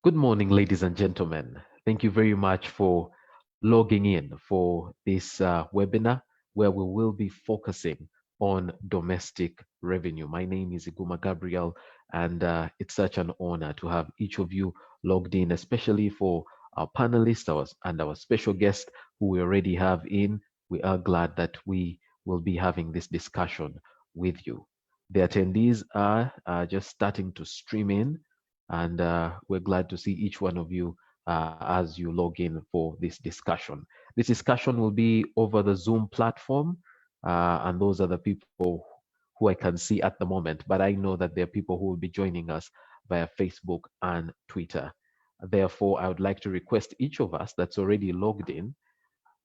Good morning, ladies and gentlemen. Thank you very much for logging in for this webinar where we will be focusing on domestic revenue. My name is Iguma Gabriel, and it's such an honor to have each of you logged in, especially for our panelists and our special guest who we already have in. We are glad that we will be having this discussion with you. The attendees are just starting to stream in, and we're glad to see each one of you as you log in for this discussion. This discussion will be over the Zoom platform, and those are the people who I can see at the moment, but I know that there are people who will be joining us via Facebook and Twitter. Therefore, I would like to request each of us that's already logged in,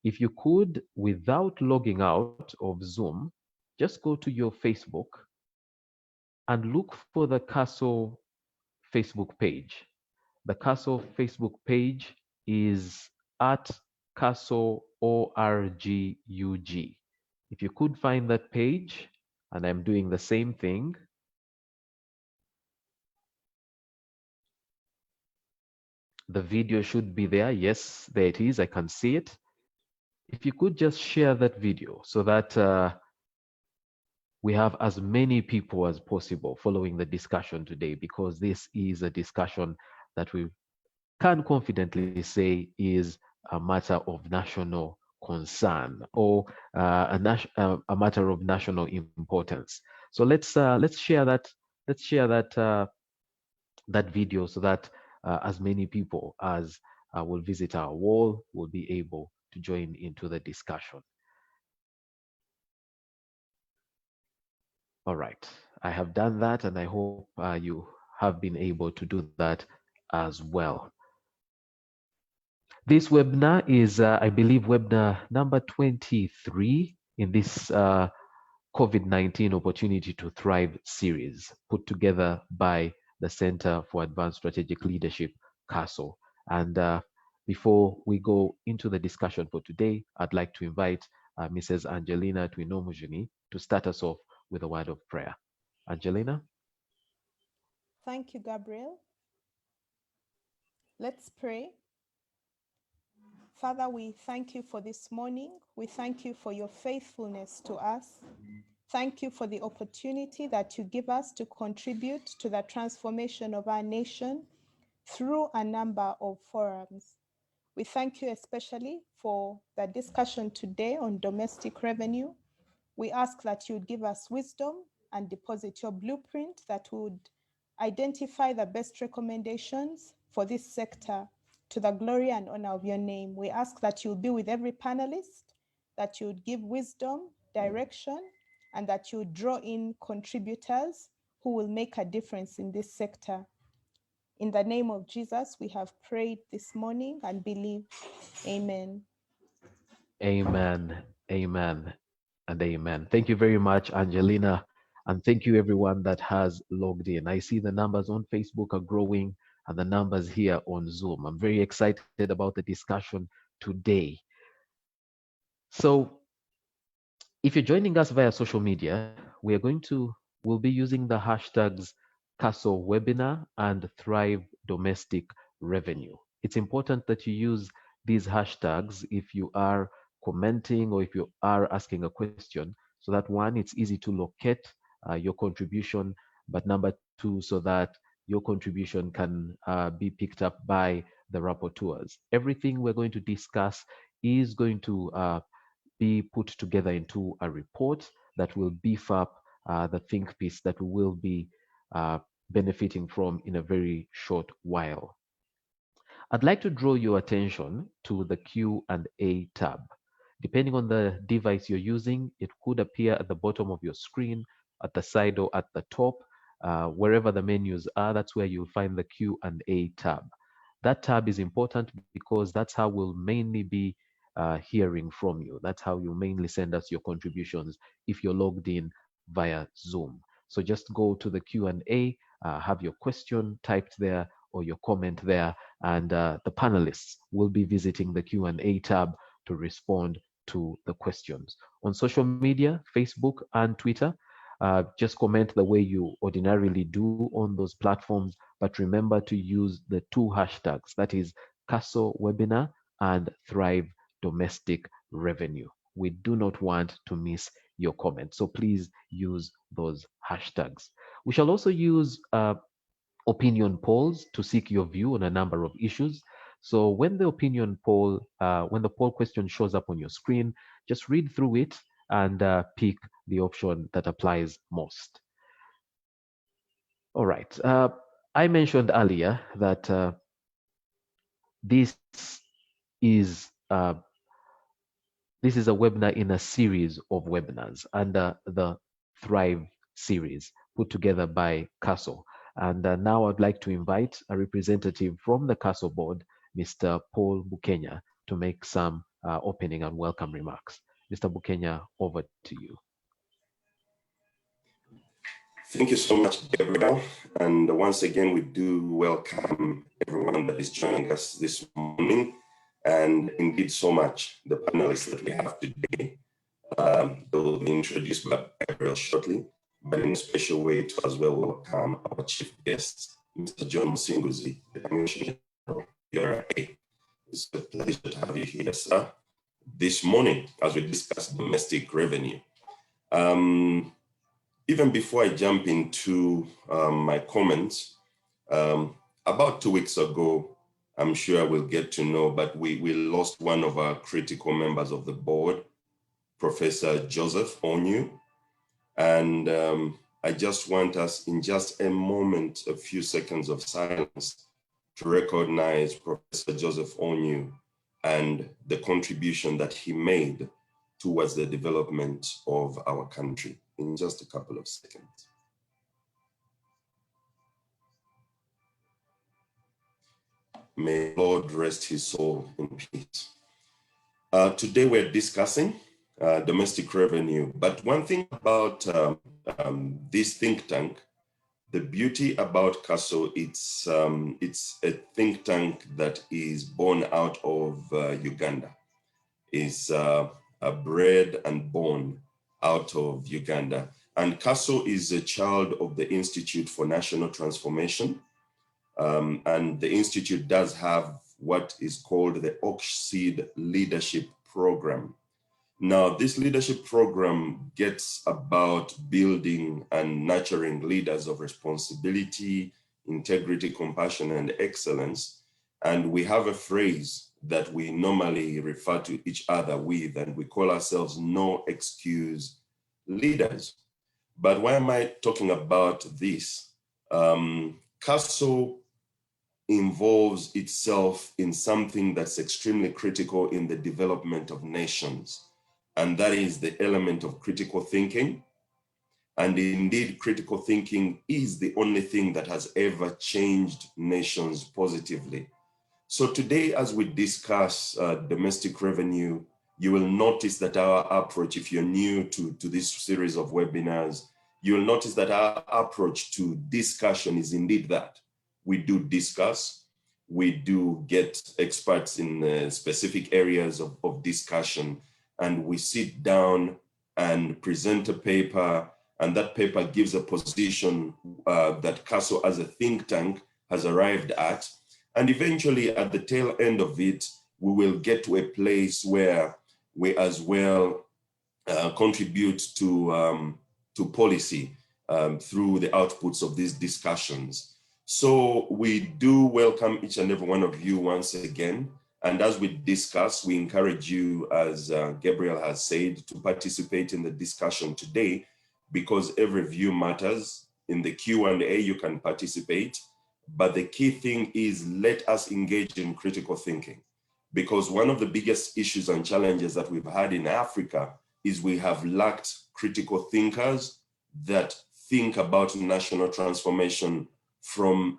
if you could, without logging out of Zoom, just go to your Facebook and look for the Castle Facebook page. The Castle Facebook page is at Castle ORGUG. If you could find that page, and I'm doing the same thing, the video should be there. Yes, there it is. I can see it. If you could just share that video so that we have as many people as possible following the discussion today, because this is a discussion that we can confidently say is a matter of national concern or a matter of national importance. So let's share that. Let's share that video so that as many people as will visit our wall will be able to join into the discussion. All right, I have done that, and I hope you have been able to do that as well. This webinar is, I believe, webinar number 23 in this COVID-19 Opportunity to Thrive series, put together by the Center for Advanced Strategic Leadership, CASO. And before we go into the discussion for today, I'd like to invite Mrs. Angelina Twinomujuni to start us off with a word of prayer. Angelina? Thank you, Gabriel. Let's pray. Father, we thank you for this morning. We thank you for your faithfulness to us. Thank you for the opportunity that you give us to contribute to the transformation of our nation through a number of forums. We thank you especially for the discussion today on domestic revenue. We ask that you would give us wisdom and deposit your blueprint that would identify the best recommendations for this sector to the glory and honor of your name. We ask that you will be with every panelist, that you would give wisdom, direction, and that you would draw in contributors who will make a difference in this sector. In the name of Jesus, we have prayed this morning and believe. Amen. Amen, amen, and amen. Thank you very much, Angelina. And thank you, everyone that has logged in. I see the numbers on Facebook are growing and the numbers here on Zoom. I'm very excited about the discussion today. So, if you're joining us via social media, we'll be using the hashtags Castle Webinar and Thrive Domestic Revenue. It's important that you use these hashtags if you are commenting or if you are asking a question, so that one, it's easy to locate your contribution, but number two, so that your contribution can be picked up by the rapporteurs. Everything we're going to discuss is going to be put together into a report that will beef up the think piece that we will be benefiting from in a very short while. I'd like to draw your attention to the Q&A tab. Depending on the device you're using, it could appear at the bottom of your screen, at the side or at the top. Wherever the menus are, that's where you'll find the Q&A tab. That tab is important because that's how we'll mainly be hearing from you. That's how you mainly send us your contributions if you're logged in via Zoom. So just go to the Q&A, have your question typed there or your comment there, and the panelists will be visiting the Q&A tab to respond to the questions. On social media, Facebook and Twitter, Just comment the way you ordinarily do on those platforms, but remember to use the two hashtags, that is CASO webinar and Thrive Domestic Revenue. We do not want to miss your comment. So please use those hashtags. We shall also use opinion polls to seek your view on a number of issues. So when the opinion poll, when the poll question shows up on your screen, just read through it and pick the option that applies most. All right. I mentioned earlier that this is uh, this is a webinar in a series of webinars under the Thrive series put together by CASO. And now I'd like to invite a representative from the CASO board, Mr. Paul Bukenya, to make some opening and welcome remarks. Mr. Bukenya, over to you. Thank you so much, Gabriel. And once again, we do welcome everyone that is joining us this morning. And indeed, so much the panelists that we have today. They will be introduced by Gabriel shortly, but in a special way to as well welcome our chief guest, Mr. John Musingozzi, the Commissioner of URA. It's a pleasure to have you here, sir, this morning as we discuss domestic revenue. Even before I jump into my comments, about 2 weeks ago, I'm sure we'll get to know, but we lost one of our critical members of the board, Professor Joseph Onyu. And I just want us in just a moment, a few seconds of silence to recognize Professor Joseph Onyu and the contribution that he made towards the development of our country in just a couple of seconds. May the Lord rest his soul in peace. Today we're discussing domestic revenue, but one thing about this think tank, the beauty about CASO, it's a think tank that is born out of Uganda. Is bred and born out of Uganda. And CASO is a child of the Institute for National Transformation. And the Institute does have what is called the Oxseed Leadership Program. Now, this leadership program gets about building and nurturing leaders of responsibility, integrity, compassion, and excellence. And we have a phrase that we normally refer to each other with, and we call ourselves no excuse leaders. But why am I talking about this? CASO involves itself in something that's extremely critical in the development of nations, and that is the element of critical thinking. And indeed, critical thinking is the only thing that has ever changed nations positively. So today, as we discuss domestic revenue, you will notice that our approach, if you're new to this series of webinars, you will notice that our approach to discussion is indeed that. We do discuss, we do get experts in specific areas of discussion, and we sit down and present a paper, and that paper gives a position that CASO as a think tank has arrived at. And eventually at the tail end of it, we will get to a place where we as well contribute to policy through the outputs of these discussions. So we do welcome each and every one of you once again. And as we discuss, we encourage you, as Gabriel has said, to participate in the discussion today, because every view matters. In the Q&A, you can participate. But the key thing is, let us engage in critical thinking, because one of the biggest issues and challenges that we've had in Africa is we have lacked critical thinkers that think about national transformation from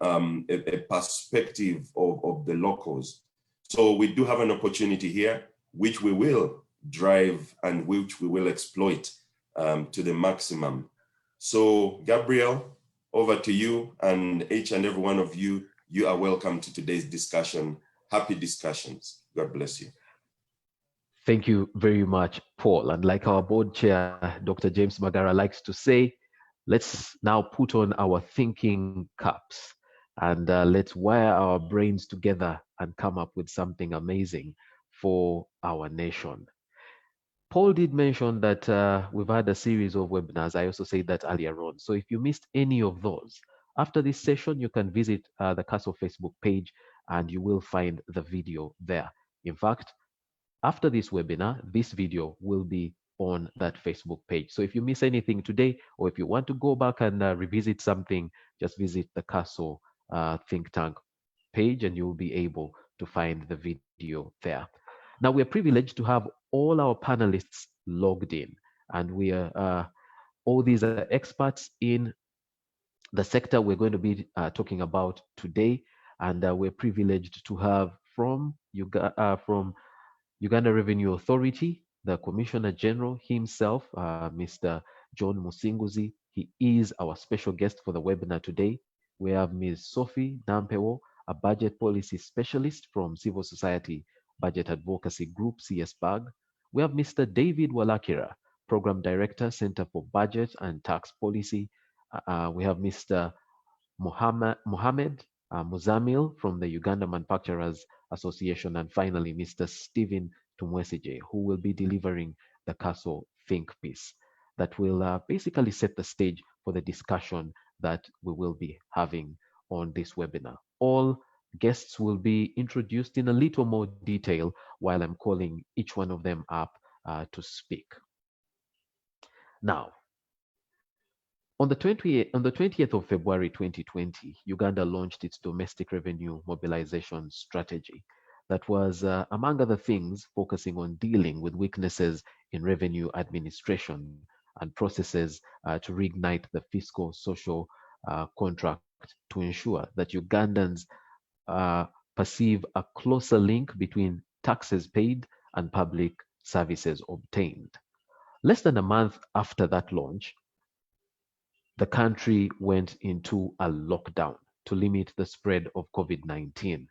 a perspective of the locals. So we do have an opportunity here, which we will drive and which we will exploit to the maximum. So Gabriel, over to you, and each and every one of you, you are welcome to today's discussion. Happy discussions. God bless you. Thank you very much, Paul. And like our board chair, Dr. James Magara likes to say, let's now put on our thinking caps and let's wire our brains together and come up with something amazing for our nation. Paul did mention that we've had a series of webinars. I also said that earlier on. So if you missed any of those, after this session, you can visit the Castle Facebook page and you will find the video there. In fact, after this webinar, this video will be on that Facebook page. So if you miss anything today, or if you want to go back and revisit something, just visit the Castle Think Tank page and you'll be able to find the video there. Now, we're privileged to have all our panelists logged in, and we are all these are experts in the sector we're going to be talking about today, and we're privileged to have from Uganda Revenue Authority, the Commissioner General himself, Mr. John Musingozzi. He is our special guest for the webinar today. We have Ms. Sophie Nampewo, a budget policy specialist from Civil Society Budget Advocacy Group, CSBAG. We have Mr. David Walakira, Program Director, Center for Budget and Tax Policy. We have Mr. Mohammed Muzamil from the Uganda Manufacturers Association, and finally Mr. Stephen Tumwesije, who will be delivering the Castle Think piece that will basically set the stage for the discussion that we will be having on this webinar. All guests will be introduced in a little more detail while I'm calling each one of them up to speak. Now, on the 20th of February 2020, Uganda launched its domestic revenue mobilization strategy that was, among other things, focusing on dealing with weaknesses in revenue administration and processes to reignite the fiscal social contract to ensure that Ugandans perceive a closer link between taxes paid and public services obtained. Less than a month after that launch, the country went into a lockdown to limit the spread of COVID-19.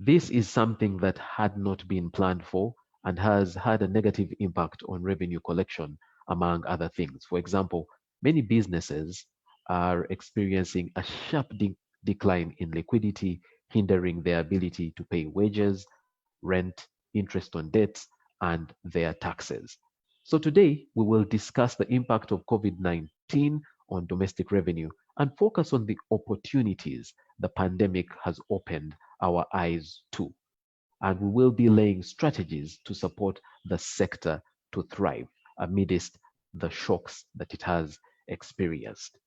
This is something that had not been planned for and has had a negative impact on revenue collection, among other things. For example, many businesses are experiencing a sharp decline in liquidity, hindering their ability to pay wages, rent, interest on debts, and their taxes. So today, we will discuss the impact of COVID-19 on domestic revenue and focus on the opportunities the pandemic has opened our eyes to. And we will be laying strategies to support the sector to thrive amidst the shocks that it has experienced.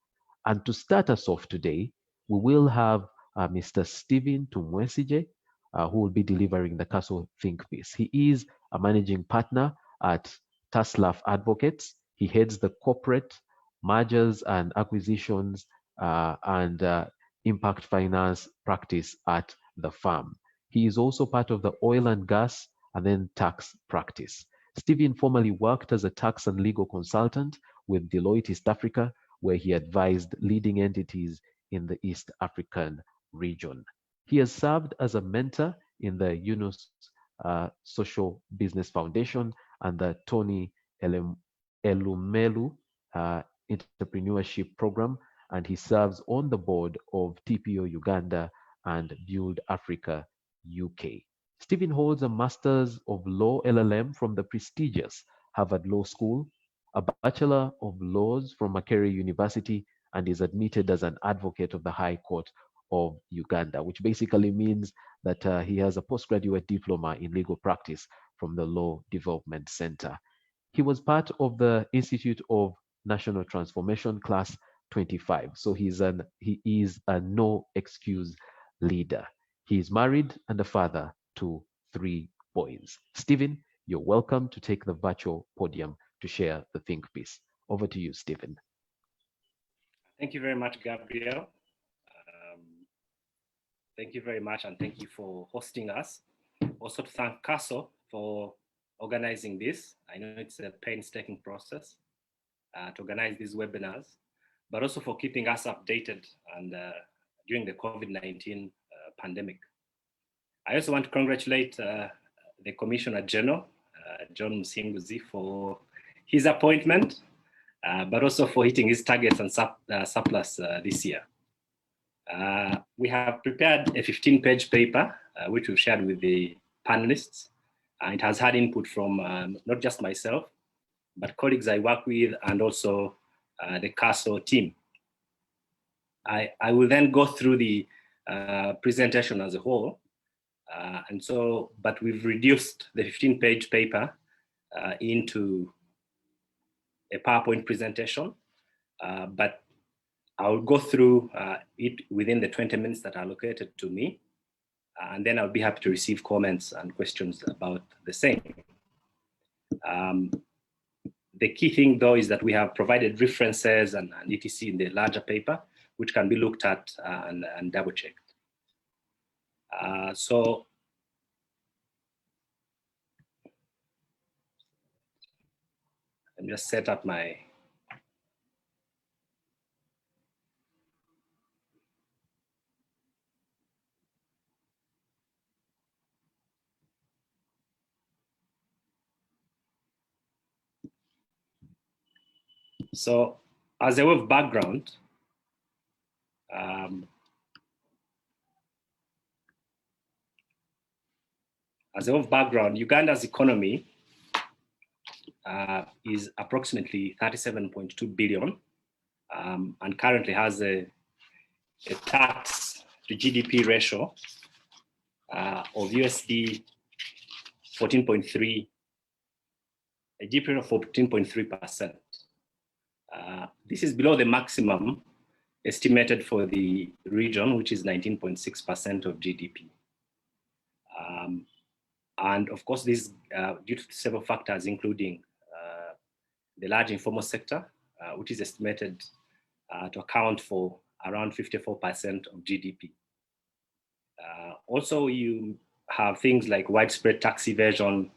And to start us off today, we will have Mr. Stephen Tumwesije, who will be delivering the Castle Think piece. He is a managing partner at Taslaf Advocates. He heads the corporate mergers and acquisitions and impact finance practice at the firm. He is also part of the oil and gas and then tax practice. Stephen formerly worked as a tax and legal consultant with Deloitte East Africa, where he advised leading entities in the East African region. He has served as a mentor in the Yunus Social Business Foundation and the Tony Elumelu Entrepreneurship Program, and he serves on the board of TPO Uganda and Build Africa UK. Stephen holds a Master's of Law LLM from the prestigious Harvard Law School, a Bachelor of Laws from Makerere University, and is admitted as an advocate of the High Court of Uganda, which basically means that he has a postgraduate diploma in legal practice from the Law Development Center. He was part of the Institute of National Transformation Class 25, so he is a no excuse leader. He is married and a father to 3 boys. Stephen, you're welcome to take the virtual podium to share the think piece. Over to you, Stephen. Thank you very much, Gabriel. Thank you very much, and thank you for hosting us. Also to thank Castle for organizing this. I know it's a painstaking process to organize these webinars, but also for keeping us updated and during the COVID-19 pandemic. I also want to congratulate the Commissioner General, John Musingozzi, for his appointment. but also for hitting its targets and surplus this year. We have prepared a 15-page paper, which we've shared with the panelists. It has had input from not just myself, but colleagues I work with and also the CASO team. I will then go through the presentation as a whole. But we've reduced the 15-page paper into a PowerPoint presentation, but I'll go through it within the 20 minutes that are allocated to me, and then I'll be happy to receive comments and questions about the same. The key thing though is that we have provided references and etc. in the larger paper, which can be looked at and double checked. So let me just set up my So as a way of background, Uganda's economy is approximately 37.2 billion and currently has a tax to GDP ratio of USD 14.3, a GDP of 14.3%. This is below the maximum estimated for the region, which is 19.6% of GDP. And of course, this is due to several factors, including the large informal sector, which is estimated to account for around 54% of GDP. Also, you have things like widespread tax evasion,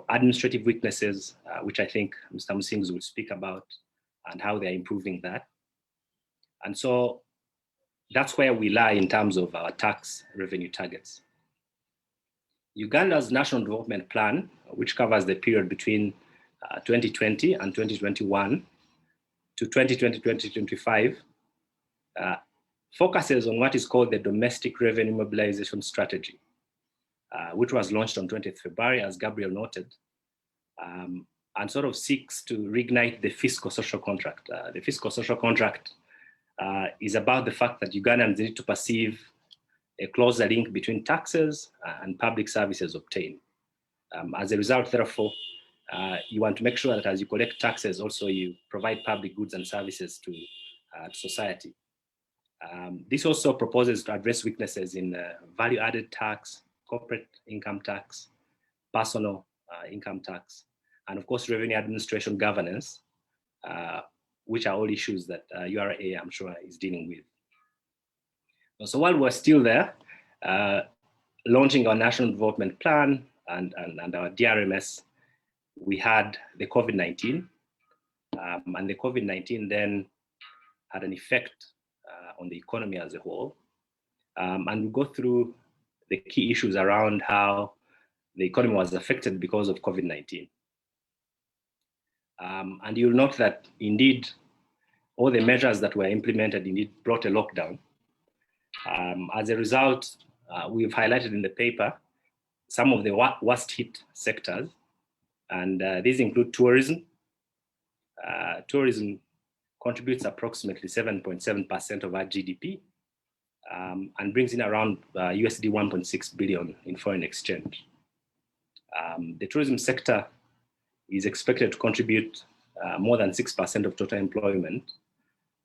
administrative weaknesses, which I think Mr. Musingozzi will speak about, and how they're improving that. And so that's where we lie in terms of our tax revenue targets. Uganda's National Development Plan, which covers the period between 2020 and 2021 to 2020-2025, focuses on what is called the Domestic Revenue Mobilization Strategy, which was launched on 20th February, as Gabriel noted, and sort of seeks to reignite the fiscal social contract. The fiscal social contract is about the fact that Ugandans need to perceive a closer link between taxes and public services obtained. As a result, therefore, you want to make sure that as you collect taxes, also you provide public goods and services to society. This also proposes to address weaknesses in value-added tax, corporate income tax, personal income tax, and of course, revenue administration governance, which are all issues that URA, I'm sure, is dealing with. So while we're still there, launching our National Development Plan and our DRMS, we had the COVID-19, and the COVID-19 then had an effect on the economy as a whole. And we'll go through the key issues around how the economy was affected because of COVID-19. And you'll note that indeed, all the measures that were implemented indeed brought a lockdown. As a result, we've highlighted in the paper some of the worst hit sectors, and these include tourism. Tourism contributes approximately 7.7% of our GDP and brings in around USD 1.6 billion in foreign exchange. The tourism sector is expected to contribute more than 6% of total employment.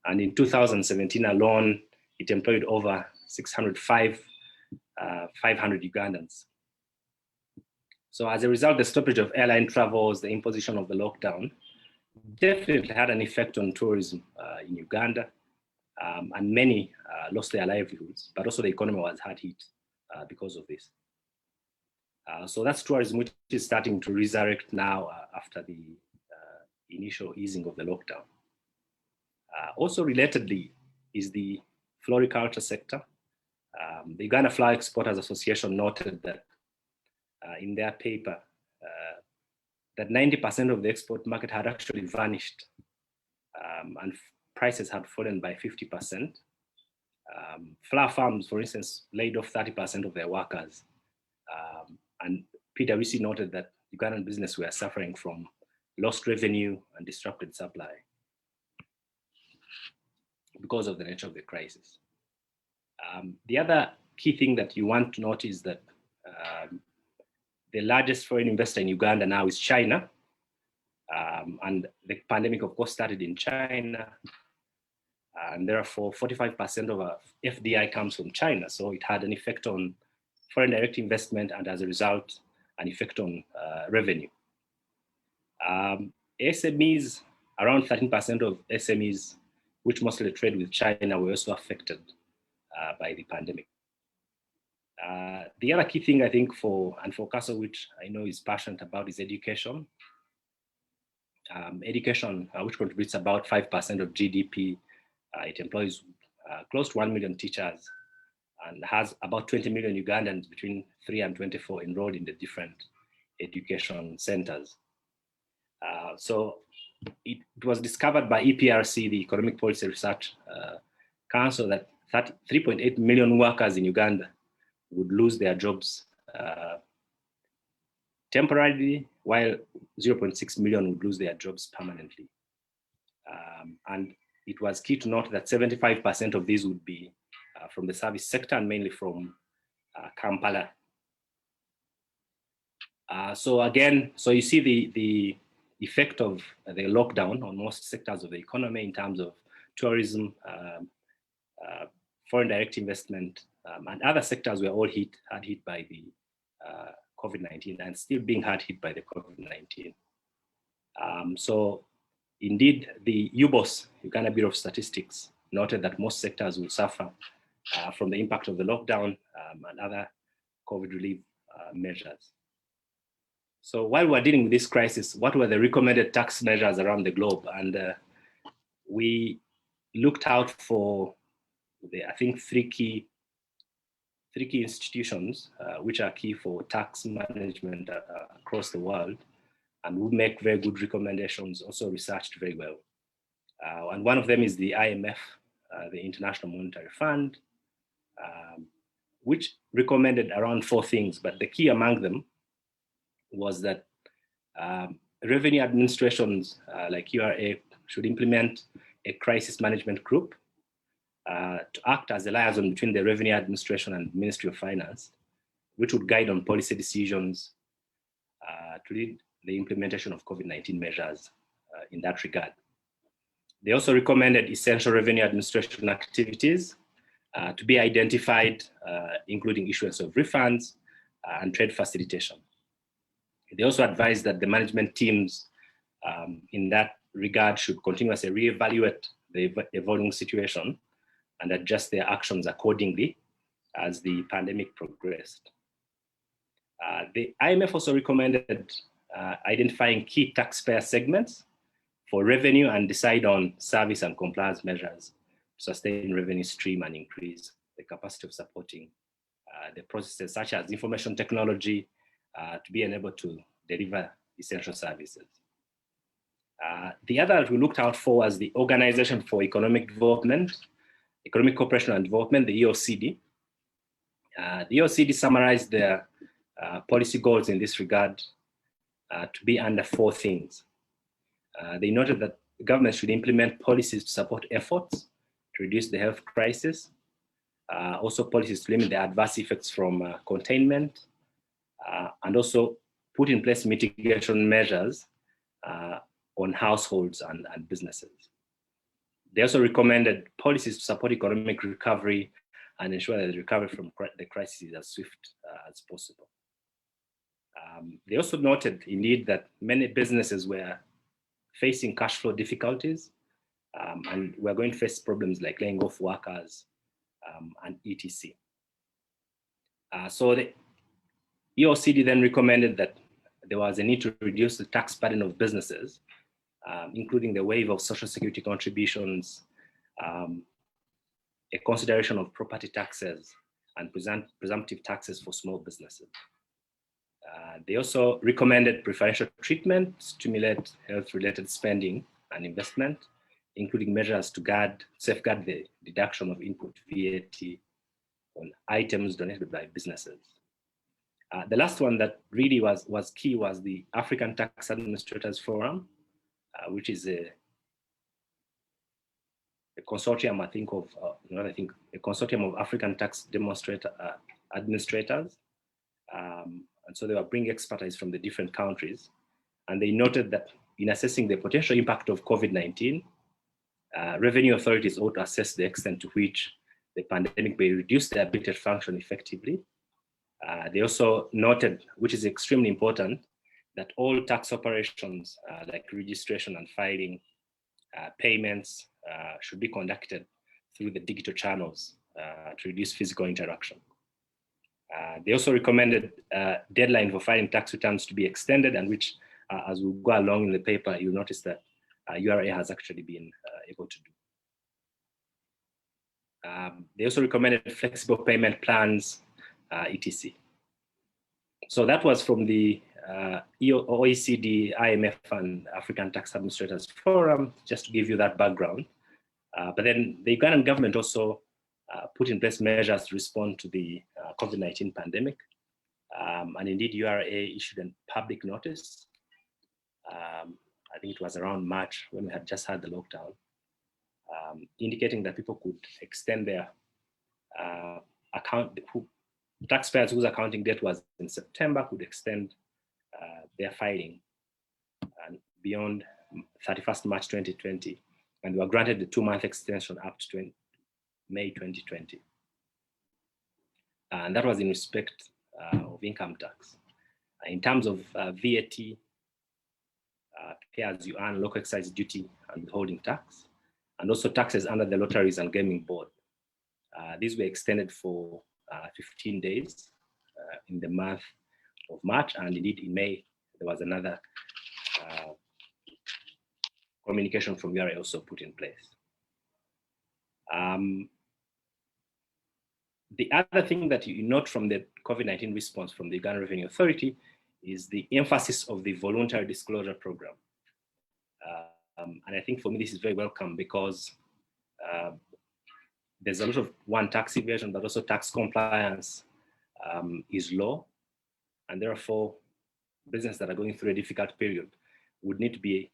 And in 2017 alone, it employed over 500 Ugandans. So as a result, the stoppage of airline travels, the imposition of the lockdown, definitely had an effect on tourism in Uganda, and many lost their livelihoods, but also the economy was hard hit because of this. So that's tourism, which is starting to resurrect now after the initial easing of the lockdown. Also relatedly is the floriculture sector. The Uganda Flower Exporters Association noted that in their paper that 90% of the export market had actually vanished and prices had fallen by 50%. Flour farms, for instance, laid off 30% of their workers. And PwC noted that Ugandan business were suffering from lost revenue and disrupted supply because of the nature of the crisis. The other key thing that you want to note is that the largest foreign investor in Uganda now is China. And the pandemic, of course, started in China. And therefore, 45% of our FDI comes from China. So it had an effect on foreign direct investment and as a result, an effect on revenue. SMEs, around 13% of SMEs, which mostly trade with China, were also affected by the pandemic. The other key thing I think for CASO, which I know is passionate about, is education. Education, which contributes about 5% of GDP, it employs close to 1 million teachers and has about 20 million Ugandans between 3 and 24 enrolled in the different education centers. So it was discovered by EPRC, the Economic Policy Research Council, that 3.8 million workers in Uganda would lose their jobs temporarily, while 0.6 million would lose their jobs permanently. And it was key to note that 75% of these would be from the service sector and mainly from Kampala. So again, so you see the effect of the lockdown on most sectors of the economy in terms of tourism, foreign direct investment, and other sectors were all hard hit by the COVID-19 and still being hard hit by the COVID-19. So indeed, the UBOS, Uganda Bureau of Statistics, noted that most sectors will suffer from the impact of the lockdown and other COVID relief measures. So while we're dealing with this crisis, what were the recommended tax measures around the globe? And we looked out for, I think, three key institutions which are key for tax management across the world, and would make very good recommendations, also researched very well. And one of them is the IMF, the International Monetary Fund, which recommended around 4 things, but the key among them was that revenue administrations like URA should implement a crisis management group to act as a liaison between the Revenue Administration and Ministry of Finance, which would guide on policy decisions to lead the implementation of COVID-19 measures in that regard. They also recommended essential revenue administration activities to be identified, including issuance of refunds and trade facilitation. They also advised that the management teams in that regard should continuously reevaluate the evolving situation and adjust their actions accordingly as the pandemic progressed. The IMF also recommended identifying key taxpayer segments for revenue and decide on service and compliance measures to sustain revenue stream and increase the capacity of supporting the processes such as information technology to be enabled to deliver essential services. The other we looked out for was the Organization for Economic Development, Economic Cooperation and Development, the EOCD. The EOCD summarized their policy goals in this regard to be under 4 things. They noted that the government should implement policies to support efforts to reduce the health crisis, also policies to limit the adverse effects from containment, and also put in place mitigation measures on households and businesses. They also recommended policies to support economic recovery and ensure that the recovery from the crisis is as swift as possible. They also noted, indeed, that many businesses were facing cash flow difficulties and we're going to face problems like laying off workers and etc. So the EOCD then recommended that there was a need to reduce the tax burden of businesses, including the waiver of social security contributions, a consideration of property taxes, and presumptive taxes for small businesses. They also recommended preferential treatment to stimulate health-related spending and investment, including measures to safeguard the deduction of input VAT on items donated by businesses. The last one that really was key was the African Tax Administrators Forum, which is a consortium, I think, a consortium of African tax administrators. And so they were bringing expertise from the different countries. And they noted that in assessing the potential impact of COVID-19, revenue authorities ought to assess the extent to which the pandemic may reduce their ability to function effectively. They also noted, which is extremely important, that all tax operations like registration and filing, payments should be conducted through the digital channels to reduce physical interaction. They also recommended deadline for filing tax returns to be extended, and which, as we go along in the paper, you'll notice that URA has actually been able to do. They also recommended flexible payment plans, etc. So that was from the OECD, IMF, and African Tax Administrators Forum, just to give you that background. But then the Ugandan government also put in place measures to respond to the COVID-19 pandemic. And indeed, URA issued a public notice. I think it was around March when we had just had the lockdown, indicating that people could extend their taxpayers whose accounting date was in September could extend their filing and beyond 31st March 2020, and were granted the 2-month extension up to May 2020. And that was in respect of income tax. In terms of VAT, pay as you earn, local excise duty, and withholding tax, and also taxes under the Lotteries and Gaming Board. These were extended for 15 days in the month of March, and indeed in May, there was another communication from URA also put in place. The other thing that you note from the COVID-19 response from the Uganda Revenue Authority is the emphasis of the Voluntary Disclosure Program. And I think for me, this is very welcome because there's a lot of tax evasion, but also tax compliance is low. And therefore, businesses that are going through a difficult period would need to be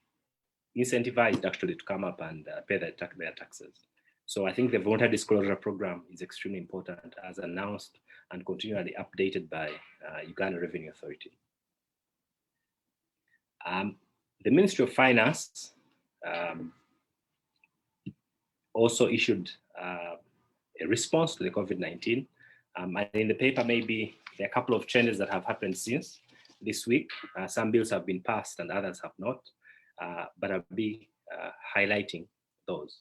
incentivized actually to come up and pay their taxes. So I think the Voluntary Disclosure Program is extremely important, as announced and continually updated by Uganda Revenue Authority. The Ministry of Finance also issued a response to the COVID-19. And in the paper, maybe there are a couple of changes that have happened since this week. Some bills have been passed and others have not, but I'll be highlighting those.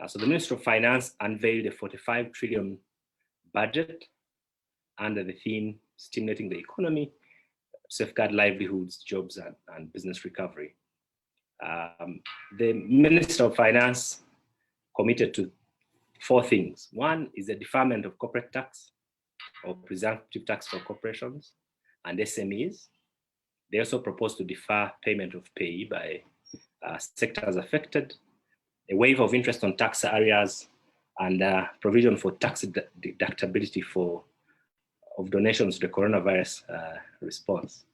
So the Ministry of Finance unveiled a 45 trillion budget under the theme Stimulating the Economy, Safeguard Livelihoods, Jobs, and Business Recovery. The Minister of Finance committed to 4 things. One is the deferment of corporate tax or presumptive tax for corporations and SMEs. They also proposed to defer payment of pay by sectors affected, a waiver of interest on tax areas, and provision for tax deductibility of donations to the coronavirus response.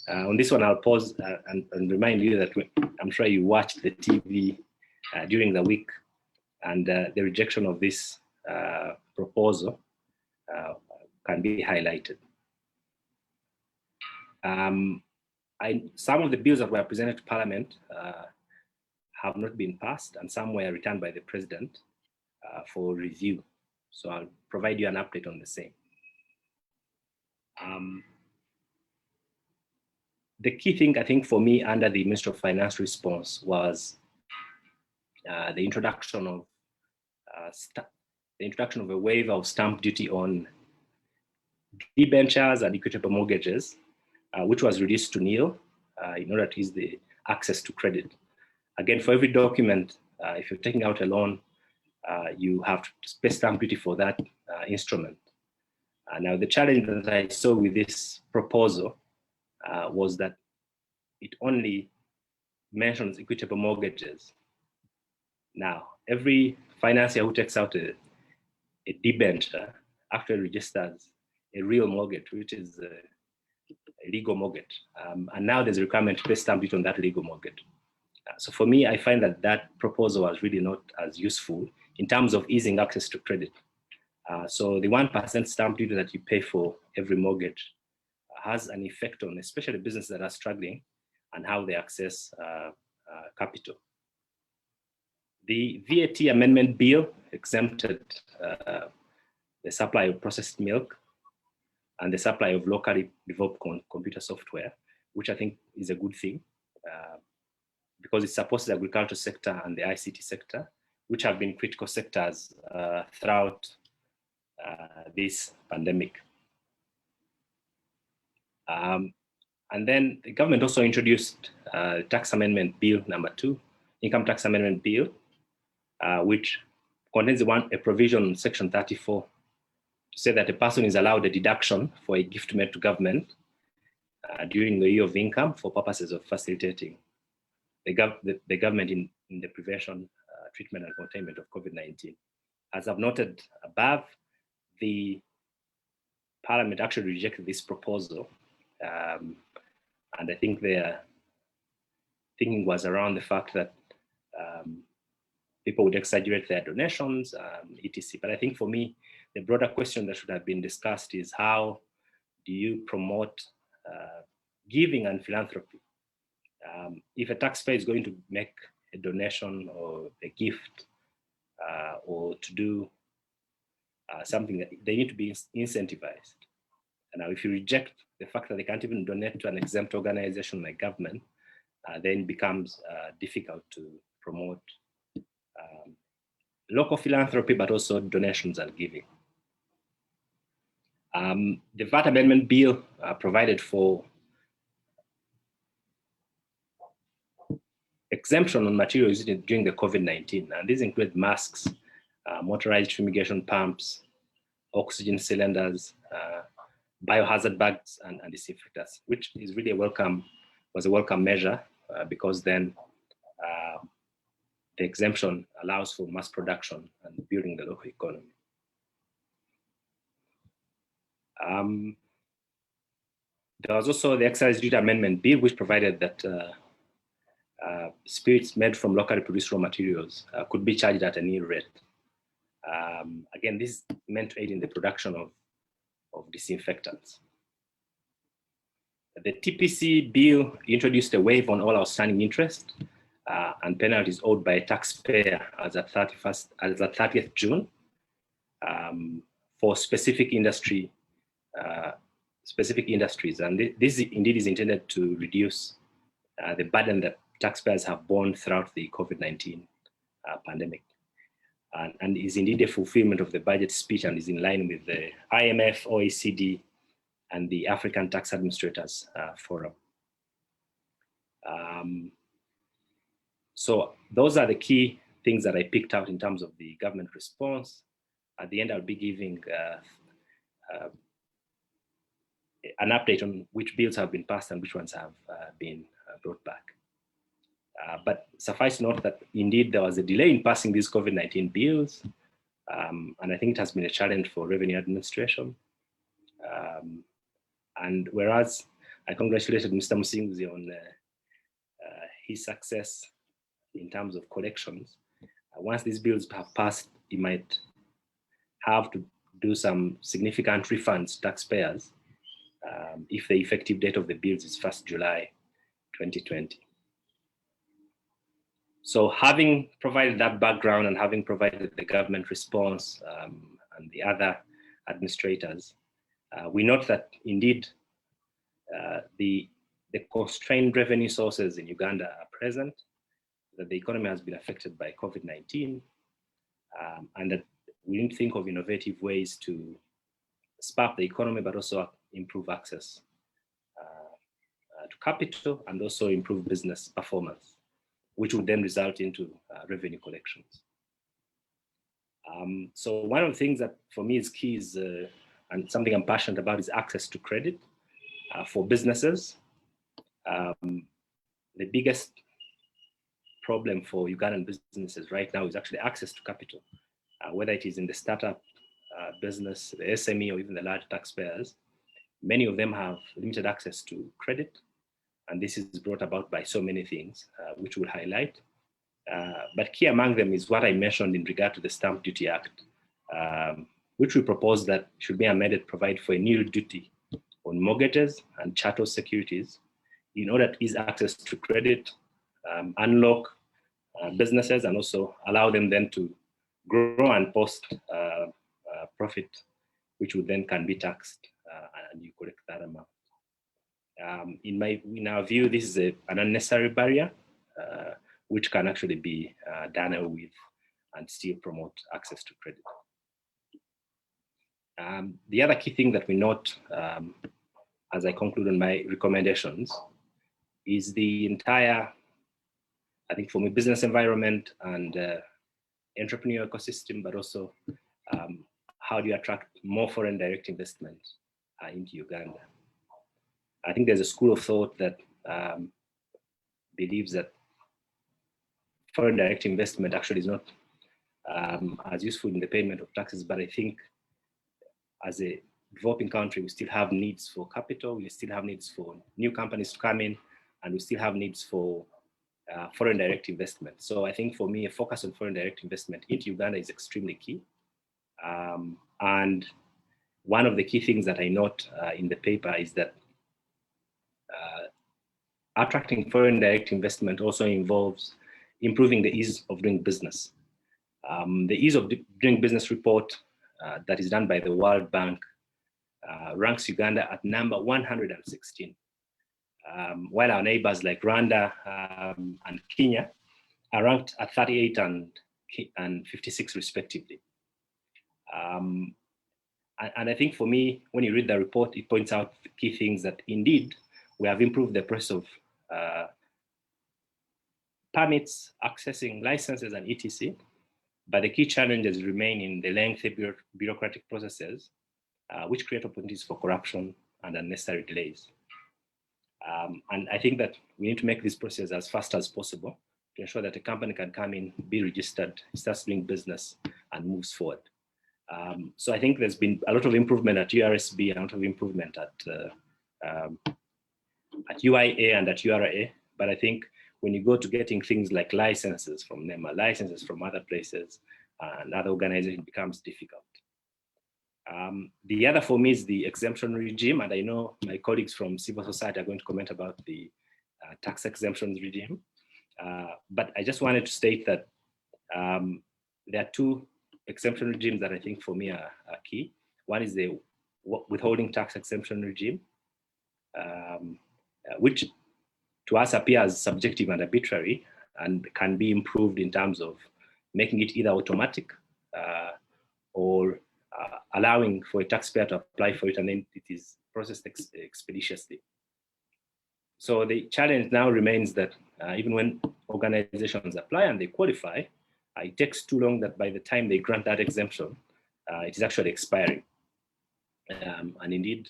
On this one, I'll pause and remind you that I'm sure you watched the TV during the week, and the rejection of this proposal can be highlighted. Some of the bills that were presented to Parliament have not been passed, and some were returned by the President for review. So I'll provide you an update on the same. The key thing, I think, for me under the Ministry of Finance response was the introduction of a waiver of stamp duty on debentures and equitable mortgages, which was reduced to nil in order to ease the access to credit. Again, for every document, if you're taking out a loan, you have to pay stamp duty for that instrument. Now, the challenge that I saw with this proposal was that it only mentions equitable mortgages. Now, every financier who takes out a debenture actually registers a real mortgage, which is a legal mortgage. And now there's a requirement to pay stamp duty on that legal mortgage. So for me, I find that that proposal was really not as useful in terms of easing access to credit. So the 1% stamp duty that you pay for every mortgage has an effect on especially businesses that are struggling and how they access capital. The VAT amendment bill exempted the supply of processed milk and the supply of locally developed computer software, which I think is a good thing because it supports the agriculture sector and the ICT sector, which have been critical sectors throughout this pandemic. And then the government also introduced tax amendment bill number 2, income tax amendment bill, which contains a provision in section 34 to say that a person is allowed a deduction for a gift made to government during the year of income for purposes of facilitating the government in the prevention, treatment and containment of COVID-19. As I've noted above, the Parliament actually rejected this proposal. And I think their thinking was around the fact that people would exaggerate their donations, etc. But I think for me, the broader question that should have been discussed is how do you promote giving and philanthropy? If a taxpayer is going to make a donation or a gift or to do something, that they need to be incentivized. And now if you reject the fact that they can't even donate to an exempt organization like government, then it becomes difficult to promote local philanthropy, but also donations and giving. The VAT amendment bill provided for exemption on materials used during the COVID-19, and these include masks, motorized fumigation pumps, oxygen cylinders, biohazard bags, and disinfectants, which is really was a welcome measure because then the exemption allows for mass production and building the local economy. There was also the excise duty amendment bill, which provided that spirits made from locally produced raw materials could be charged at a nil rate. Again, this is meant to aid in the production of disinfectants. The TPC bill introduced a waiver on all outstanding interest and penalties owed by a taxpayer as at 30th June for specific industries. And this indeed is intended to reduce the burden that taxpayers have borne throughout the COVID-19 pandemic. And is indeed a fulfillment of the budget speech and is in line with the IMF, OECD, and the African Tax Administrators Forum. So those are the key things that I picked out in terms of the government response. At the end, I'll be giving an update on which bills have been passed and which ones have been brought back. But suffice to note that indeed there was a delay in passing these COVID-19 bills, and I think it has been a challenge for revenue administration. And whereas I congratulated Mr. Musingozzi on his success in terms of collections, once these bills have passed, he might have to do some significant refunds to taxpayers if the effective date of the bills is 1st July 2020. So having provided that background and having provided the government response and the other administrators, we note that indeed the constrained revenue sources in Uganda are present, that the economy has been affected by COVID-19, and that we need to think of innovative ways to spark the economy, but also improve access to capital and also improve business performance, which would then result into revenue collections. So one of the things that for me is key is, and something I'm passionate about, is access to credit for businesses. The biggest problem for Ugandan businesses right now is actually access to capital, whether it is in the startup business, the SME, or even the large taxpayers. Many of them have limited access to credit, and this is brought about by so many things, which we'll highlight. But key among them is what I mentioned in regard to the Stamp Duty Act, which we propose that should be amended to provide for a new duty on mortgages and chattel securities in order to ease access to credit, unlock businesses, and also allow them then to grow and post profit, which would then can be taxed, and you collect that amount. In our view, this is an unnecessary barrier, which can actually be done away with and still promote access to credit. The other key thing that we note, as I conclude on my recommendations, is the entire, I think for me, business environment and entrepreneurial ecosystem, but also how do you attract more foreign direct investment into Uganda? I think there's a school of thought that believes that foreign direct investment actually is not as useful in the payment of taxes, but I think as a developing country, we still have needs for capital, we still have needs for new companies to come in, and we still have needs for foreign direct investment. So I think for me, a focus on foreign direct investment into Uganda is extremely key. And one of the key things that I note in the paper is that attracting foreign direct investment also involves improving the ease of doing business. The ease of doing business report that is done by the World Bank ranks Uganda at number 116, while our neighbors like Rwanda and Kenya are ranked at 38 and 56 respectively. And I think for me, when you read the report, it points out the key things that indeed we have improved the process of permits, accessing licenses and etc. But the key challenges remain in the lengthy bureaucratic processes, which create opportunities for corruption and unnecessary delays. And I think that we need to make this process as fast as possible to ensure that a company can come in, be registered, starts doing business, and moves forward. So I think there's been a lot of improvement at URSB, a lot of improvement at UIA and at URA, but I think when you go to getting things like licenses from NEMA, licenses from other places, and other organizations, it becomes difficult. The other for me is the exemption regime, and I know my colleagues from civil society are going to comment about the tax exemptions regime. But I just wanted to state that there are two exemption regimes that I think for me are key. One is the withholding tax exemption regime, which to us appears subjective and arbitrary and can be improved in terms of making it either automatic or allowing for a taxpayer to apply for it and then it is processed expeditiously. So the challenge now remains that even when organizations apply and they qualify, it takes too long that by the time they grant that exemption, it is actually expiring. And indeed,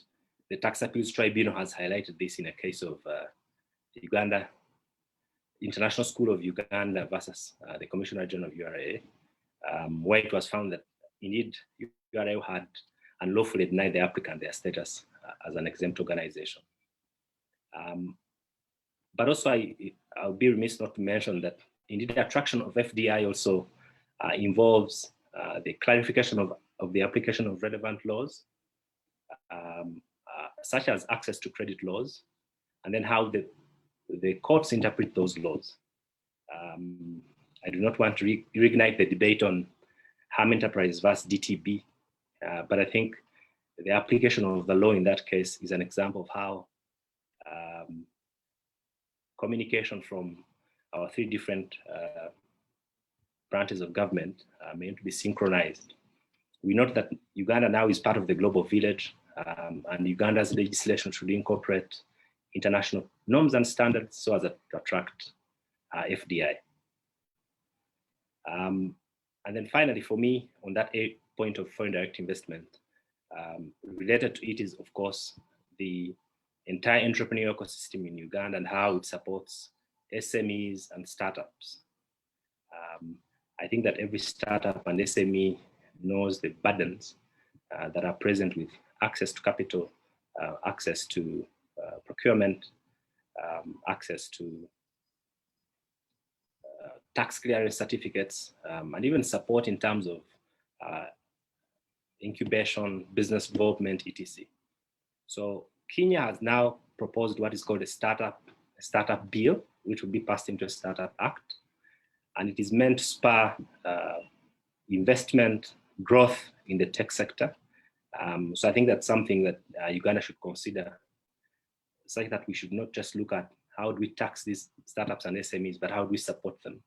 the Tax Appeals Tribunal has highlighted this in a case of the Uganda International School of Uganda versus the Commissioner General of URA, where it was found that indeed URA had unlawfully denied the applicant their status as an exempt organization. But also I'll be remiss not to mention that indeed the attraction of FDI also involves the clarification of the application of relevant laws, such as access to credit laws, and then how the courts interpret those laws. I do not want to reignite the debate on harm enterprise versus DTB, but I think the application of the law in that case is an example of how communication from our three different branches of government are meant to be synchronized. We note that Uganda now is part of the global village, and Uganda's legislation should incorporate international norms and standards so as to attract FDI. And then finally, for me, on that point of foreign direct investment, related to it is, of course, the entire entrepreneurial ecosystem in Uganda and how it supports SMEs and startups. I think that every startup and SME knows the burdens that are present with access to capital, access to procurement, access to tax clearance certificates, and even support in terms of incubation, business development, etc. So Kenya has now proposed what is called a startup bill, which will be passed into a startup act. And it is meant to spur investment growth in the tech sector. So I think that's something that Uganda should consider, such that we should not just look at how do we tax these startups and SMEs, but how do we support them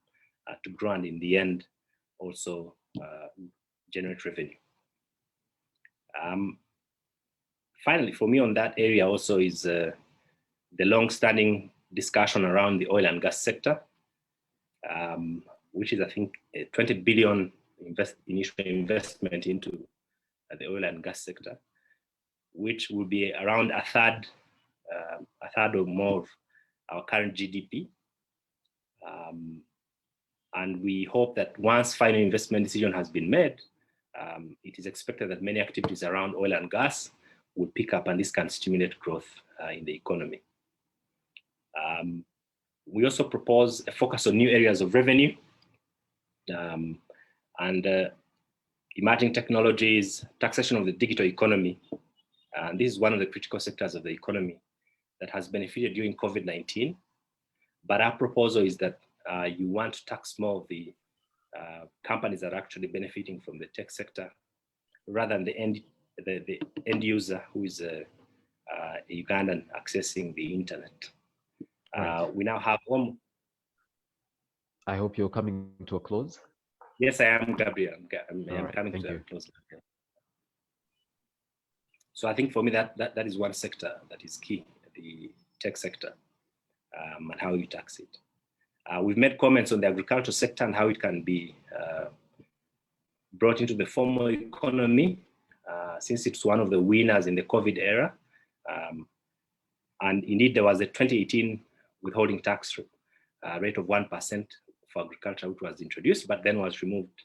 to grow and in the end also generate revenue. Finally, for me on that area also is the long-standing discussion around the oil and gas sector, which is, I think, a 20 billion initial investment into the oil and gas sector, which will be around a third or more of our current GDP. And we hope that once final investment decision has been made, it is expected that many activities around oil and gas will pick up, and this can stimulate growth in the economy. We also propose a focus on new areas of revenue and emerging technologies, taxation of the digital economy. And this is one of the critical sectors of the economy that has benefited during COVID-19. But our proposal is that you want to tax more of the companies that are actually benefiting from the tech sector, rather than the end user who is a Ugandan accessing the internet. Right. We now have one. I hope you're coming to a close. Yes, I am, Gabriel. I'm right, coming to a close. So I think for me that is one sector that is key, the tech sector, and how you tax it. We've made comments on the agricultural sector and how it can be brought into the formal economy, since it's one of the winners in the COVID era. And indeed, there was a 2018 withholding tax rate of 1% for agriculture, which was introduced, but then was removed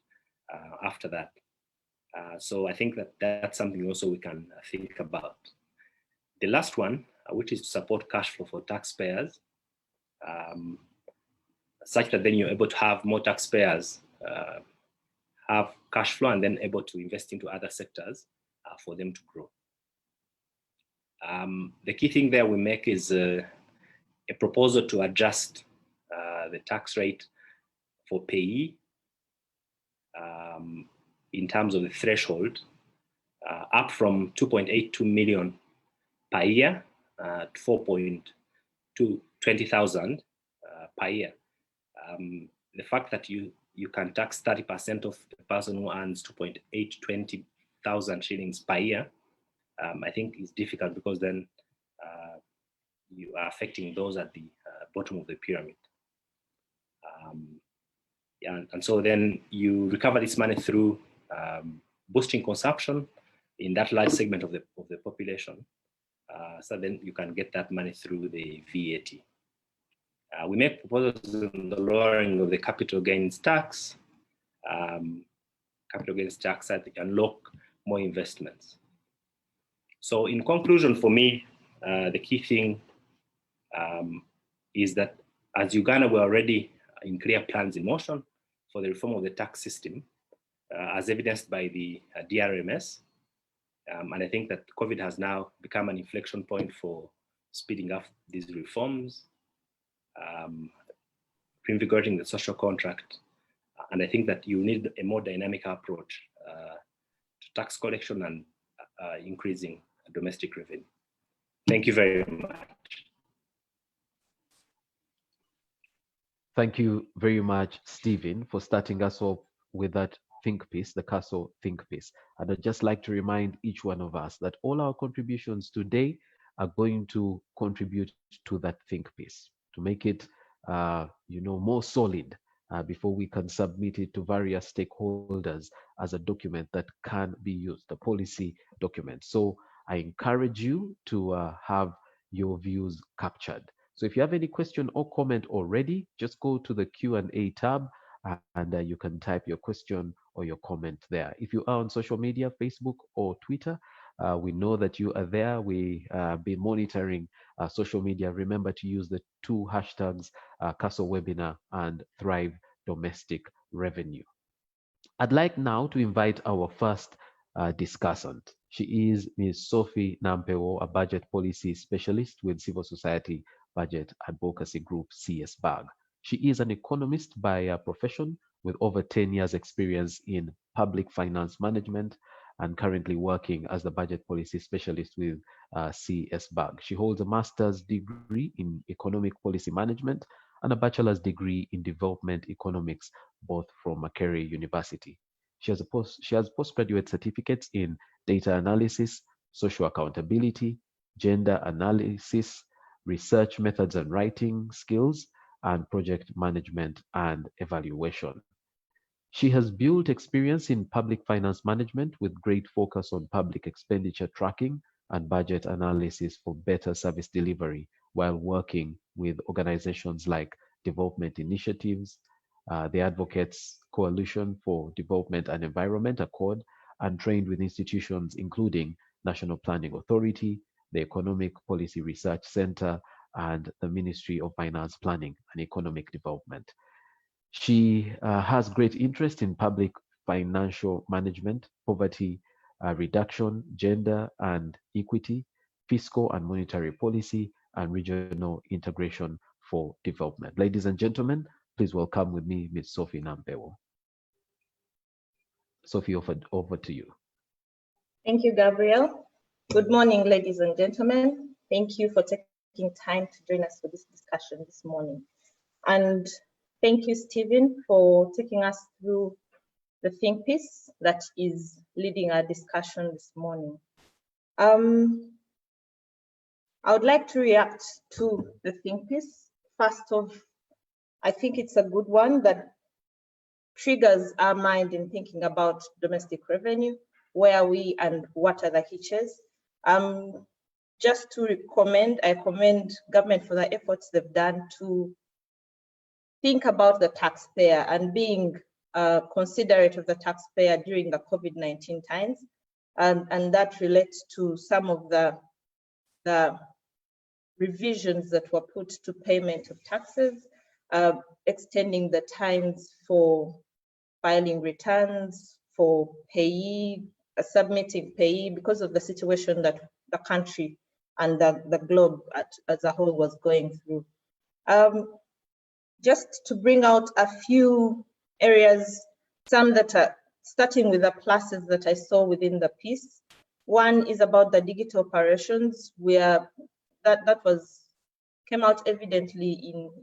after that. So I think that that's something also we can think about. The last one, which is to support cash flow for taxpayers, such that then you're able to have more taxpayers have cash flow and then able to invest into other sectors for them to grow. The key thing there we make is a proposal to adjust the tax rate for payee in terms of the threshold up from 2.82 million per year to 20,000 per year. The fact that you can tax 30% of the person who earns 20,000 shillings per year, I think is difficult, because then you are affecting those at the bottom of the pyramid. And so then you recover this money through boosting consumption in that large segment of the population. So then you can get that money through the VAT. We make proposals on the lowering of the capital gains tax. Capital gains tax that unlock more investments. So in conclusion, for me, the key thing is that as Uganda, we're already in clear plans in motion for the reform of the tax system, as evidenced by the DRMS. And I think that COVID has now become an inflection point for speeding up these reforms, reinvigorating the social contract. And I think that you need a more dynamic approach to tax collection and increasing domestic revenue. Thank you very much. Thank you very much, Stephen, for starting us off with that think piece, the CASO think piece. And I'd just like to remind each one of us that all our contributions today are going to contribute to that think piece, to make it more solid before we can submit it to various stakeholders as a document that can be used, a policy document. So I encourage you to have your views captured. So if you have any question or comment already, just go to the Q&A tab and you can type your question or your comment there. If you are on social media, Facebook or Twitter, we know that you are there. We be monitoring social media. Remember to use the two hashtags, Castle Webinar and Thrive Domestic Revenue. I'd like now to invite our first discussant. She is Ms. Sophie Nampewo, a budget policy specialist with Civil Society Budget Advocacy Group, CSBAG. She is an economist by profession with over 10 years experience in public finance management and currently working as the budget policy specialist with CSBAG. She holds a master's degree in economic policy management and a bachelor's degree in development economics, both from Makerere University. She has postgraduate certificates in data analysis, social accountability, gender analysis, research methods and writing skills, and project management and evaluation. She has built experience in public finance management with great focus on public expenditure tracking and budget analysis for better service delivery while working with organizations like Development Initiatives, the Advocates Coalition for Development and Environment, ACCORD, and trained with institutions including National Planning Authority, the Economic Policy Research Center, and the Ministry of Finance Planning and Economic Development. She has great interest in public financial management, poverty reduction, gender and equity, fiscal and monetary policy, and regional integration for development. Ladies and gentlemen, please welcome with me Ms. Sophie Nampewo. Sophie, over to you. Thank you, Gabriel. Good morning, ladies and gentlemen. Thank you for taking time to join us for this discussion this morning. And thank you, Stephen, for taking us through the think piece that is leading our discussion this morning. I would like to react to the think piece. First off, I think it's a good one that triggers our mind in thinking about domestic revenue, where are we and what are the hitches. Just to I commend government for the efforts they've done to think about the taxpayer and being considerate of the taxpayer during the COVID-19 times. And that relates to some of the revisions that were put to payment of taxes, extending the times for filing returns, for payee, submitting payee, because of the situation that the country and the globe as a whole was going through. Just to bring out a few areas, some that are starting with the pluses that I saw within the piece. One is about the digital operations, where that came out evidently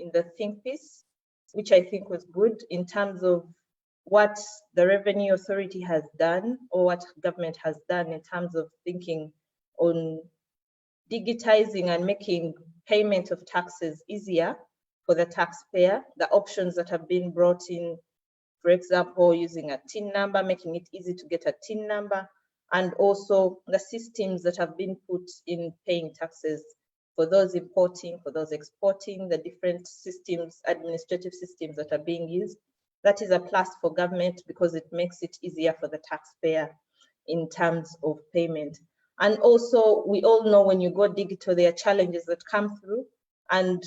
in the think piece, which I think was good in terms of what the Revenue Authority has done or what government has done in terms of thinking on digitizing and making payment of taxes easier for the taxpayer. The options that have been brought in, for example, using a TIN number, making it easy to get a TIN number, and also the systems that have been put in paying taxes for those importing, for those exporting, the different systems, administrative systems that are being used. That is a plus for government because it makes it easier for the taxpayer in terms of payment. And also, we all know when you go digital, there are challenges that come through. And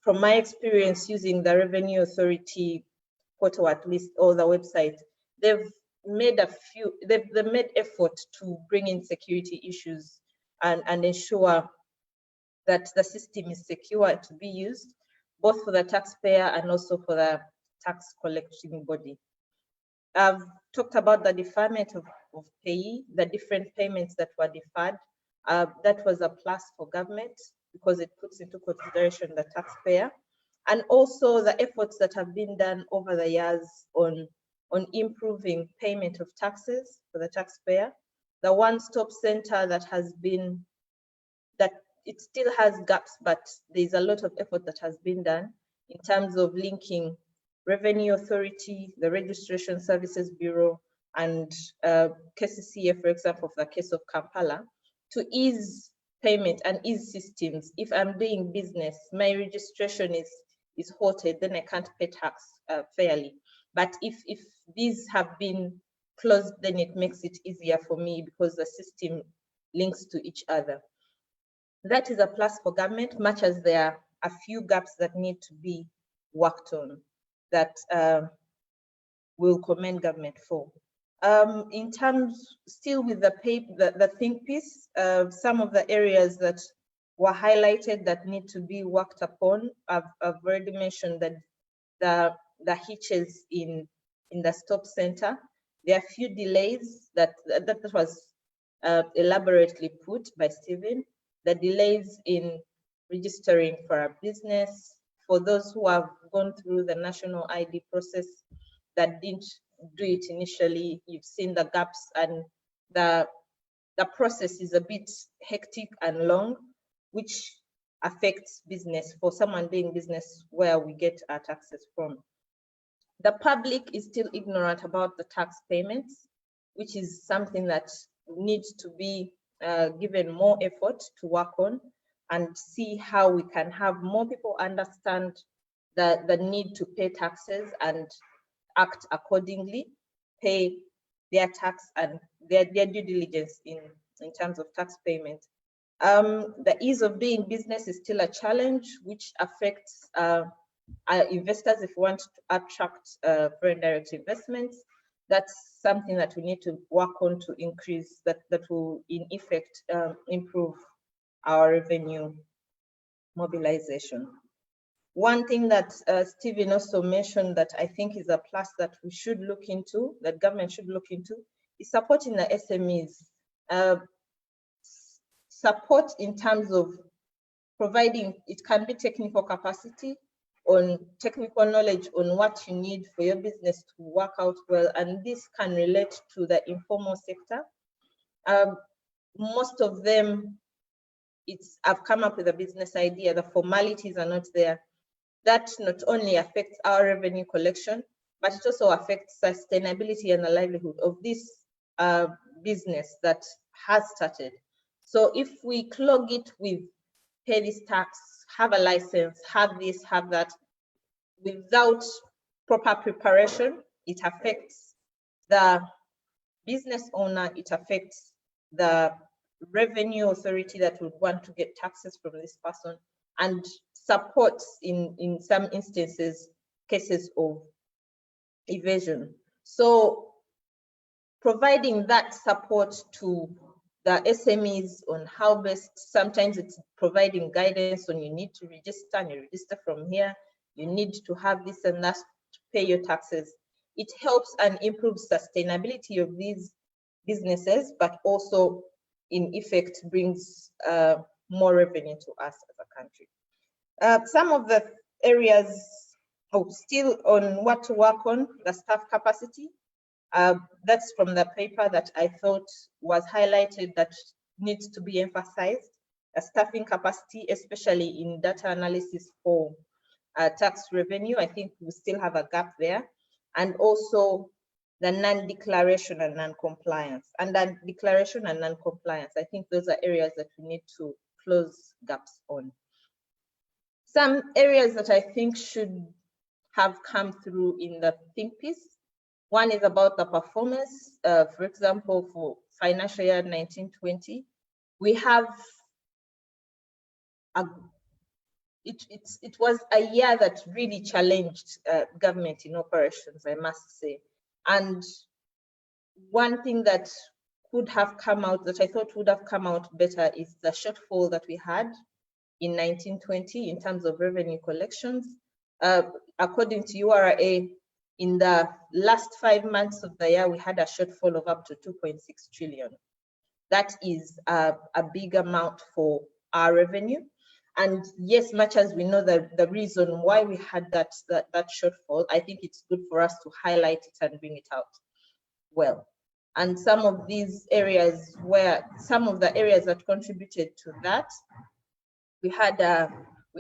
from my experience using the Revenue Authority portal, at least, or the website, they've made effort to bring in security issues and ensure that the system is secure to be used, both for the taxpayer and also for the tax collecting body. I've talked about the deferment of payee, the different payments that were deferred. That was a plus for government because it puts into consideration the taxpayer. And also the efforts that have been done over the years on improving payment of taxes for the taxpayer. The one-stop center that it still has gaps, but there's a lot of effort that has been done in terms of linking Revenue Authority, the Registration Services Bureau, and KCCA, for example, for the case of Kampala, to ease payment and ease systems. If I'm doing business, my registration is halted, then I can't pay tax fairly. But if these have been closed, then it makes it easier for me because the system links to each other. That is a plus for government, much as there are a few gaps that need to be worked on that we'll commend government for. In terms, still with the think piece, some of the areas that were highlighted that need to be worked upon, I've already mentioned that the hitches in the stop center. There are a few delays that was elaborately put by Stephen. The delays in registering for a business, for those who have gone through the national ID process that didn't do it initially, you've seen the gaps, and the process is a bit hectic and long, which affects business for someone doing business where we get our taxes from. The public is still ignorant about the tax payments, which is something that needs to be given more effort to work on and see how we can have more people understand the need to pay taxes and act accordingly, pay their tax and their due diligence in terms of tax payment. The ease of doing business is still a challenge, which affects investors if we want to attract foreign direct investments. That's something that we need to work on to increase, that will in effect improve our revenue mobilization. One thing that Stephen also mentioned that I think is a plus that we should look into, that government should look into, is supporting the SMEs. Support in terms of providing, it can be technical capacity, on technical knowledge on what you need for your business to work out well, and this can relate to the informal sector. Most of them, I've come up with a business idea, the formalities are not there. That not only affects our revenue collection, but it also affects sustainability and the livelihood of this business that has started. So if we clog it with pay this tax, have a license, have this, have that, without proper preparation, it affects the business owner, it affects the revenue authority that would want to get taxes from this person, and supports in some instances cases of evasion. So providing that support to the SMEs on how best, sometimes it's providing guidance on you need to register and you register from here, you need to have this and that to pay your taxes. It helps and improves sustainability of these businesses, but also in effect brings more revenue to us as a country. Some of the areas, still on what to work on, the staff capacity. That's from the paper that I thought was highlighted that needs to be emphasized. A staffing capacity, especially in data analysis for tax revenue. I think we still have a gap there. And also the non-declaration and non-compliance. And then declaration and non-compliance, I think those are areas that we need to close gaps on. Some areas that I think should have come through in the think piece. One is about the performance. For example, for financial year 1920, we have it was a year that really challenged government in operations, I must say. And one thing that could have come out, that I thought would have come out better, is the shortfall that we had in 1920 in terms of revenue collections. According to URA, in the last 5 months of the year, we had a shortfall of up to 2.6 trillion. That is a big amount for our revenue. And yes, much as we know the reason why we had that shortfall, I think it's good for us to highlight it and bring it out well. And some of these areas some of the areas that contributed to that, we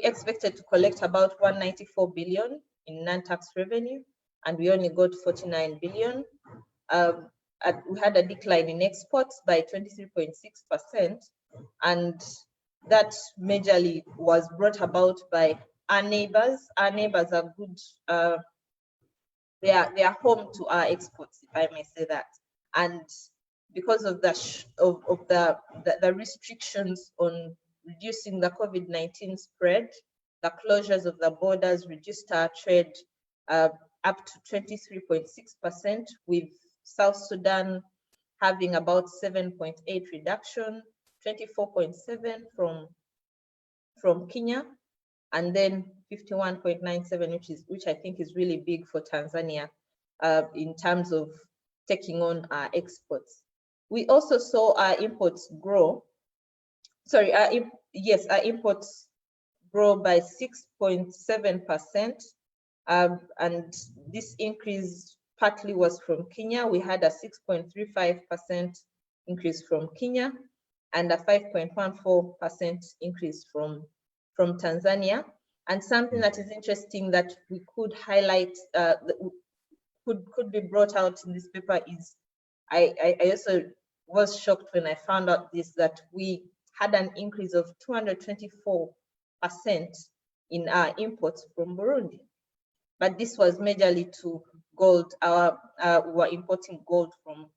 expected to collect about 194 billion in non-tax revenue, and we only got 49 billion. We had a decline in exports by 23.6%, and that majorly was brought about by our neighbors. Our neighbors are good, they are home to our exports, if I may say that. And because of the restrictions on reducing the COVID-19 spread, the closures of the borders reduced our trade up to 23.6%, with South Sudan having about 7.8 reduction, 24.7 from Kenya, and then 51.97, which I think is really big for Tanzania in terms of taking on our exports. We also saw our imports grow. Sorry, our imports grow by 6.7%, and this increase partly was from Kenya. We had a 6.35% increase from Kenya and a 5.14% increase from Tanzania. And something that is interesting that we could highlight, could be brought out in this paper is, I also was shocked when I found out this, that we had an increase of 224% in our imports from Burundi. But this was majorly to gold. We were importing gold from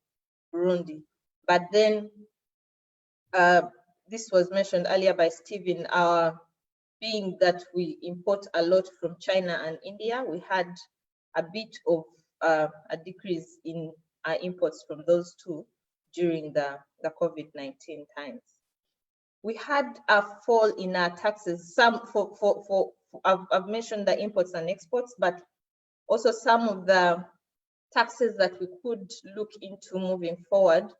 Burundi. But then this was mentioned earlier by Stephen, being that we import a lot from China and India, we had a bit of a decrease in our imports from those two during the COVID-19 times. We had a fall in our taxes. I've mentioned the imports and exports, but also some of the taxes that we could look into moving forward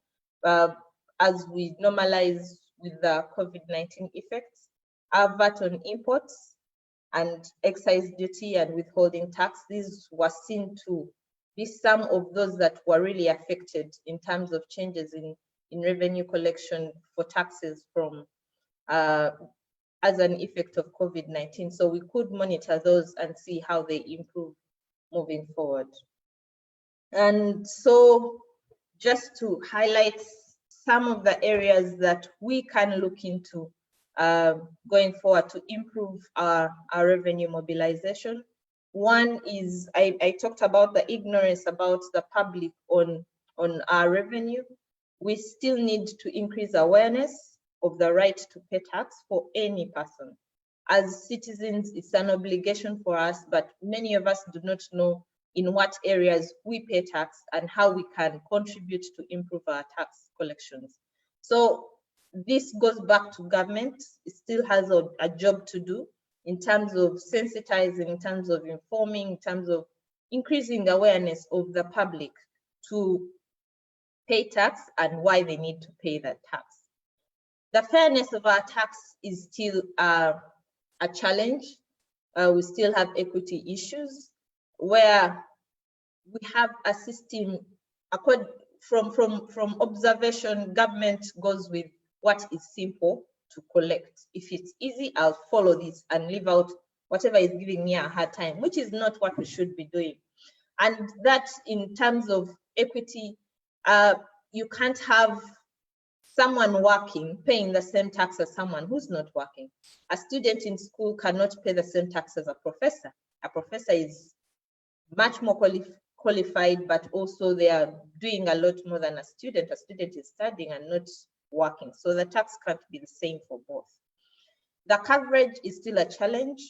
as we normalize with the COVID-19 effects are VAT on imports and excise duty and withholding tax. These were seen to be some of those that were really affected in terms of changes in revenue collection for taxes from as an effect of COVID-19. So we could monitor those and see how they improve moving forward. And so just to highlight some of the areas that we can look into going forward to improve our revenue mobilization. One is, I talked about the ignorance about the public on our revenue. We still need to increase awareness of the right to pay tax for any person. As citizens, it's an obligation for us, but many of us do not know in what areas we pay tax and how we can contribute to improve our tax collections. So this goes back to government. It still has a job to do in terms of sensitizing, in terms of informing, in terms of increasing the awareness of the public to pay tax and why they need to pay that tax. The fairness of our tax is still a challenge. We still have equity issues where we have a system, from observation, government goes with what is simple to collect. If it's easy, I'll follow this and leave out whatever is giving me a hard time, which is not what we should be doing. And that, in terms of equity, you can't have someone working paying the same tax as someone who's not working. A student in school cannot pay the same tax as a professor. A professor is much more qualified, but also they are doing a lot more than a student. A student is studying and not working. So the tax can't be the same for both. The coverage is still a challenge.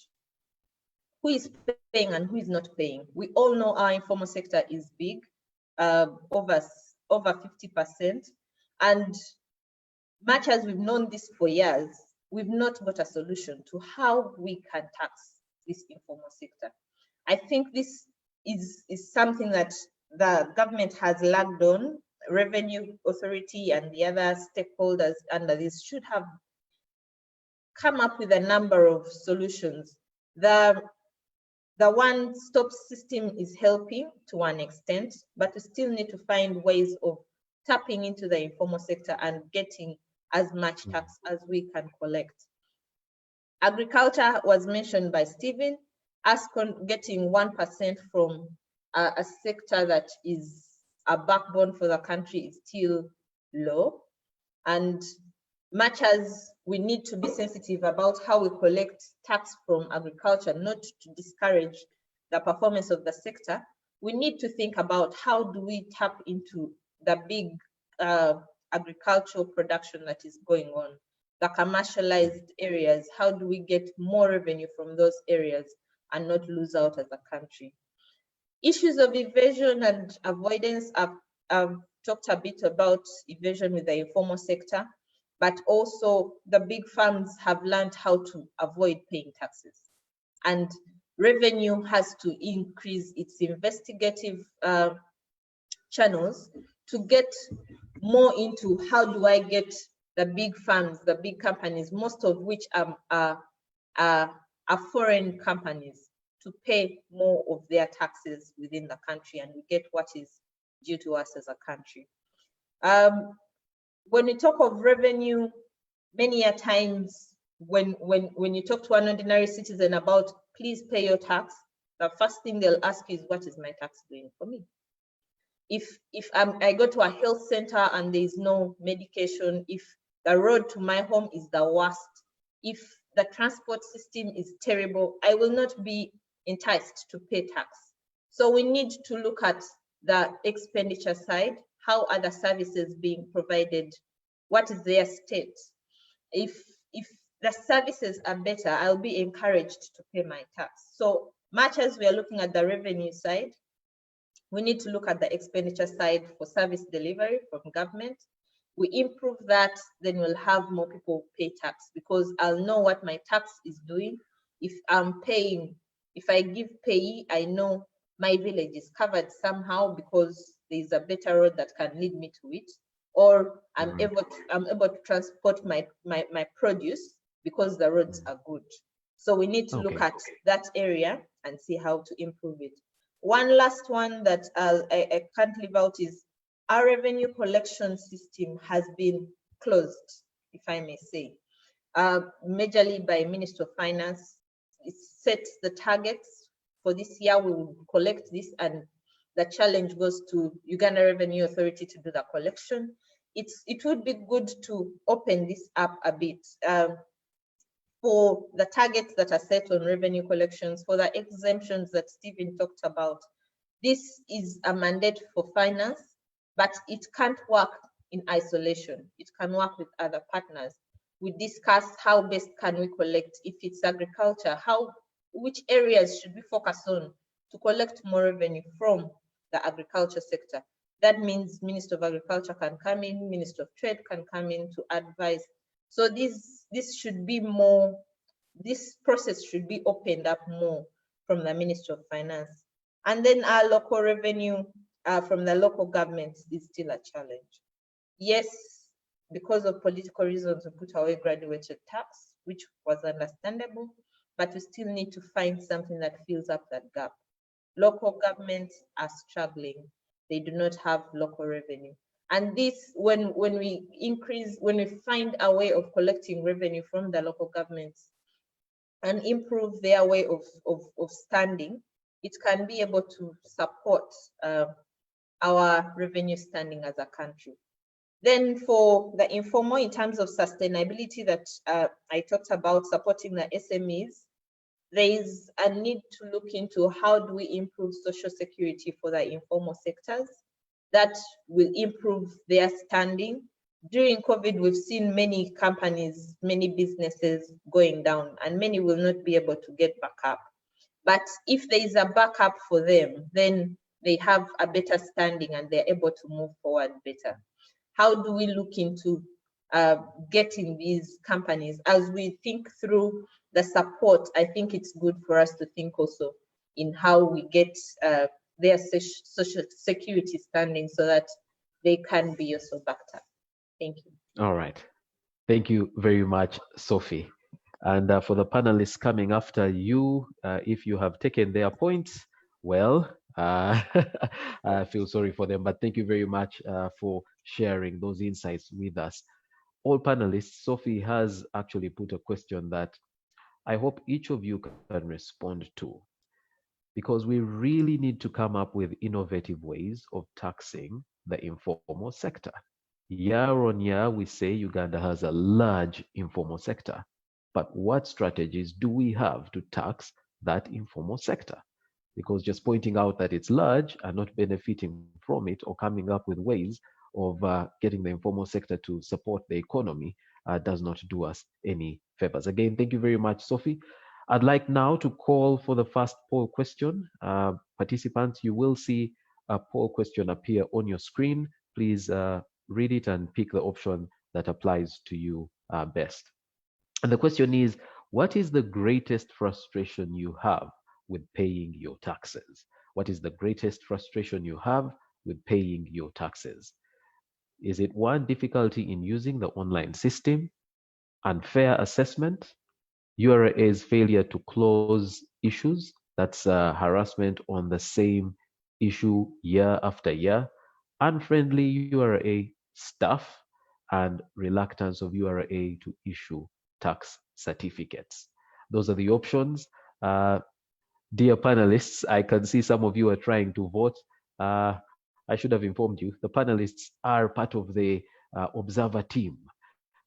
Who is paying and who is not paying? We all know our informal sector is big, over 50%. And much as we've known this for years, we've not got a solution to how we can tax this informal sector. I think this is something that the government has lagged on. Revenue Authority and the other stakeholders under this should have come up with a number of solutions. The one-stop system is helping to an extent, but we still need to find ways of tapping into the informal sector and getting as much tax as we can collect. Agriculture was mentioned by Stephen, us getting 1% from a sector that is a backbone for the country is still low. And much as we need to be sensitive about how we collect tax from agriculture, not to discourage the performance of the sector, we need to think about how do we tap into the big agricultural production that is going on, the commercialized areas. How do we get more revenue from those areas and not lose out as a country? Issues of evasion and avoidance, I've talked a bit about evasion with the informal sector, but also the big firms have learned how to avoid paying taxes. And revenue has to increase its investigative channels to get more into how do I get the big firms, the big companies, most of which are foreign companies, to pay more of their taxes within the country, and we get what is due to us as a country. When we talk of revenue, many a times when you talk to an ordinary citizen about please pay your tax, the first thing they'll ask you is, what is my tax doing for me? If I go to a health center and there is no medication, if the road to my home is the worst, if the transport system is terrible, I will not be enticed to pay tax. So we need to look at the expenditure side. How are the services being provided? What is their state? If the services are better, I'll be encouraged to pay my tax. So much as we are looking at the revenue side, we need to look at the expenditure side for service delivery from government. We improve that, then we'll have more people pay tax, because I'll know what my tax is doing. If I'm paying, if I give payee, I know my village is covered somehow because there's a better road that can lead me to it, or I'm able to transport my produce because the roads are good. So we need to look at that area and see how to improve it. One last one that I can't leave out is our revenue collection system has been closed, if I may say, majorly by Minister of Finance. It sets the targets for this year. We will collect this, and the challenge goes to Uganda Revenue Authority to do the collection. It would be good to open this up a bit for the targets that are set on revenue collections, for the exemptions that Stephen talked about. This is a mandate for finance, but it can't work in isolation. It can work with other partners. We discussed how best can we collect. If it's agriculture, which areas should we focus on to collect more revenue from the agriculture sector? That means Minister of Agriculture can come in, Minister of Trade can come in to advise. So this should be more, this process should be opened up more from the Minister of Finance. And then our local revenue from the local governments is still a challenge. Yes, because of political reasons, we put away graduated tax, which was understandable, but we still need to find something that fills up that gap. Local governments are struggling. They do not have local revenue. And this, when we find a way of collecting revenue from the local governments and improve their way of standing, it can be able to support our revenue standing as a country. Then for the informal, in terms of sustainability that I talked about, supporting the SMEs, there is a need to look into how do we improve social security for the informal sectors that will improve their standing. During COVID, we've seen many companies, many businesses going down, and many will not be able to get back up. But if there is a backup for them, then they have a better standing and they're able to move forward better. How do we look into getting these companies? As we think through the support, I think it's good for us to think also in how we get their social security standing so that they can be also backed up. Thank you. All right. Thank you very much, Sophie. And for the panelists coming after you, if you have taken their points, well, I feel sorry for them, but thank you very much for sharing those insights with us. All panelists, Sophie has actually put a question that I hope each of you can respond to, because we really need to come up with innovative ways of taxing the informal sector. Year on year, we say Uganda has a large informal sector, but what strategies do we have to tax that informal sector? because just pointing out that it's large and not benefiting from it or coming up with ways of getting the informal sector to support the economy does not do us any favors. Again, thank you very much, Sophie. I'd like now to call for the first poll question. Participants, you will see a poll question appear on your screen. Please read it and pick the option that applies to you best. And the question is, what is the greatest frustration you have with paying your taxes? What is the greatest frustration you have with paying your taxes? Is it one, difficulty in using the online system, unfair assessment, URA's failure to close issues, that's harassment on the same issue year after year, unfriendly URA staff, and reluctance of URA to issue tax certificates? Those are the options. Dear panelists, I can see some of you are trying to vote. I should have informed you, the panelists are part of the observer team.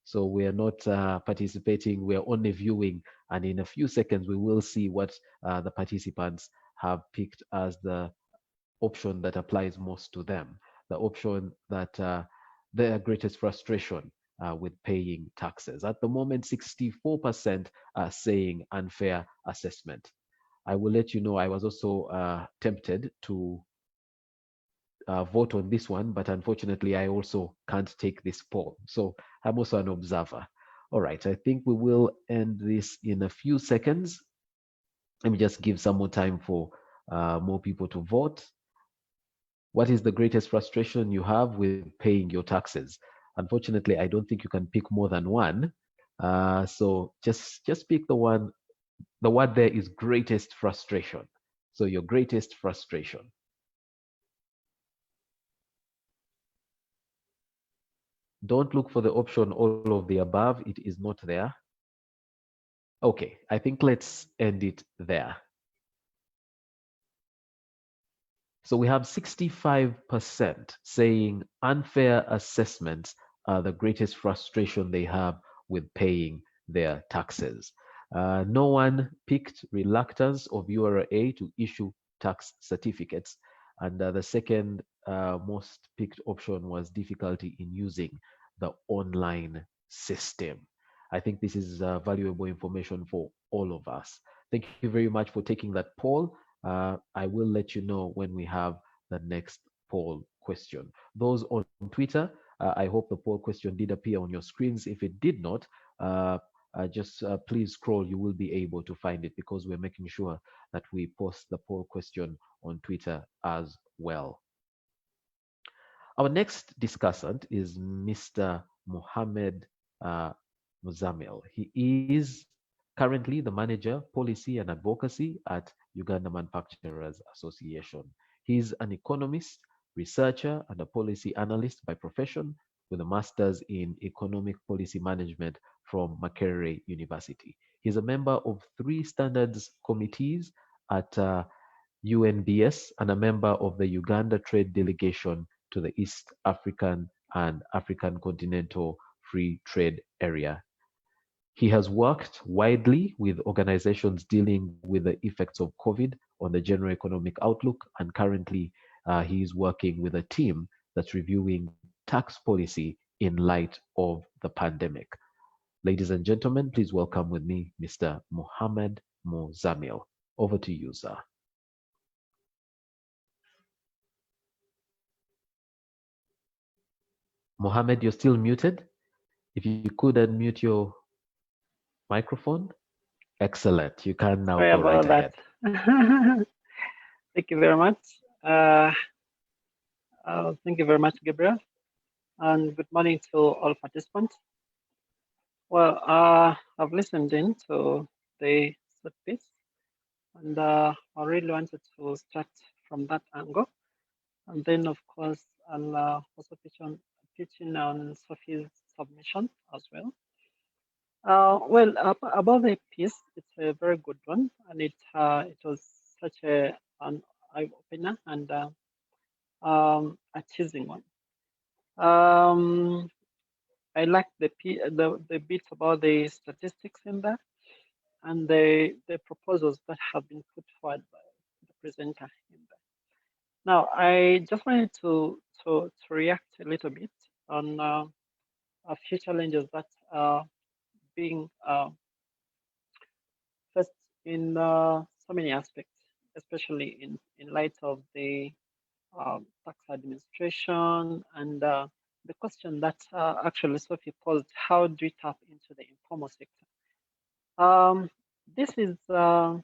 So we are not participating, we are only viewing, and in a few seconds we will see what the participants have picked as the option that applies most to them, the option that their greatest frustration with paying taxes. At the moment, 64% are saying unfair assessment. I will let you know, I was also tempted to vote on this one, but unfortunately, I also can't take this poll. So I'm also an observer. All right, I think we will end this in a few seconds. Let me just give some more time for more people to vote. What is the greatest frustration you have with paying your taxes? Unfortunately, I don't think you can pick more than one. So just pick the one. The word there is greatest frustration. So your greatest frustration. Don't look for the option all of the above. It is not there. Okay, I think let's end it there. So we have 65% saying unfair assessments are the greatest frustration they have with paying their taxes. No one picked reluctance of URA to issue tax certificates. And the second most picked option was difficulty in using the online system. I think this is valuable information for all of us. Thank you very much for taking that poll. I will let you know when we have the next poll question. Those on Twitter, I hope the poll question did appear on your screens. If it did not, just please scroll. You will be able to find it because we're making sure that we post the poll question on Twitter as well. Our next discussant is Mr. Mohammed Muzamil. He is currently the manager, policy and advocacy at Uganda Manufacturers Association. He's an economist, researcher, and a policy analyst by profession with a master's in economic policy management from Makerere University. He's a member of 3 standards committees at UNBS and a member of the Uganda trade delegation to the East African and African Continental Free Trade Area. He has worked widely with organizations dealing with the effects of COVID on the general economic outlook, and currently he is working with a team that's reviewing tax policy in light of the pandemic. Ladies and gentlemen, please welcome with me Mr. Mohammed Muzamil. Over to you, sir. Mohammed, you're still muted. If you could unmute your microphone. Excellent. You can now go right ahead. Thank you very much. Thank you very much, Gabriel. And good morning to all participants. Well, I've listened in to the third piece, and I really wanted to start from that angle. And then, of course, I'll also pitching on Sophie's submission as well. Well, about the piece, it's a very good one, and it was such an eye-opener and a teasing one. I like the bit about the statistics in there and the proposals that have been put forward by the presenter in there. Now, I just wanted to react a little bit on a few challenges that are being faced in so many aspects, especially in light of the tax administration and the question that actually Sophie posed: how do we tap into the informal sector? This is a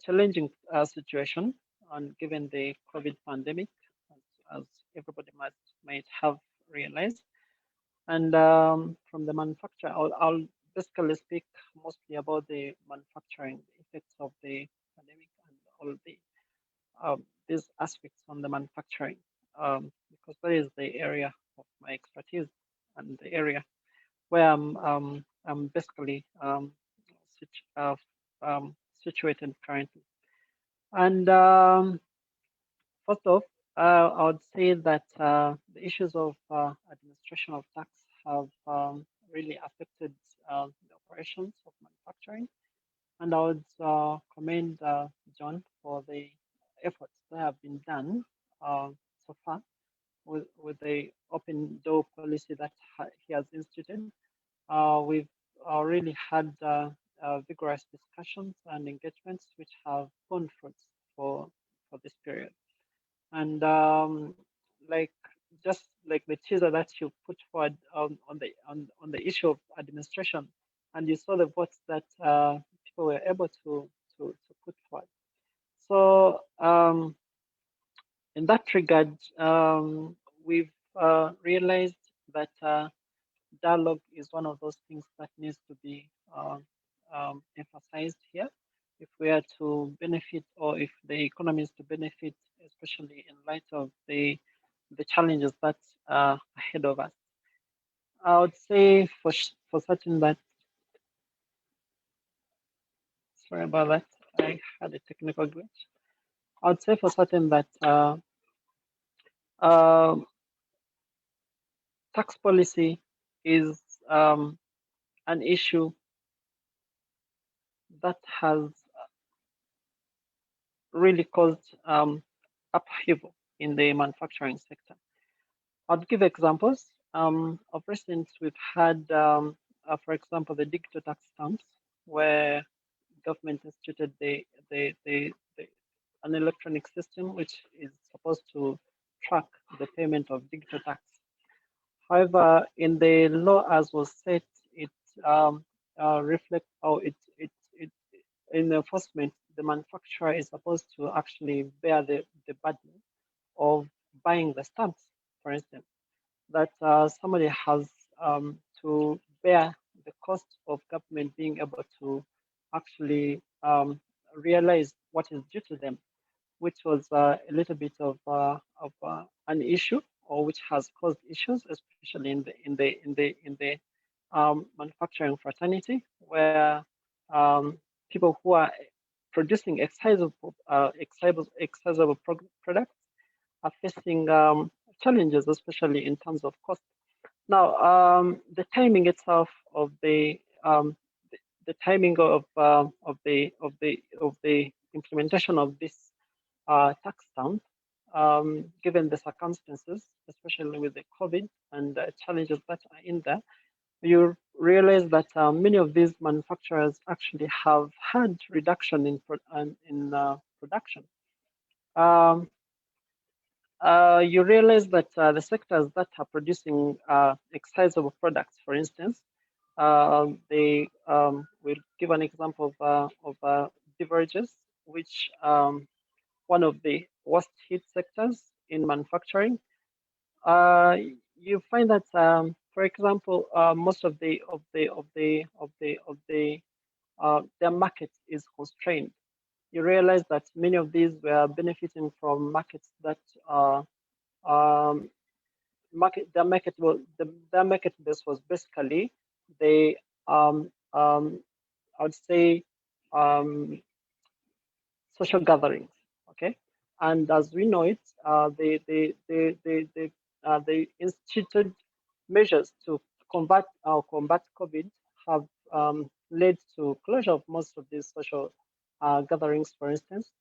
challenging situation, and given the COVID pandemic, as everybody might have realized. And from the manufacturer, I'll basically speak mostly about the manufacturing, the effects of the pandemic and all the these aspects on the manufacturing, because that is the area of my expertise and the area where I'm basically situated currently. And first off, I would say that the issues of administration of tax have really affected the operations of manufacturing. And I would commend John for the efforts that have been done so far with the open door policy that he has instituted. We've really had vigorous discussions and engagements which have borne fruits for this period. And like just like the teaser that you put forward on the issue of administration, and you saw the votes that people were able to put forward. So in that regard, we've realized that dialogue is one of those things that needs to be emphasized here if we are to benefit, or if the economy is to benefit, especially in light of the challenges that are ahead of us. I would say for certain that, sorry about that, I had a technical glitch. I would say for certain that tax policy is an issue that has really caused upheaval in the manufacturing sector. I'll give examples. Of recent, we've had, for example, the digital tax stamps, where government instituted an electronic system which is supposed to track the payment of digital tax. However, in the law as was set, it reflects how in enforcement, the manufacturer is supposed to actually bear the burden of buying the stamps, for instance, that somebody has to bear the cost of government being able to actually realize what is due to them, which was a little bit of an issue, or which has caused issues, especially in the manufacturing fraternity, where people who are producing excisable products are facing challenges, especially in terms of cost. Now, the timing itself of the timing of the implementation of this tax stamp, given the circumstances, especially with the COVID and the challenges that are in there, you realize that many of these manufacturers actually have had reduction in production. You realize that the sectors that are producing excisable products, for instance, they will give an example of beverages, which one of the worst hit sectors in manufacturing. You find that, for example, most of their market is constrained. You realize that many of these were benefiting from markets that their market base was basically the I would say social gatherings. Okay, and as we know it, they instituted measures to combat COVID have led to closure of most of these social gatherings, for instance.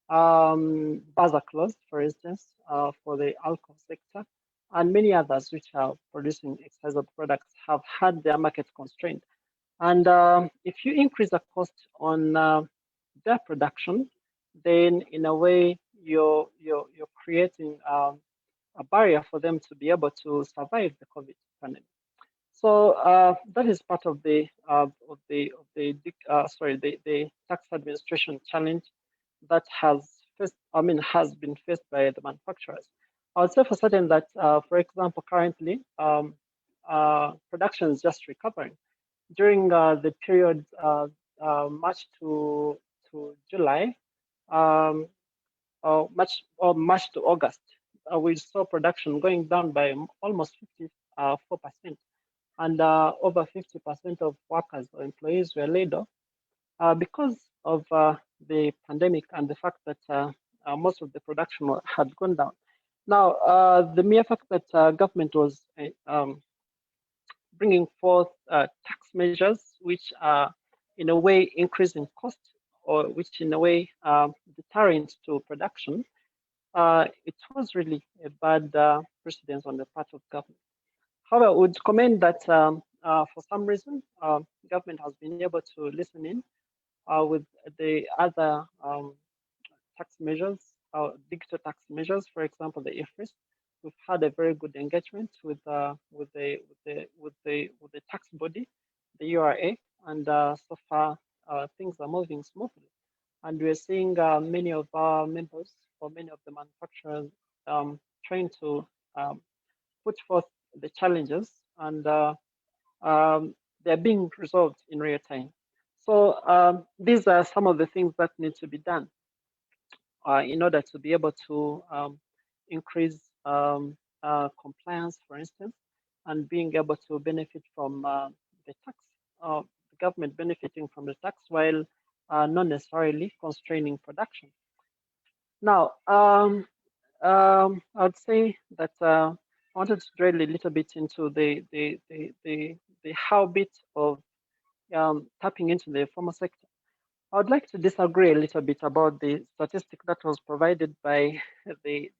bars are closed, for instance, for the alcohol sector, and many others which are producing excise products have had their market constrained. And if you increase the cost on their production, then in a way you're creating a barrier for them to be able to survive the COVID pandemic. So that is part of the tax administration challenge that has been faced by the manufacturers. I would say for certain that, for example, currently production is just recovering. During the period March to July, March to August, we saw production going down by almost 54%, and over 50% of workers or employees were laid off because of the pandemic and the fact that most of the production had gone down. Now, the mere fact that government was bringing forth tax measures which are in a way increasing cost, or which in a way deterrent to production, it was really a bad precedence on the part of government. However, I would commend that for some reason, government has been able to listen in with the other tax measures, digital tax measures, for example, the IFRIS. We've had a very good engagement with the tax body, the URA, and so far things are moving smoothly. And we're seeing many of our members, or many of the manufacturers, trying to put forth the challenges, and they're being resolved in real time. So these are some of the things that need to be done in order to be able to increase compliance, for instance, and being able to benefit from the tax, the government benefiting from the tax while not necessarily constraining production. Now, I would say that I wanted to drill a little bit into the how bit of tapping into the formal sector. I would like to disagree a little bit about the statistic that was provided by the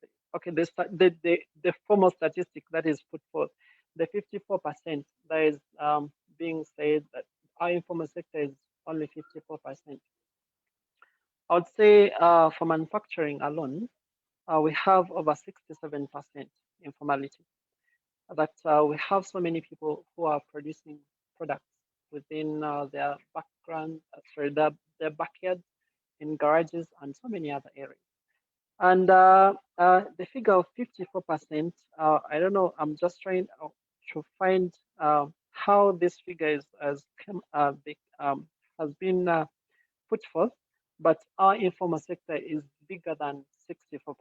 formal statistic that is put forth, the 54% that is being said that our informal sector is only 54%. I would say for manufacturing alone, we have over 67% informality. That we have so many people who are producing products within their background, their backyard, in garages, and so many other areas. And the figure of 54%, I don't know, I'm just trying to find how this figure has been put forth, but our informal sector is bigger than 54%.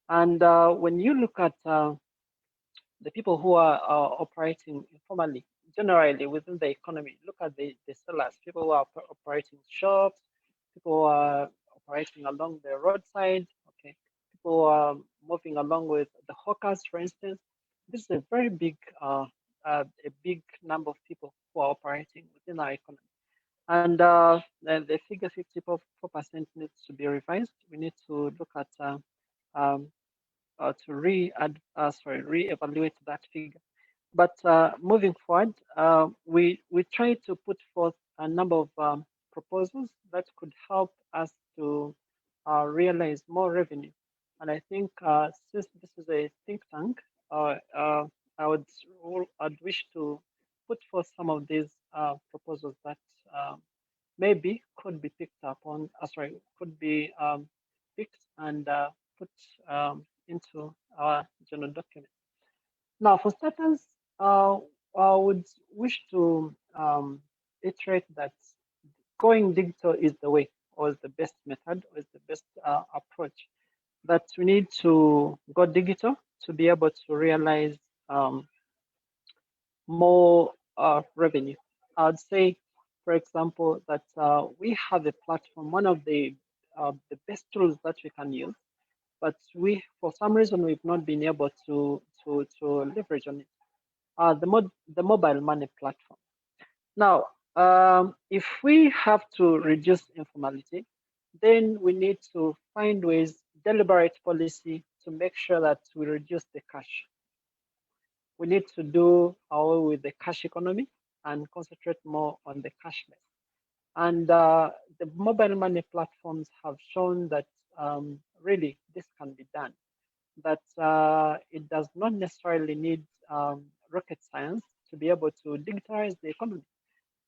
And when you look at the people who are operating informally, generally within the economy, look at the sellers, people who are operating shops, people who are operating along the roadside, okay, people who are moving along with the hawkers, for instance. This is a very big, a big number of people who are operating within our economy. And the figure 54% needs to be revised. We need to look at to re-evaluate that figure. But moving forward, we try to put forth a number of proposals that could help us to realize more revenue. And I think since this is a think tank, I'd wish to put forth some of these proposals that maybe could be picked up on, could be picked and put into our general document. Now, for starters, I would wish to iterate that going digital is the way, or is the best method, or is the best approach. That we need to go digital to be able to realize more revenue. I'd say, for example, that we have a platform, one of the best tools that we can use, but for some reason, we've not been able to leverage on it. The mobile money platform. Now, if we have to reduce informality, then we need to find ways, deliberate policy to make sure that we reduce the cash. We need to do away with the cash economy and concentrate more on the cashless. And the mobile money platforms have shown that really this can be done, that it does not necessarily need rocket science to be able to digitalize the economy.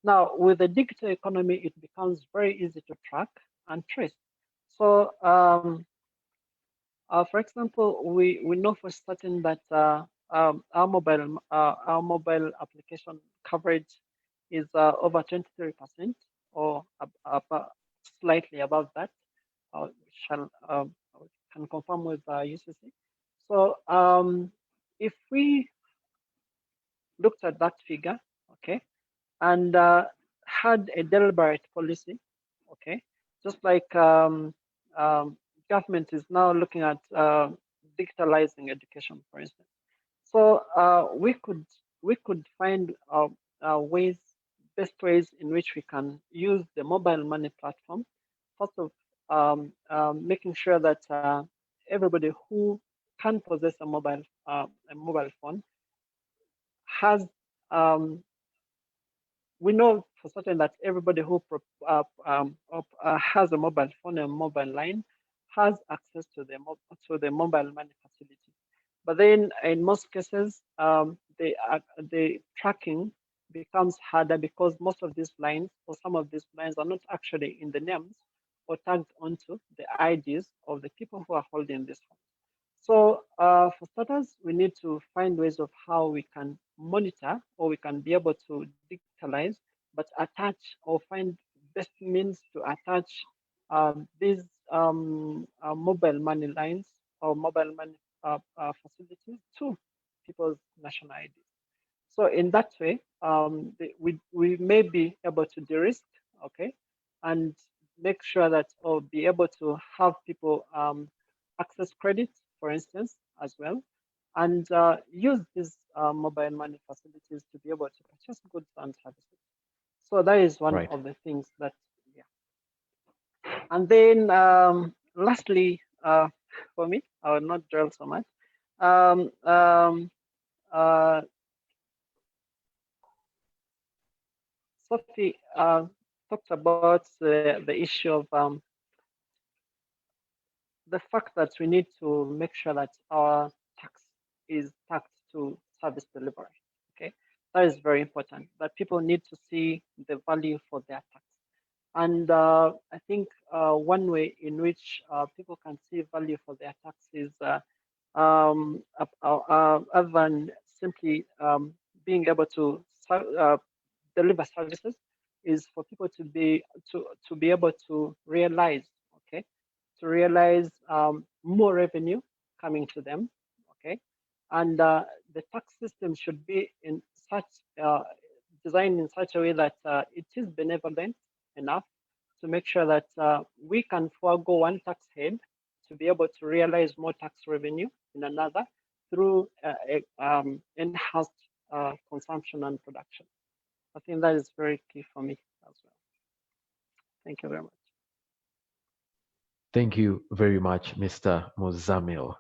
Now, with the digital economy, it becomes very easy to track and trace. So, for example, we know for certain that our mobile application coverage is over 23% or slightly above that. Shall can confirm with UCC. So if we looked at that figure, okay, and had a deliberate policy, okay, just like government is now looking at digitalizing education, for instance. So we could find ways, best ways in which we can use the mobile money platform. First of making sure that everybody who can possess a mobile phone has we know for certain that everybody who has a mobile phone and mobile line has access to the mobile money facility. But then in most cases, the tracking becomes harder because most of these lines or some of these lines are not actually in the names or tagged onto the IDs of the people who are holding this phone. So for starters, we need to find ways of how we can monitor or we can be able to digitalize, but attach or find best means to attach these mobile money lines or mobile money facilities to people's national IDs. So in that way, we may be able to de-risk, okay, and make sure that or be able to have people access credit, for instance, as well, and use these mobile money facilities to be able to purchase goods and services. So that is one of the things that, yeah. And then lastly, for me, I will not dwell so much. Sophie talked about the issue of the fact that we need to make sure that our tax is taxed to service delivery. Okay, that is very important. That people need to see the value for their tax. And I think one way in which people can see value for their tax is other than simply being able to deliver services, is for people to be able to realize, okay, to realize more revenue coming to them, okay, and the tax system should be in such designed in such a way that it is benevolent enough to make sure that we can forego one tax head to be able to realize more tax revenue in another through enhanced consumption and production. I think that is very key for me as well. Thank you very much. Thank you very much, Mr. Muzamil.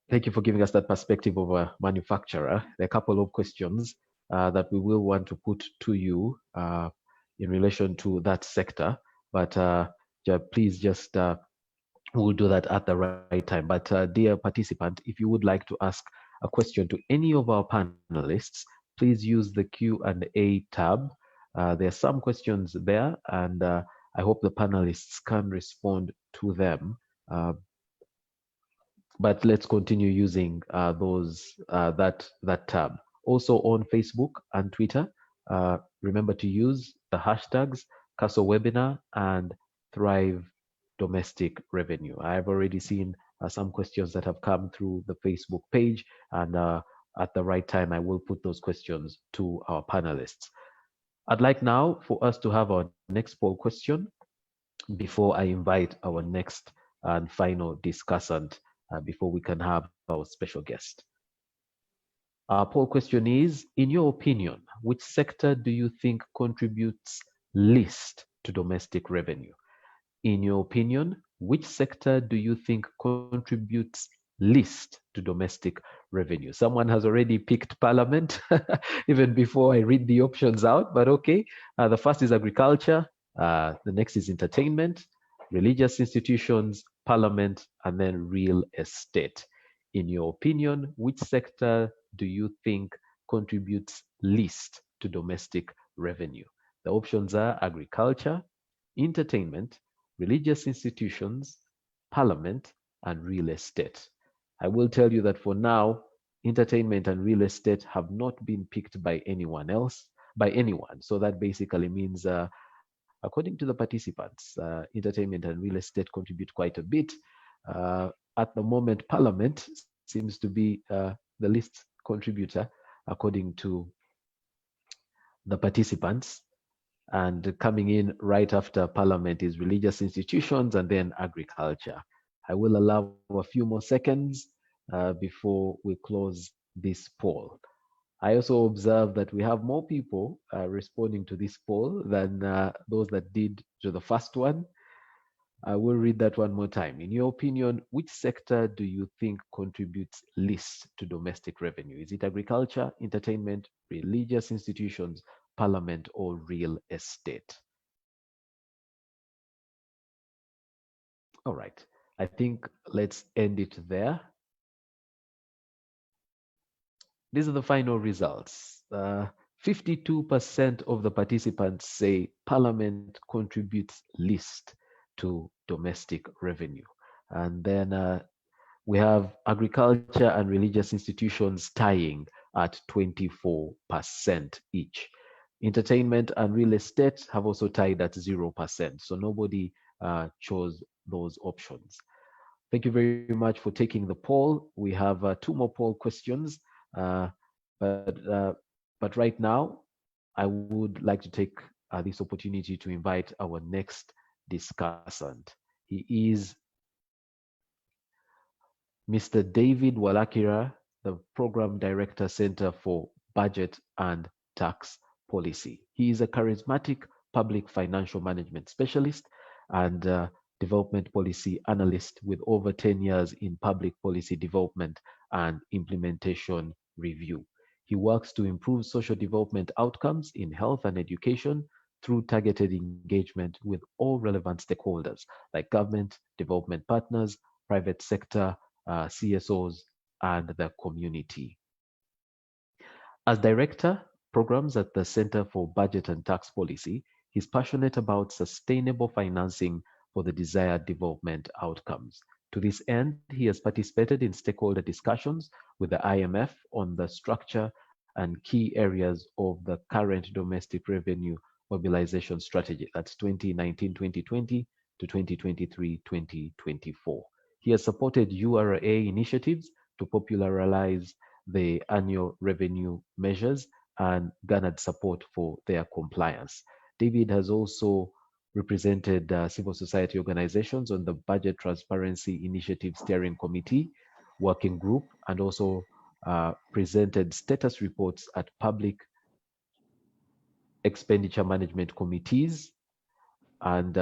Thank you for giving us that perspective of a manufacturer. There are a couple of questions that we will want to put to you in relation to that sector, but please just we'll do that at the right time. But dear participant, if you would like to ask a question to any of our panelists, please use the Q&A tab. There are some questions there, and I hope the panelists can respond to them. But let's continue using that tab. Also on Facebook and Twitter, remember to use the hashtags CASO and Thrive Domestic Revenue. I've already seen some questions that have come through the Facebook page, and at the right time, I will put those questions to our panelists. I'd like now for us to have our next poll question before I invite our next and final discussant before we can have our special guest. Our poll question is, in your opinion, which sector do you think contributes least to domestic revenue? In your opinion, which sector do you think contributes least to domestic revenue? Someone has already picked Parliament even before I read the options out, but okay. The first is agriculture, the next is entertainment, religious institutions, Parliament, and then real estate. In your opinion, which sector do you think contributes least to domestic revenue? The options are agriculture, entertainment, religious institutions, Parliament, and real estate. I will tell you that for now, entertainment and real estate have not been picked by anyone else, by anyone. So that basically means, according to the participants, entertainment and real estate contribute quite a bit. At the moment, Parliament seems to be the least contributor, according to the participants. And coming in right after Parliament is religious institutions and then agriculture. I will allow a few more seconds before we close this poll. I also observe that we have more people responding to this poll than those that did to the first one. I will read that one more time. In your opinion, which sector do you think contributes least to domestic revenue? Is it agriculture, entertainment, religious institutions, Parliament, or real estate? All right. I think let's end it there. These are the final results. 52% of the participants say Parliament contributes least to domestic revenue. And then we have agriculture and religious institutions tying at 24% each. Entertainment and real estate have also tied at 0%. So nobody chose those options. Thank you very much for taking the poll. We have 2 more poll questions, but right now, I would like to take this opportunity to invite our next discussant. He is Mr. David Walakira, the Program Director, Center for Budget and Tax Policy. He is a charismatic public financial management specialist and development policy analyst with over 10 years in public policy development and implementation review. He works to improve social development outcomes in health and education through targeted engagement with all relevant stakeholders like government, development partners, private sector, CSOs, and the community. As Director, Programs at the Center for Budget and Tax Policy, he's passionate about sustainable financing for the desired development outcomes. To this end, he has participated in stakeholder discussions with the IMF on the structure and key areas of the current domestic revenue mobilization strategy. That's 2019-2020 to 2023-2024. He has supported URA initiatives to popularize the annual revenue measures and garnered support for their compliance. David has also represented civil society organizations on the Budget Transparency Initiative Steering Committee Working Group and also presented status reports at public expenditure management committees and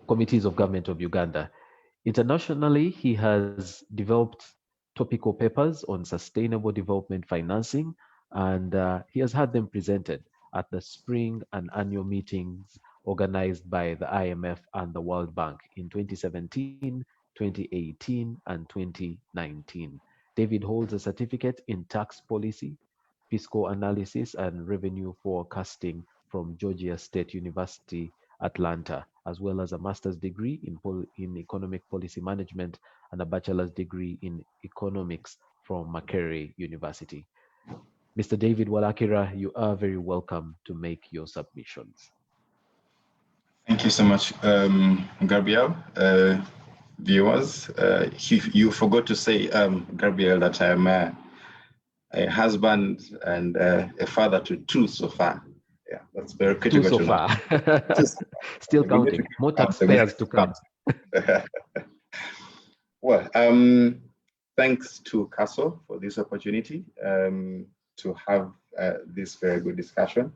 committees of government of Uganda. Internationally, he has developed topical papers on sustainable development financing, and he has had them presented at the spring and annual meetings organized by the IMF and the World Bank in 2017, 2018, and 2019. David holds a certificate in tax policy, fiscal analysis, and revenue forecasting from Georgia State University, Atlanta, as well as a master's degree in economic policy management and a bachelor's degree in economics from Makerere University. Mr. David Walakira, you are very welcome to make your submissions. Thank you so much, Gabriel. Viewers, you forgot to say, Gabriel, that I'm a husband and a father to 2 so far. Yeah, that's very critical. 2 so far. Still counting. More taxpayers to come. Well, thanks to Caso for this opportunity to have this very good discussion.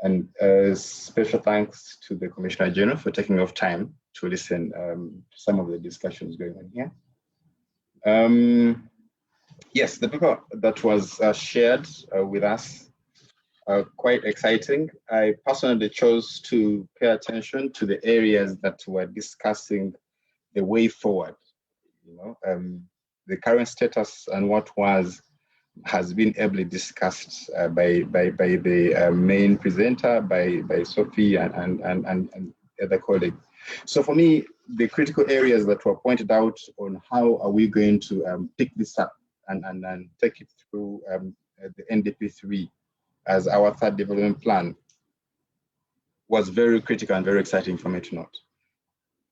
And special thanks to the Commissioner General for taking off time to listen to some of the discussions going on here. Yes, the paper that was shared with us quite exciting. I personally chose to pay attention to the areas that were discussing the way forward. You know, the current status and what has been ably discussed by the main presenter, by Sophie and other colleagues. So for me, the critical areas that were pointed out on how are we going to pick this up and take it through the NDP3 as our third development plan was very critical and very exciting for me to note.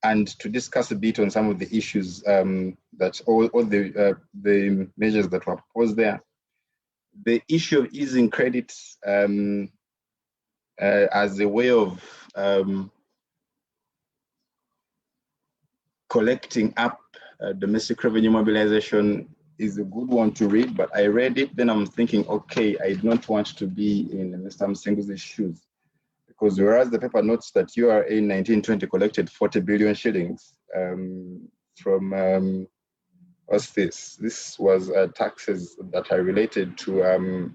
And to discuss a bit on some of the issues that all the measures that were proposed there. The issue of easing credit as a way of collecting up domestic revenue mobilization is a good one to read, but I read it, then I'm thinking, okay, I don't want to be in Mr. Musingozzi's shoes. Because whereas the paper notes that URA in 1920 collected 40 billion shillings from, what's this? This was taxes that are related to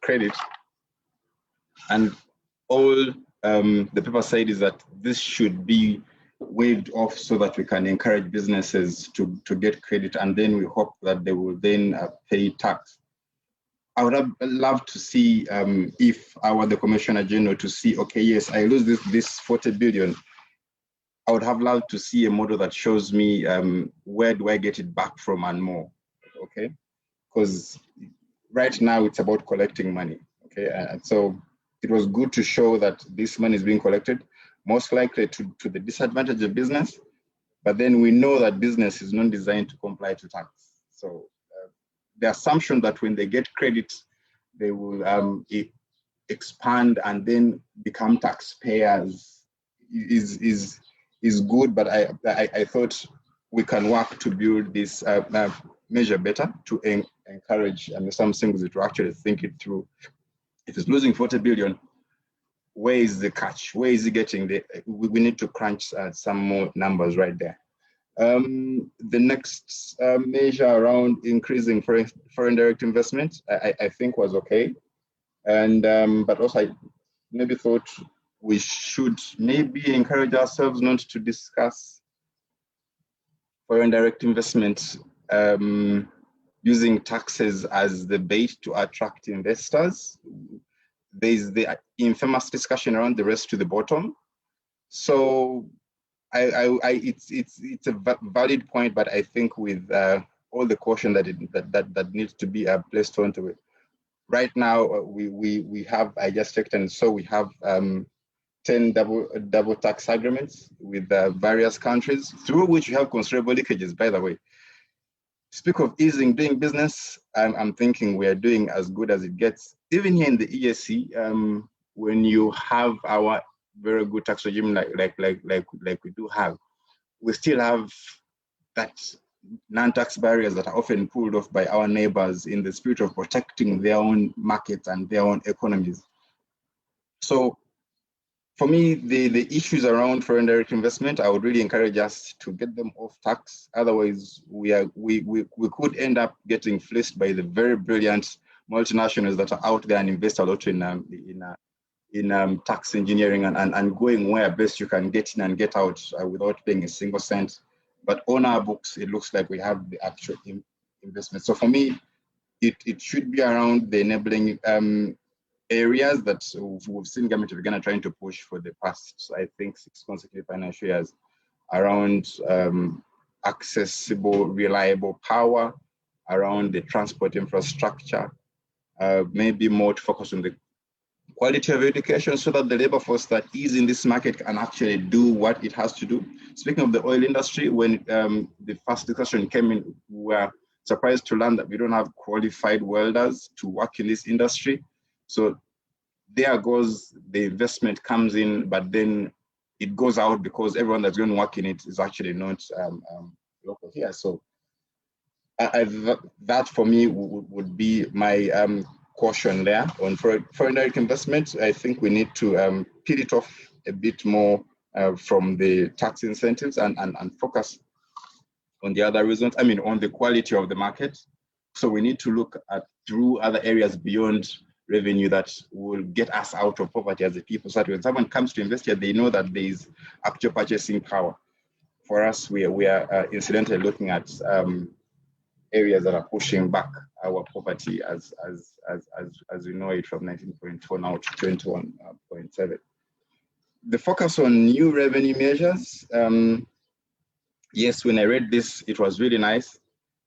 credit. And all the paper said is that this should be waived off so that we can encourage businesses to get credit, and then we hope that they will then pay tax. I would have loved to see if I were the Commissioner General to see, okay, yes, I lose this 40 billion. I would have loved to see a model that shows me where do I get it back from and more, okay? Because right now it's about collecting money, okay? And so it was good to show that this money is being collected, most likely to the disadvantage of business, but then we know that business is not designed to comply to tax. So the assumption that when they get credit, they will expand and then become taxpayers is good, but I thought we can work to build this measure better to encourage some things to actually think it through. If it's losing 40 billion, where is the catch? Where is it getting the? We need to crunch some more numbers right there. The next measure around increasing foreign direct investment, I think was okay. And but also I maybe thought we should maybe encourage ourselves not to discuss foreign direct investment using taxes as the bait to attract investors. There's the infamous discussion around the race to the bottom. So it's a valid point, but I think with all the caution that needs to be placed onto it. Right now, we have, I just checked, and so we have 10 double tax agreements with various countries, through which we have considerable leakages, by the way. Speak of easing doing business, I'm thinking we are doing as good as it gets. Even here in the EAC, when you have our very good tax regime like we do have, we still have that non-tax barriers that are often pulled off by our neighbors in the spirit of protecting their own markets and their own economies. So for me, the issues around foreign direct investment, I would really encourage us to get them off tax. Otherwise, we could end up getting fleeced by the very brilliant multinationals that are out there and invest a lot in tax engineering and going where best you can get in and get out without paying a single cent. But on our books, it looks like we have the actual investment. So for me, it should be around the enabling areas that we've seen government of Uganda trying to push for the past, I think, 6 consecutive financial years, around accessible, reliable power, around the transport infrastructure, maybe more to focus on the quality of education so that the labor force that is in this market can actually do what it has to do. Speaking of the oil industry, when the first discussion came in, we were surprised to learn that we don't have qualified welders to work in this industry. So there goes the investment comes in, but then it goes out because everyone that's going to work in it is actually not local here. So that for me would be my caution there on foreign direct investment. I think we need to peel it off a bit more from the tax incentives and focus on the other reasons. I mean, on the quality of the market. So we need to look at through other areas beyond revenue that will get us out of poverty as a people. So that when someone comes to invest here, they know that there is actual purchasing power. For us, we are incidentally looking at areas that are pushing back our poverty as we know it from 19.4 now to 21.7. The focus on new revenue measures. Yes, when I read this, it was really nice,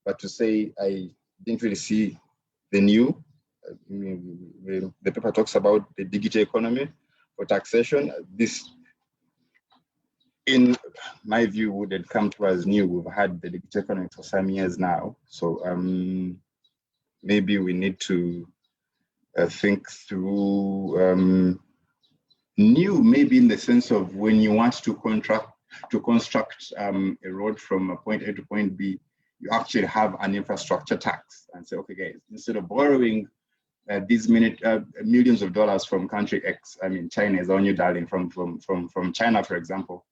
but to say I didn't really see the new. The paper talks about the digital economy for taxation. This, in my view, wouldn't come to us new. We've had the digital economy for some years now. So maybe we need to think through new, maybe in the sense of when you want to construct a road from point A to point B, you actually have an infrastructure tax and say, okay, guys, instead of borrowing these millions of dollars from country X, I mean, China is our new darling, from China, for example.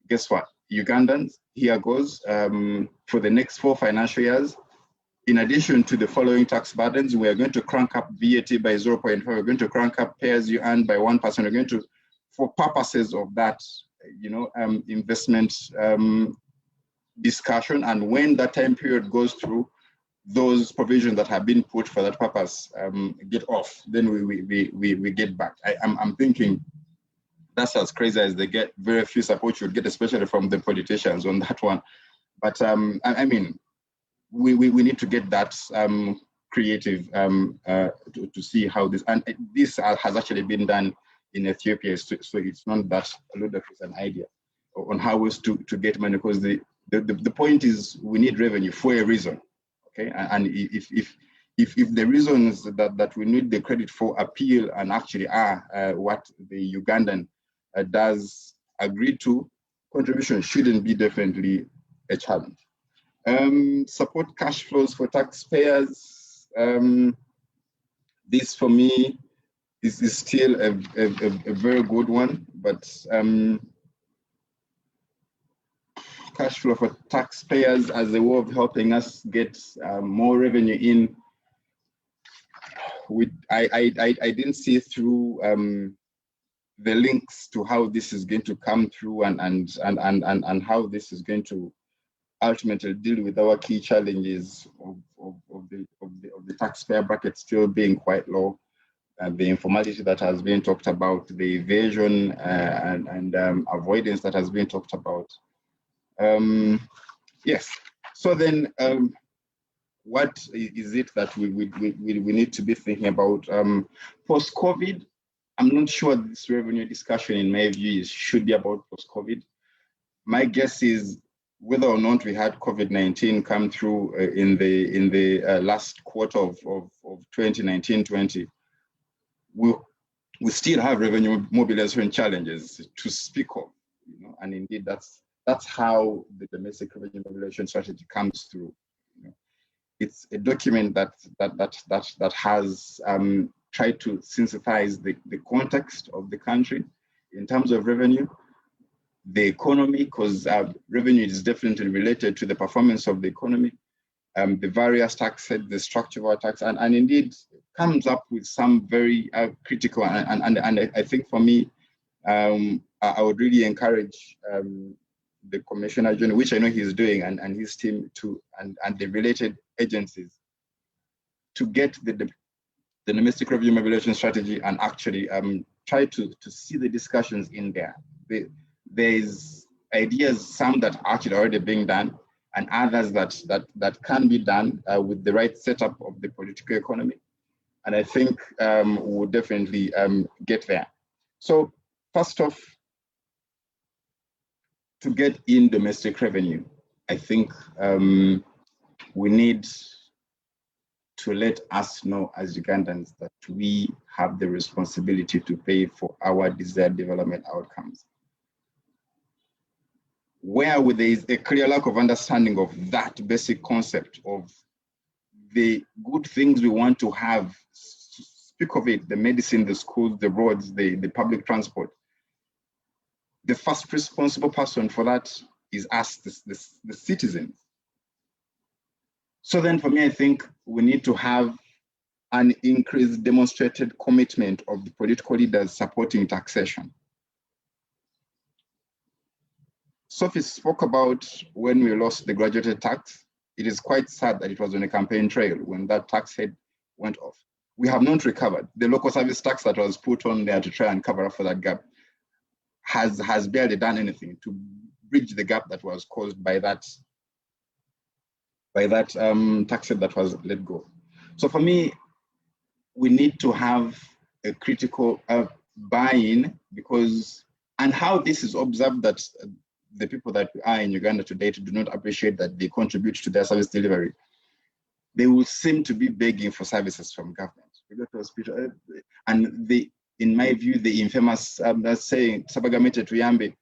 Guess what? Ugandans, here goes, for the next 4 financial years, in addition to the following tax burdens, we are going to crank up VAT by 0.5, we're going to crank up pay as you earn by 1%, we're going to, for purposes of that, investment discussion, and when that time period goes through, those provisions that have been put for that purpose get off, then we get back. I'm thinking that's as crazy as they get. Very few support you would get, especially from the politicians on that one. But I mean, we need to get that creative to see how this, and this has actually been done in Ethiopia, so it's not that ludicrous an idea on how is to get money, because the point is we need revenue for a reason, okay? And if the reasons that we need the credit for appeal and actually are what the Ugandan does agree to, contribution shouldn't be definitely a challenge. Support cash flows for taxpayers. This for me is still a very good one, but cash flow for taxpayers as a way of helping us get more revenue in. I didn't see through the links to how this is going to come through and how this is going to ultimately deal with our key challenges of the taxpayer bracket still being quite low. The informality that has been talked about, the evasion and avoidance that has been talked about. Yes, so then what is it that we need to be thinking about? Post-COVID, I'm not sure this revenue discussion in my view should be about post-COVID. My guess is whether or not we had COVID-19 come through in the last quarter of 2019-20, we still have revenue mobilization challenges to speak of, and indeed that's how the domestic revenue mobilization strategy comes through. It's a document that has tried to synthesize the context of the country in terms of revenue, the economy, because revenue is definitely related to the performance of the economy, the various taxes, the structure of our tax, and indeed comes up with some very critical, and I think for me, I would really encourage the Commissioner General, which I know he's doing, and his team to, and the related agencies to get the domestic revenue mobilization strategy and actually try to see the discussions in there. There's ideas, some that are actually already being done, and others that can be done with the right setup of the political economy. And I think we'll definitely get there. So first off, to get in domestic revenue, I think we need to let us know as Ugandans that we have the responsibility to pay for our desired development outcomes. Where there is a clear lack of understanding of that basic concept of the good things we want to have speak of it, the medicine, the schools, the roads, the public transport, the first responsible person for that is us, the citizens. So then for me, I think we need to have an increased demonstrated commitment of the political leaders supporting taxation. Sophie spoke about when we lost the graduated tax. It is quite sad that it was on a campaign trail when that tax head went off. We have not recovered. The local service tax that was put on there to try and cover up for that gap has barely done anything to bridge the gap that was caused by that tax head that was let go. So for me, we need to have a critical buy-in because, and how this is observed that the people that are in Uganda today do not appreciate that they contribute to their service delivery. They will seem to be begging for services from government. We go to hospital, and in my view, the infamous saying, "Sabagamete tuyambe,"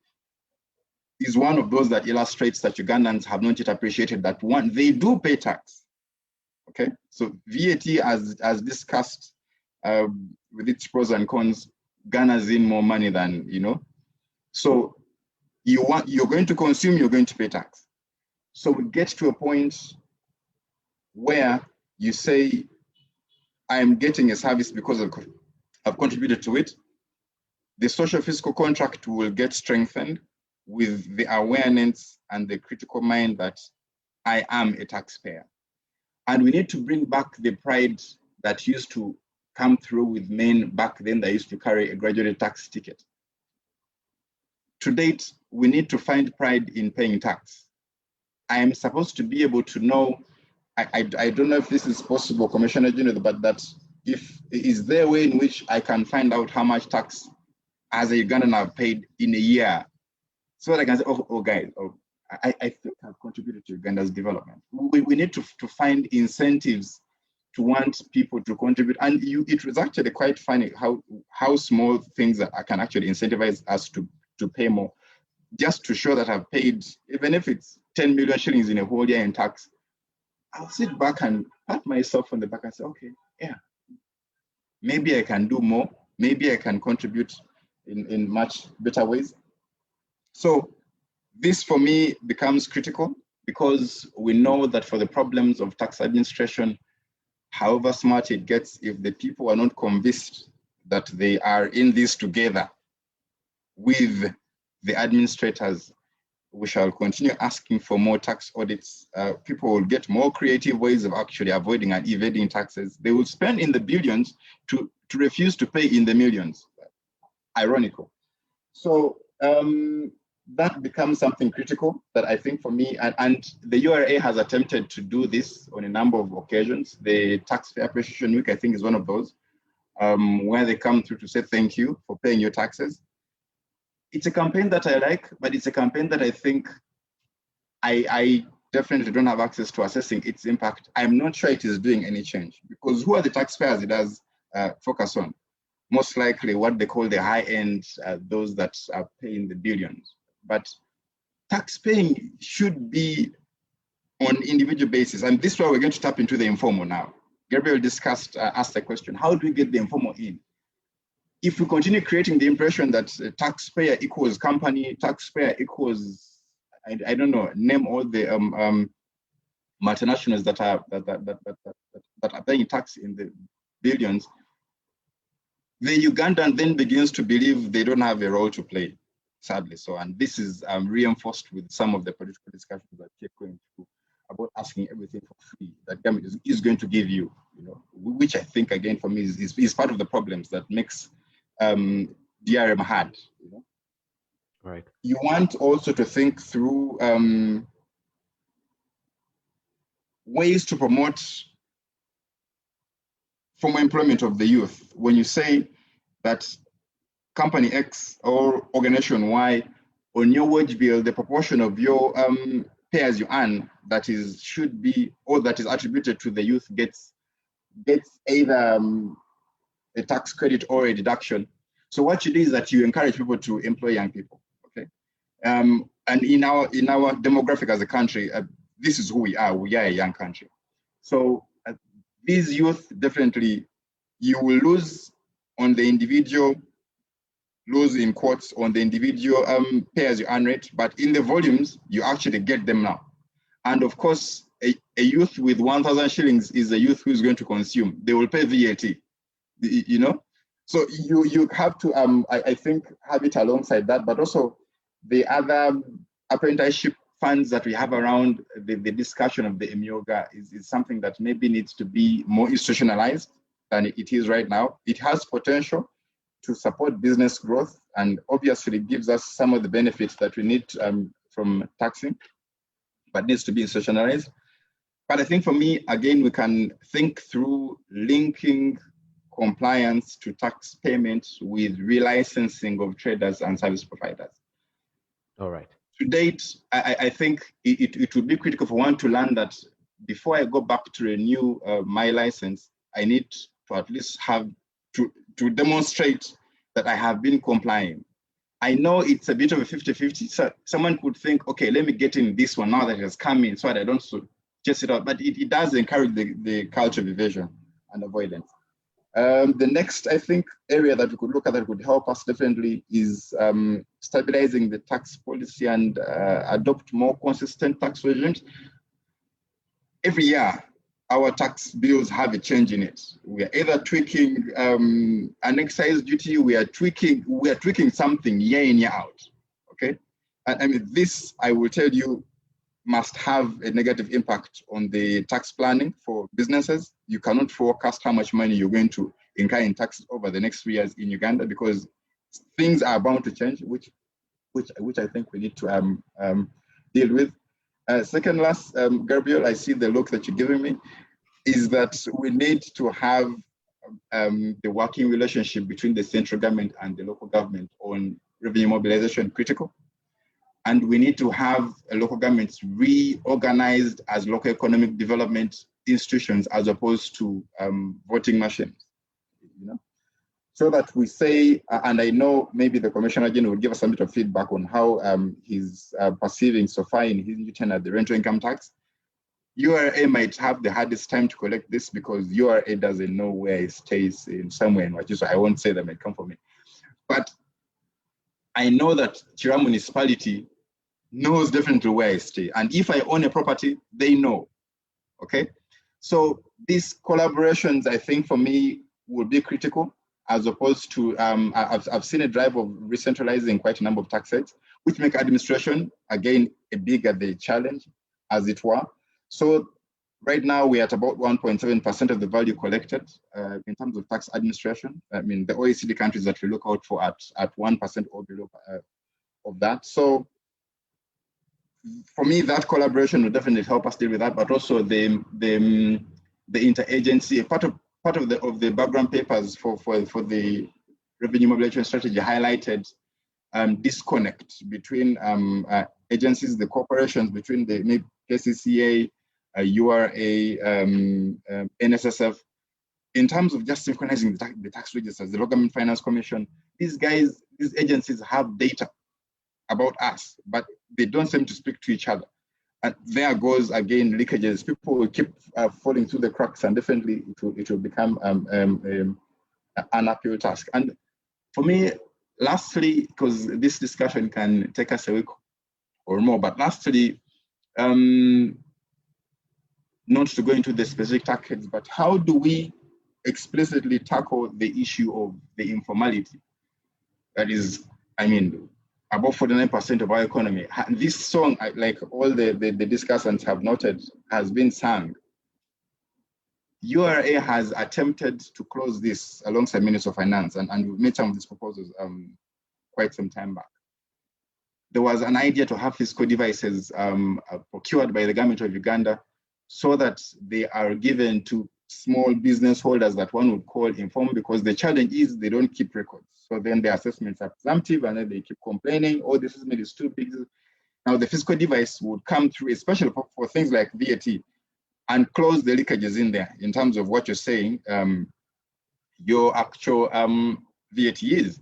is one of those that illustrates that Ugandans have not yet appreciated that one, they do pay tax. Okay, so VAT, as discussed with its pros and cons, garners in more money than, you know. So you're going to consume, you're going to pay tax. So we get to a point where you say, I'm getting a service because I've contributed to it. The social fiscal contract will get strengthened with the awareness and the critical mind that I am a taxpayer. And we need to bring back the pride that used to come through with men back then that used to carry a graduated tax ticket. To date, we need to find pride in paying tax. I am supposed to be able to know, I don't know if this is possible, Commissioner General, but that is there a way in which I can find out how much tax as a Ugandan I've paid in a year, so that I can say, oh guys, I think I've contributed to Uganda's development. We need to find incentives to want people to contribute. And it was actually quite funny how small things that can actually incentivize us to pay more, just to show that I've paid, even if it's 10 million shillings in a whole year in tax. I'll sit back and pat myself on the back and say, okay, yeah, maybe I can do more. Maybe I can contribute in much better ways. So this for me becomes critical because we know that for the problems of tax administration, however smart it gets, if the people are not convinced that they are in this together with the administrators, we shall continue asking for more tax audits. People will get more creative ways of actually avoiding and evading taxes. They will spend in the billions to refuse to pay in the millions. Ironical. So that becomes something critical that I think for me, and the URA has attempted to do this on a number of occasions. The Taxpayer Appreciation Week, I think, is one of those, where they come through to say thank you for paying your taxes. It's a campaign that I like, but it's a campaign that I think I definitely don't have access to assessing its impact. I'm not sure it is doing any change, because who are the taxpayers it does focus on? Most likely what they call the high end, those that are paying the billions. But tax paying should be on individual basis. And this is why we're going to tap into the informal now. Gabriel asked the question, how do we get the informal in? If we continue creating the impression that taxpayer equals company, taxpayer equals, I don't know, name all the multinationals that are paying tax in the billions, the Ugandan then begins to believe they don't have a role to play, sadly. So, and this is reinforced with some of the political discussions that keep going through about asking everything for free that government is going to give you, which I think, again, for me is part of the problems that makes DRM hard. Right. You want also to think through ways to promote formal employment of the youth. When you say that company X or organization Y, on your wage bill, the proportion of your pay as you earn that should be, or that is attributed to the youth gets either a tax credit or a deduction. So what you do is that you encourage people to employ young people, okay? And in our demographic as a country, this is who we are. We are a young country. So these youth definitely you will lose on the individual, lose in quotes on the individual pay as you earn rate, but in the volumes, you actually get them now. And of course, a youth with 1,000 shillings is a youth who is going to consume. They will pay VAT, you know? So you have to, I think, have it alongside that, but also the other apprenticeship funds that we have around the discussion of the Emyoga is something that maybe needs to be more institutionalized than it is right now. It has potential to support business growth, and obviously gives us some of the benefits that we need from taxing, but needs to be institutionalized. But I think for me, again, we can think through linking compliance to tax payments with relicensing of traders and service providers. All right. To date, I think it would be critical for one to learn that before I go back to renew my license, I need to at least have to demonstrate that I have been complying. I know it's a bit of a 50-50. So someone could think, okay, let me get in this one now that it has come in so that I don't chase it out. But it does encourage the culture of evasion and avoidance. The next, I think, area that we could look at that would help us definitely is stabilizing the tax policy and adopt more consistent tax regimes. Every year, our tax bills have a change in it. We are either tweaking an excise duty, we are tweaking something year in, year out, okay? And I mean, this, I will tell you, must have a negative impact on the tax planning for businesses. You cannot forecast how much money you're going to incur in taxes over the next 3 years in Uganda, because things are bound to change, which I think we need to deal with. Second last, Gabriel, I see the look that you're giving me, is that we need to have the working relationship between the central government and the local government on revenue mobilization critical. And we need to have local governments reorganized as local economic development institutions as opposed to voting machines, you know? So that we say, and I know maybe the Commissioner General will give us a bit of feedback on how he's perceiving so far in his new tenure the rental income tax. URA might have the hardest time to collect this because URA doesn't know where it stays in somewhere in Wachi, so I won't say that might come from me. But I know that Chira municipality knows definitely where I stay. And if I own a property, they know, okay? So these collaborations, I think for me, will be critical as opposed to, I've seen a drive of recentralizing quite a number of tax sites, which make administration, again, a bigger the challenge, as it were. So right now we're at about 1.7% of the value collected in terms of tax administration. I mean, the OECD countries that we look out for at 1% or below of that. So for me, that collaboration will definitely help us deal with that, but also the interagency, part of the background papers for the revenue mobilization strategy highlighted disconnect between agencies, the corporations, between the KCCA, URA, NSSF, in terms of just synchronizing the tax registers, the Local Government Finance Commission. These agencies have data about us, but they don't seem to speak to each other. And there goes again leakages. People will keep falling through the cracks, and definitely it will become an uphill task. And for me, lastly, because this discussion can take us a week or more, but lastly, not to go into the specific targets, but how do we explicitly tackle the issue of the informality? That is, I mean, about 49% of our economy. This song, like all the discussants have noted, has been sung. URA has attempted to close this alongside Minister of Finance, and we've made some of these proposals quite some time back. There was an idea to have fiscal devices procured by the government of Uganda so that they are given to small business holders that one would call informal, because the challenge is they don't keep records. So then the assessments are presumptive, and then they keep complaining, oh, this assessment is too big. Now the fiscal device would come through, especially for things like VAT, and close the leakages in there in terms of what you're saying, your actual VAT is.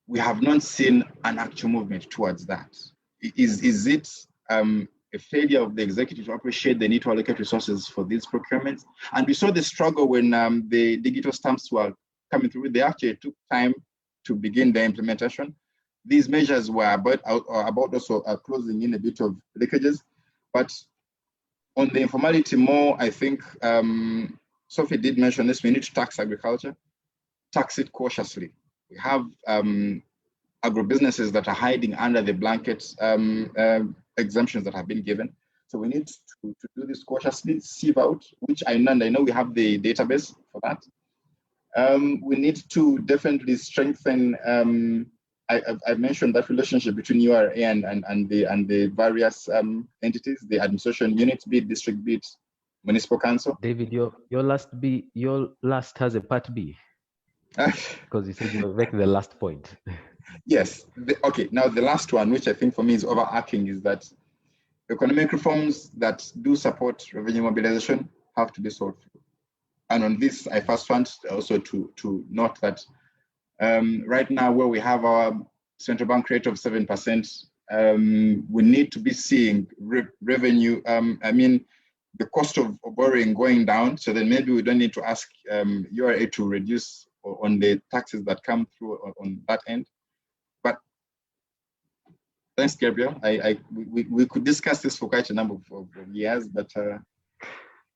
We have not seen an actual movement towards that. Is it a a failure of the executive to appreciate the need to allocate resources for these procurements. And we saw the struggle when the digital stamps were coming through. They actually took time to begin the implementation. These measures were about also closing in a bit of leakages. But on the informality more, I think Sophie did mention this, we need to tax agriculture, tax it cautiously. We have agribusinesses that are hiding under the blanket exemptions that have been given. So we need to do this cautiously, sieve out, which I know we have the database for that. We need to definitely strengthen, I mentioned that relationship between URA and the various entities, the administration units, be it district, be it municipal council. David, your last has a part B. Because you said you were making the last point. Yes. Okay. Now the last one, which I think for me is overarching, is that economic reforms that do support revenue mobilization have to be solved. And on this, I first want also to note that right now, where we have our central bank rate of 7%, we need to be seeing revenue. I mean, the cost of borrowing going down. So then maybe we don't need to ask URA to reduce on the taxes that come through on that end. But thanks, Gabriel. We could discuss this for quite a number of years, but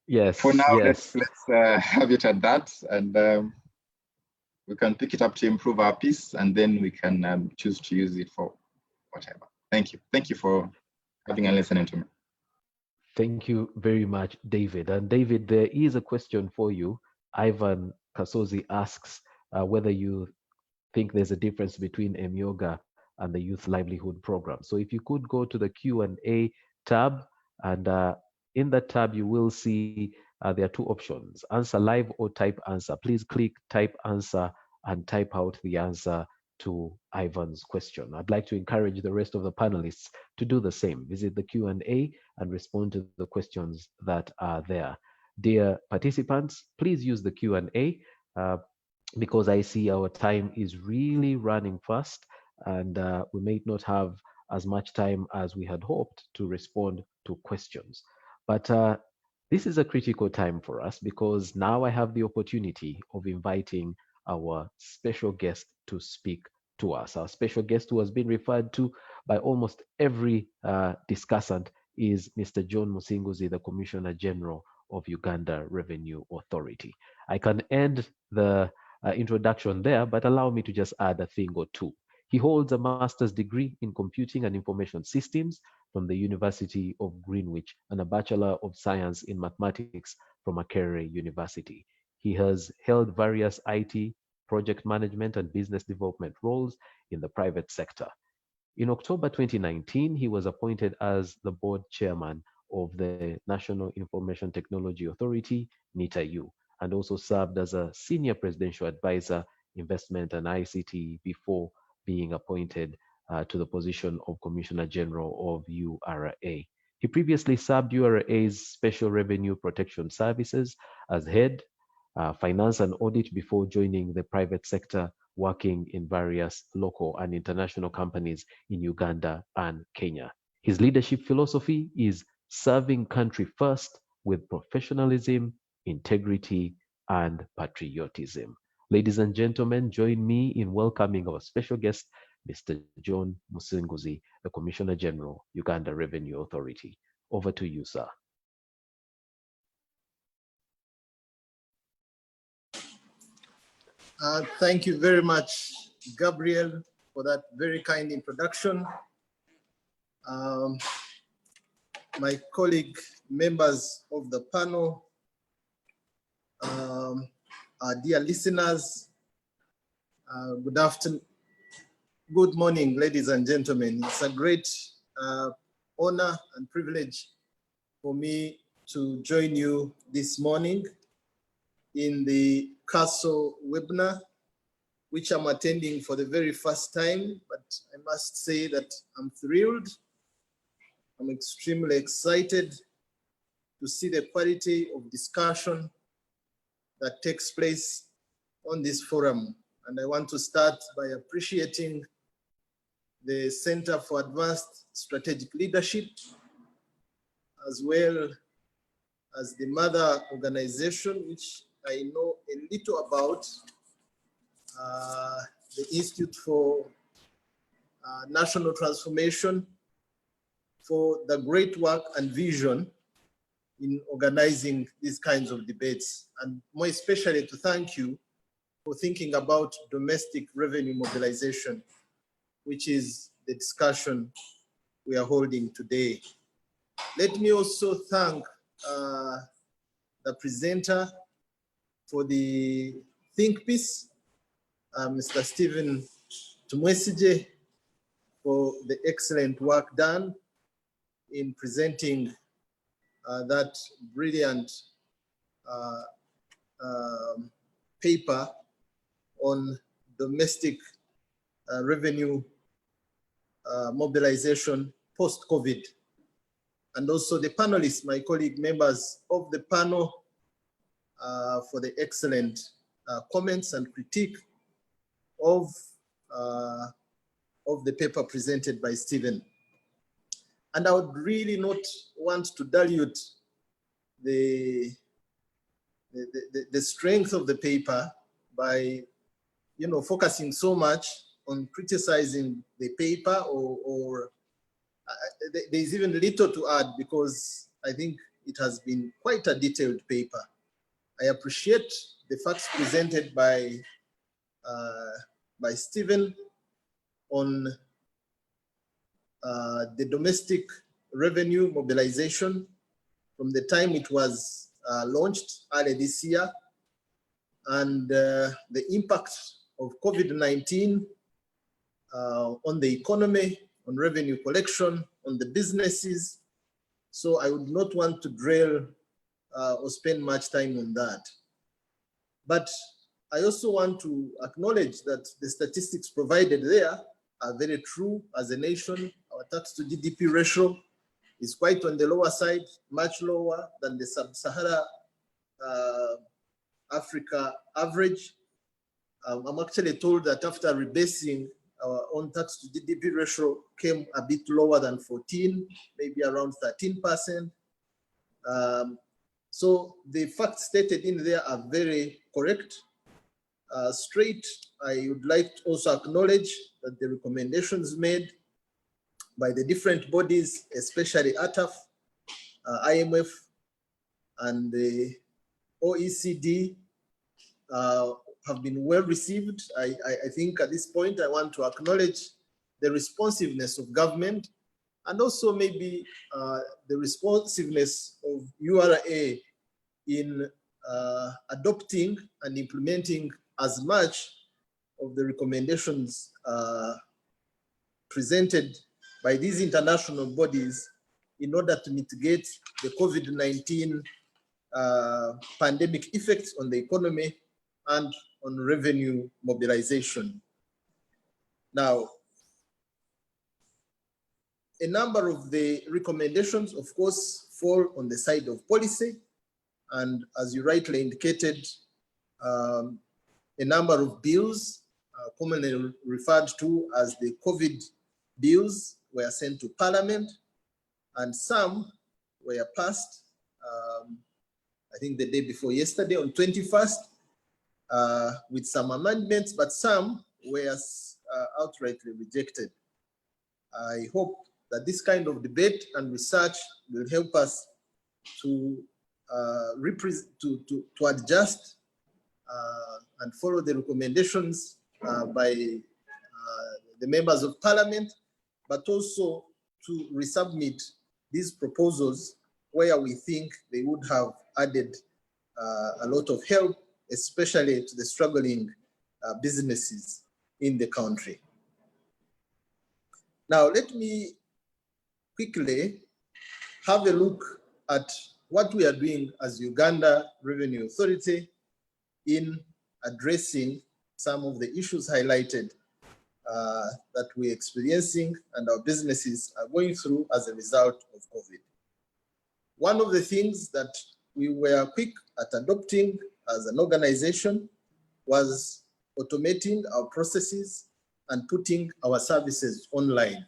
yes, for now, yes. let's have it at that, and we can pick it up to improve our piece, and then we can choose to use it for whatever. Thank you. Thank you for having and listening to me. Thank you very much, David. And David, there is a question for you. Ivan Kasozi asks whether you think there's a difference between Emyoga and the Youth Livelihood Program. So if you could go to the Q&A tab, and in that tab, you will see there are two options, answer live or type answer. Please click type answer and type out the answer to Ivan's question. I'd like to encourage the rest of the panelists to do the same. Visit the Q&A and respond to the questions that are there. Dear participants, please use the Q&A because I see our time is really running fast, and we may not have as much time as we had hoped to respond to questions. But this is a critical time for us because now I have the opportunity of inviting our special guest to speak to us. Our special guest, who has been referred to by almost every discussant, is Mr. John Musingozzi, the Commissioner General of Uganda Revenue Authority. I can end the introduction there, but allow me to just add a thing or two. He holds a master's degree in computing and information systems from the University of Greenwich and a Bachelor of Science in mathematics from Makerere University. He has held various IT, project management, and business development roles in the private sector. In October 2019, he was appointed as the board chairman of the National Information Technology Authority, NITAU, and also served as a senior presidential advisor, investment and ICT, before being appointed to the position of Commissioner General of URA. He previously served URA's Special Revenue Protection Services as head, finance and audit, before joining the private sector, working in various local and international companies in Uganda and Kenya. His leadership philosophy is serving country first with professionalism, integrity, and patriotism. Ladies and gentlemen, join me in welcoming our special guest, Mr. John Musingozzi, the Commissioner General, Uganda Revenue Authority. Over to you, sir. Thank you very much, Gabriel, for that very kind introduction. My colleague, members of the panel, our dear listeners, good afternoon, good morning, ladies and gentlemen. It's a great honor and privilege for me to join you this morning in the CASO webinar, which I'm attending for the very first time, but I must say that I'm thrilled. I'm extremely excited to see the quality of discussion that takes place on this forum. And I want to start by appreciating the Center for Advanced Strategic Leadership as well as the mother organization, which I know a little about, the Institute for National Transformation, for the great work and vision in organizing these kinds of debates, and more especially to thank you for thinking about domestic revenue mobilization, which is the discussion we are holding today. Let me also thank the presenter for the think piece, Mr. Stephen Tumwesije, for the excellent work done in presenting that brilliant paper on domestic revenue mobilization post-COVID. And also the panelists, my colleague members of the panel, for the excellent comments and critique of the paper presented by Stephen. And I would really not want to dilute the strength of the paper by, focusing so much on criticizing the paper, or there's even little to add, because I think it has been quite a detailed paper. I appreciate the facts presented by Stephen on the domestic revenue mobilization from the time it was launched early this year, and the impact of COVID-19 on the economy, on revenue collection, on the businesses. So I would not want to dwell or spend much time on that. But I also want to acknowledge that the statistics provided there are very true. As a nation, our tax to GDP ratio is quite on the lower side, much lower than the sub-Sahara Africa average. I'm actually told that after rebasing, our own tax to GDP ratio came a bit lower than 14, maybe around 13%. So the facts stated in there are very correct. Straight, I would like to also acknowledge that the recommendations made by the different bodies, especially ATAF, IMF, and the OECD, have been well received. I think at this point, I want to acknowledge the responsiveness of government, and also maybe the responsiveness of URA in adopting and implementing as much of the recommendations presented by these international bodies in order to mitigate the COVID-19 pandemic effects on the economy and on revenue mobilization. Now, a number of the recommendations, of course, fall on the side of policy. And as you rightly indicated, a number of bills, commonly referred to as the COVID bills, were sent to Parliament, and some were passed, I think the day before yesterday, on 21st, with some amendments, but some were outrightly rejected. I hope that this kind of debate and research will help us to adjust and follow the recommendations by the members of Parliament, but also to resubmit these proposals where we think they would have added a lot of help, especially to the struggling businesses in the country. Now, let me quickly have a look at what we are doing as Uganda Revenue Authority in addressing some of the issues highlighted that we're experiencing and our businesses are going through as a result of COVID. One of the things that we were quick at adopting as an organization was automating our processes and putting our services online.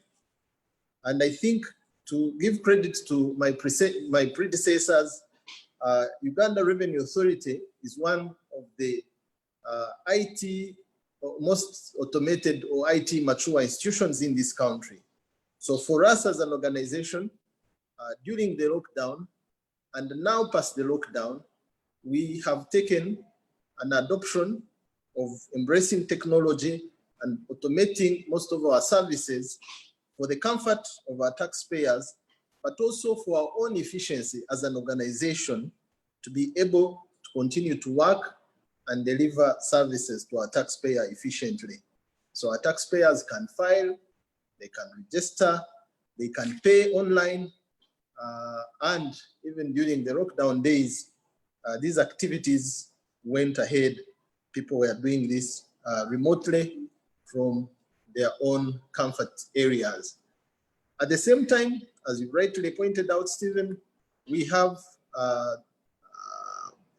And I think to give credit to my predecessors, Uganda Revenue Authority is one of the IT most automated or IT mature institutions in this country. So for us as an organization, during the lockdown and now past the lockdown, we have taken an adoption of embracing technology and automating most of our services for the comfort of our taxpayers, but also for our own efficiency as an organization to be able to continue to work and deliver services to our taxpayer efficiently. So our taxpayers can file, they can register, they can pay online, and even during the lockdown days, these activities went ahead. People were doing this remotely from their own comfort areas. At the same time, as you rightly pointed out, Stephen, we have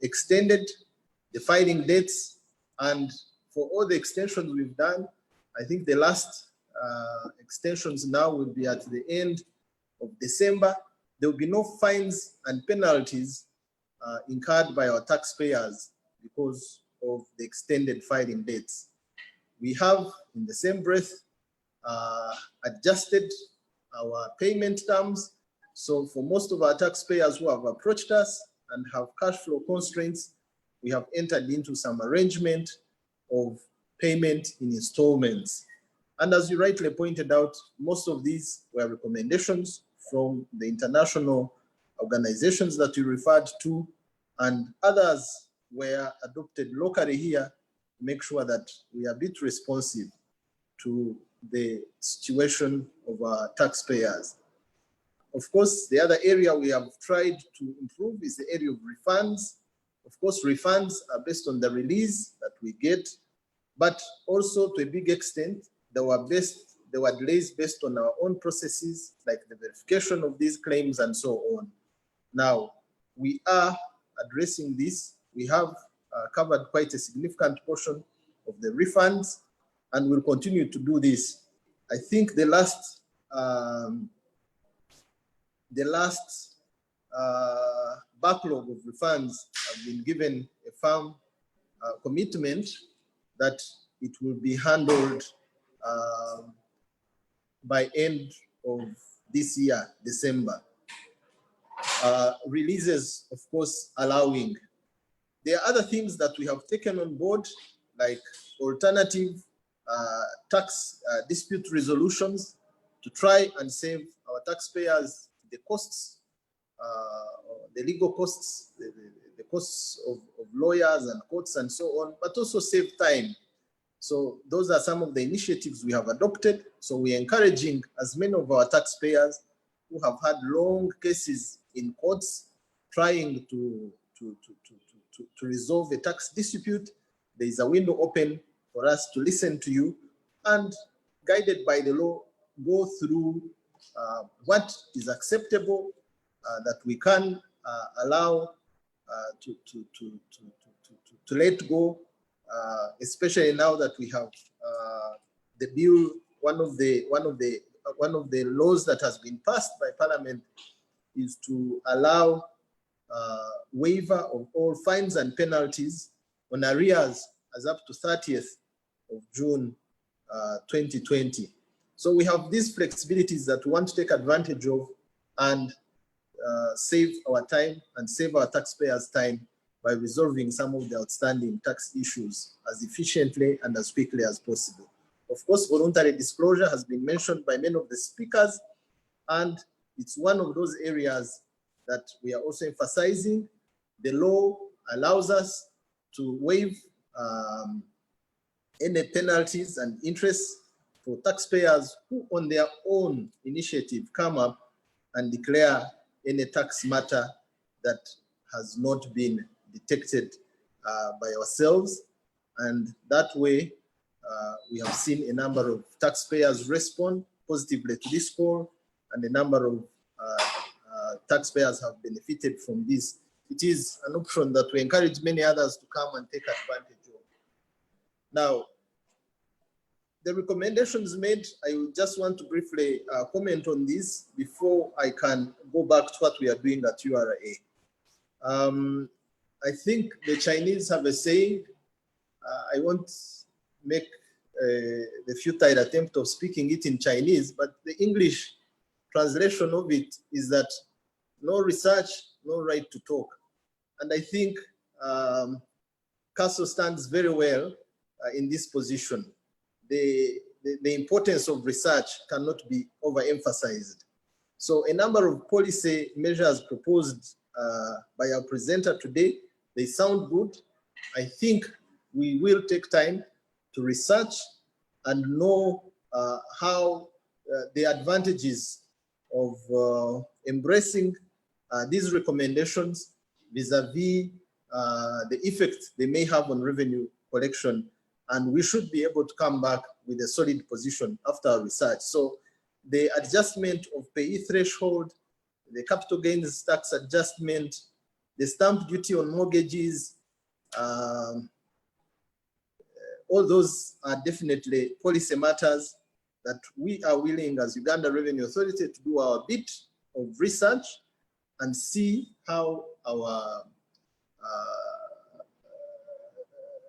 extended the filing dates, and for all the extensions we've done, I think the last extensions now will be at the end of December. There will be no fines and penalties incurred by our taxpayers because of the extended filing dates. We have, in the same breath, adjusted our payment terms. So for most of our taxpayers who have approached us and have cash flow constraints, we have entered into some arrangement of payment in installments. And as you rightly pointed out, most of these were recommendations from the international organizations that you referred to, and others were adopted locally here to make sure that we are a bit responsive to the situation of our taxpayers. Of course, the other area we have tried to improve is the area of refunds. Of course, refunds are based on the release that we get, but also to a big extent, they were delays based on our own processes, like the verification of these claims and so on. Now, we are addressing this. We have covered quite a significant portion of the refunds, and we'll continue to do this. I think the last backlog of refunds have been given a firm commitment that it will be handled by end of this year, December. Releases, of course, allowing. There are other things that we have taken on board, like alternative tax dispute resolutions to try and save our taxpayers the costs, the legal costs, the costs of lawyers and courts and so on, but also save time. So those are some of the initiatives we have adopted. So we're encouraging as many of our taxpayers who have had long cases in courts trying to resolve a tax dispute. There is a window open for us to listen to you and, guided by the law, go through what is acceptable that we can allow to let go, especially now that we have the bill. One of the laws that has been passed by Parliament is to allow waiver of all fines and penalties on arrears as up to 30th of June 2020. So we have these flexibilities that we want to take advantage of and save our time and save our taxpayers' time by resolving some of the outstanding tax issues as efficiently and as quickly as possible. Of course, voluntary disclosure has been mentioned by many of the speakers, and it's one of those areas that we are also emphasizing. The law allows us to waive any penalties and interest for taxpayers who on their own initiative come up and declare any tax matter that has not been detected by ourselves. And that way, we have seen a number of taxpayers respond positively to this call, and a number of taxpayers have benefited from this. It is an option that we encourage many others to come and take advantage of. Now, the recommendations made, I just want to briefly comment on this before I can go back to what we are doing at URA. I think the Chinese have a saying, I won't make the futile attempt of speaking it in Chinese, but the English translation of it is that no research, no right to talk. And I think CASO stands very well in this position. The importance of research cannot be overemphasized. So a number of policy measures proposed by our presenter today, they sound good. I think we will take time to research and know how the advantages of embracing these recommendations vis-a-vis the effect they may have on revenue collection. And we should be able to come back with a solid position after our research. So the adjustment of payee threshold, the capital gains tax adjustment, the stamp duty on mortgages, all those are definitely policy matters that we are willing as Uganda Revenue Authority to do our bit of research and see how our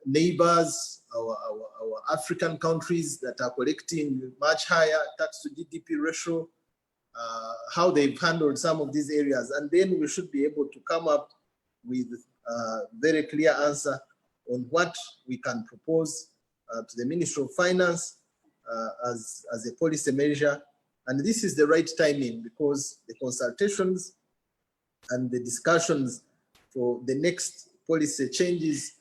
neighbors, our African countries that are collecting much higher tax to GDP ratio, how they've handled some of these areas. And then we should be able to come up with a very clear answer on what we can propose to the Ministry of Finance as a policy measure. And this is the right timing because the consultations and the discussions for the next policy changes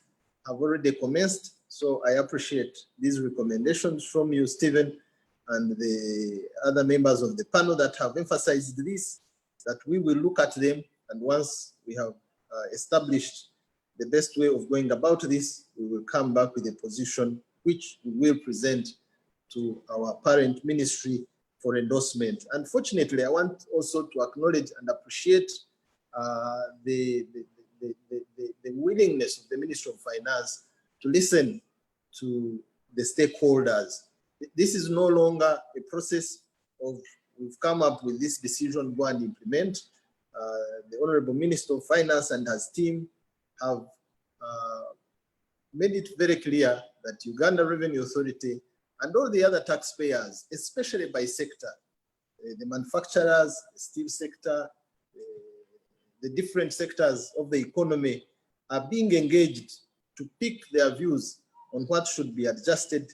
have already commenced. So I appreciate these recommendations from you, Stephen, and the other members of the panel that have emphasized this, that we will look at them. And once we have established the best way of going about this, we will come back with a position which we will present to our parent ministry for endorsement. Unfortunately, I want also to acknowledge and appreciate the willingness of the Ministry of Finance to listen to the stakeholders. This is no longer a process of we've come up with this decision, go and implement. The Honorable Minister of Finance and his team have made it very clear that Uganda Revenue Authority and all the other taxpayers, especially by sector, the manufacturers, the steel sector, the different sectors of the economy are being engaged to pick their views on what should be adjusted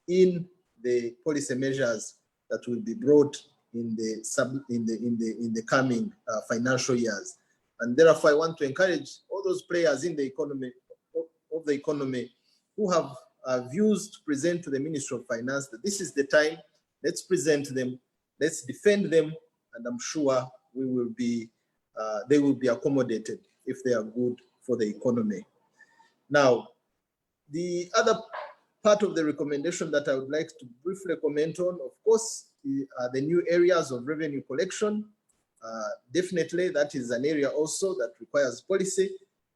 in the policy measures that will be brought in the coming financial years. And therefore, I want to encourage all those players in the economy who have views to present to the Ministry of Finance that this is the time. Let's present them, let's defend them, and I'm sure we will be they will be accommodated if they are good for the economy. Now, the other part of the recommendation that I would like to briefly comment on, of course, are the new areas of revenue collection. Definitely, that is an area also that requires policy.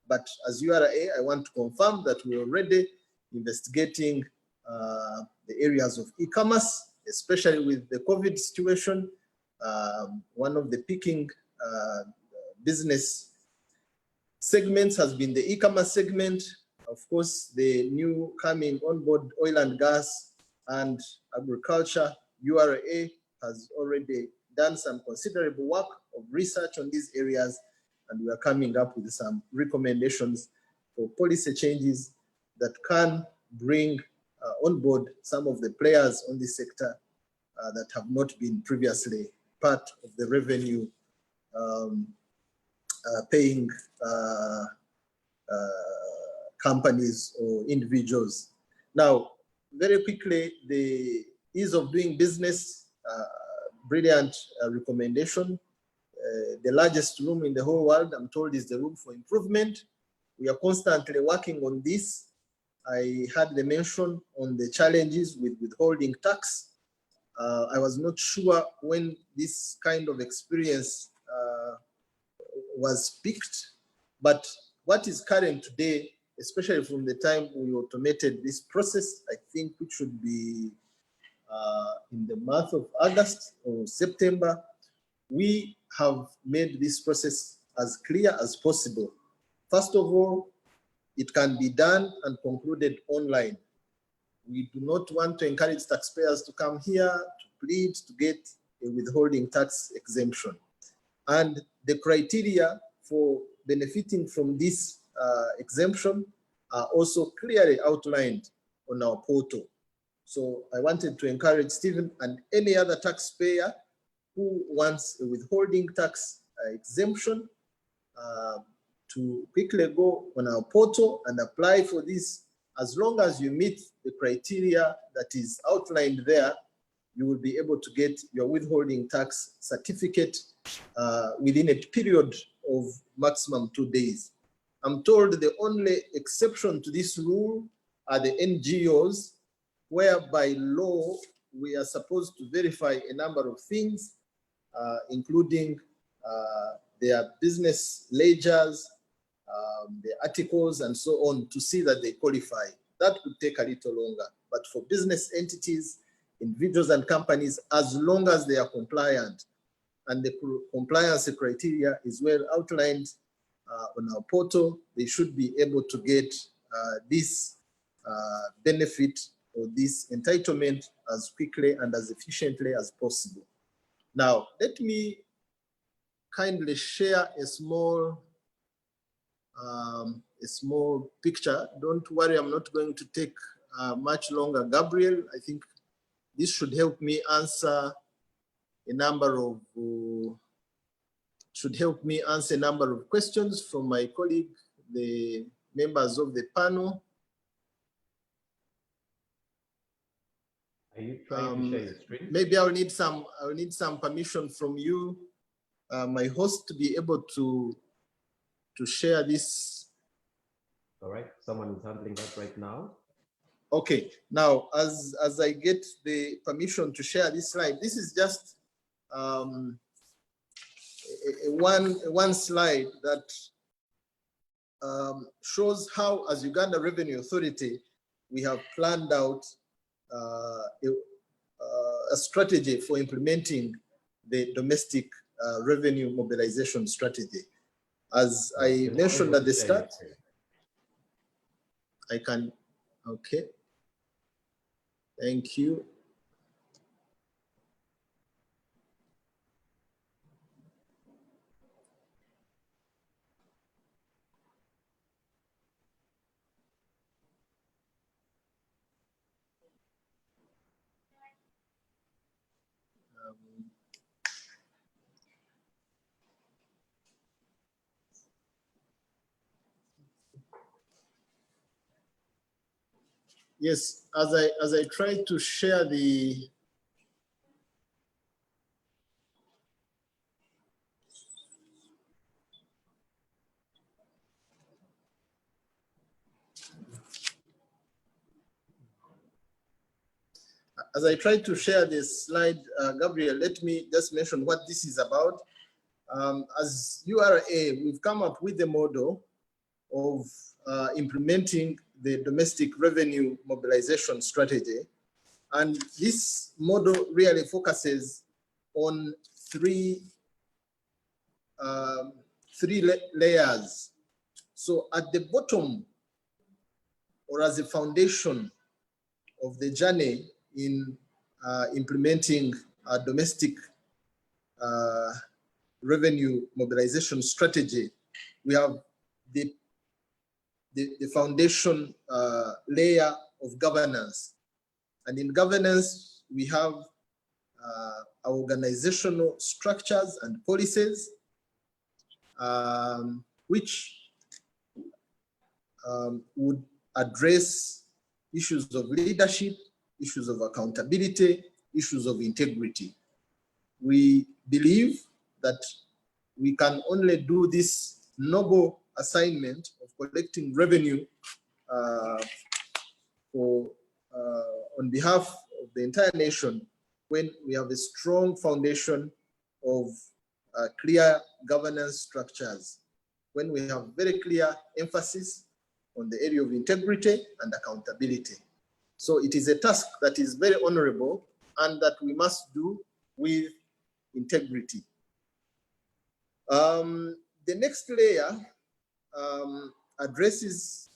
But as URA, I want to confirm that we're already investigating the areas of e-commerce, especially with the COVID situation. One of the picking business segments has been the e-commerce segment. Of course, the new coming on board oil and gas and agriculture, URA has already done some considerable work of research on these areas, and we are coming up with some recommendations for policy changes that can bring on board some of the players on this sector that have not been previously part of the revenue paying companies or individuals. Now, very quickly, the ease of doing business, brilliant recommendation. The largest room in the whole world, I'm told, is the room for improvement. We are constantly working on this. I had the mention on the challenges with withholding tax. I was not sure when this kind of experience was picked, but what is current today, especially from the time we automated this process, I think it should be in the month of August or September, we have made this process as clear as possible. First of all, it can be done and concluded online. We do not want to encourage taxpayers to come here to plead to get a withholding tax exemption. And the criteria for benefiting from this exemption are also clearly outlined on our portal. So I wanted to encourage Stephen and any other taxpayer who wants a withholding tax exemption to quickly go on our portal and apply for this. As long as you meet the criteria that is outlined there, you will be able to get your withholding tax certificate within a period of maximum 2 days. I'm told the only exception to this rule are the NGOs, where by law we are supposed to verify a number of things, including their business ledgers, the articles and so on, to see that they qualify. That could take a little longer. But for business entities, individuals and companies, as long as they are compliant, and the compliance criteria is well outlined on our portal, they should be able to get this benefit or this entitlement as quickly and as efficiently as possible. Now, let me kindly share a small picture. Don't worry, I'm not going to take much longer. Gabriel, I think this should help me answer a number of questions from my colleague, the members of the panel. Are you trying to share your screen? Maybe I'll need some permission from you, my host, to be able to share this. All right, someone is handling that right now. Okay, now as I get the permission to share this slide, this is just one slide that shows how, as Uganda Revenue Authority, we have planned out a strategy for implementing the domestic revenue mobilization strategy. As I mentioned at the start, I can, okay, thank you. Yes, as I try to share the this slide, Gabriel, let me just mention what this is about. As URA, we've come up with a model of implementing the domestic revenue mobilization strategy. And this model really focuses on three layers. So at the bottom, or as a foundation of the journey in implementing a domestic revenue mobilization strategy, we have the foundation layer of governance. And in governance, we have our organizational structures and policies, which would address issues of leadership, issues of accountability, issues of integrity. We believe that we can only do this noble assignment of collecting revenue on behalf of the entire nation when we have a strong foundation of clear governance structures, when we have very clear emphasis on the area of integrity and accountability. So it is a task that is very honorable and that we must do with integrity. The next layer addresses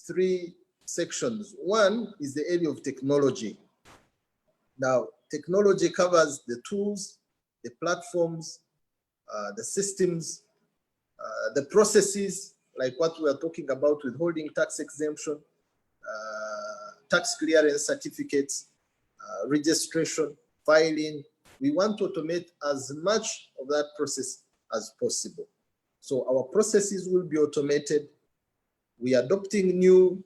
three sections. One is the area of technology. Now, technology covers the tools, the platforms, the systems, the processes, like what we are talking about, withholding tax exemption, tax clearance certificates, registration, filing. We want to automate as much of that process as possible. So our processes will be automated. We are adopting new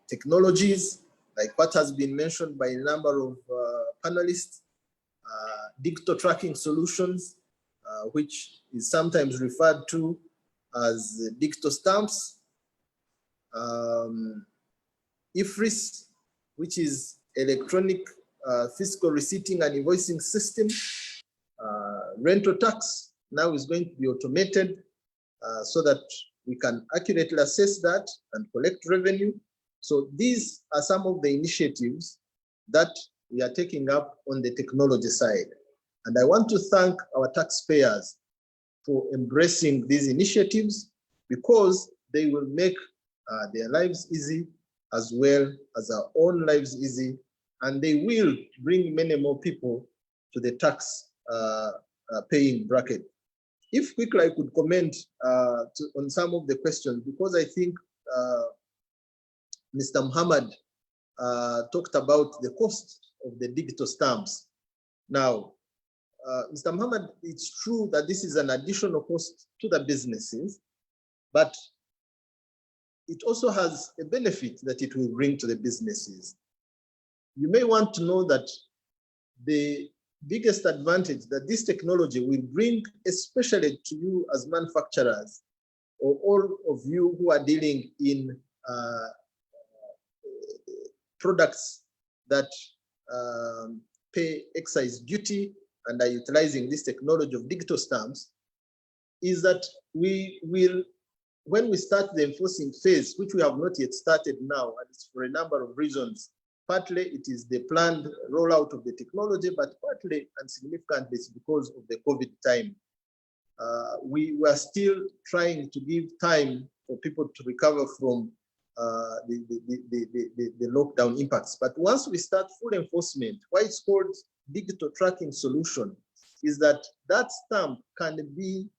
technologies, like what has been mentioned by a number of panelists, digital tracking solutions, which is sometimes referred to as digital stamps, IFRIS, which is electronic fiscal receipting and invoicing system. Rental tax now is going to be automated so that we can accurately assess that and collect revenue. So these are some of the initiatives that we are taking up on the technology side. And I want to thank our taxpayers for embracing these initiatives, because they will make their lives easy as well as our own lives easy, and they will bring many more people to the tax paying bracket. If quickly I could comment on some of the questions, because I think Mr. Muhammad talked about the cost of the digital stamps. Now, Mr. Muhammad, it's true that this is an additional cost to the businesses, but it also has a benefit that it will bring to the businesses. You may want to know that the biggest advantage that this technology will bring, especially to you as manufacturers, or all of you who are dealing in products that pay excise duty and are utilizing this technology of digital stamps, is that we will, when we start the enforcing phase, which we have not yet started now, and it's for a number of reasons. Partly it is the planned rollout of the technology, but partly and significantly it's because of the COVID time. We were still trying to give time for people to recover from the lockdown impacts. But once we start full enforcement, why it's called digital tracking solution is that that stamp can be,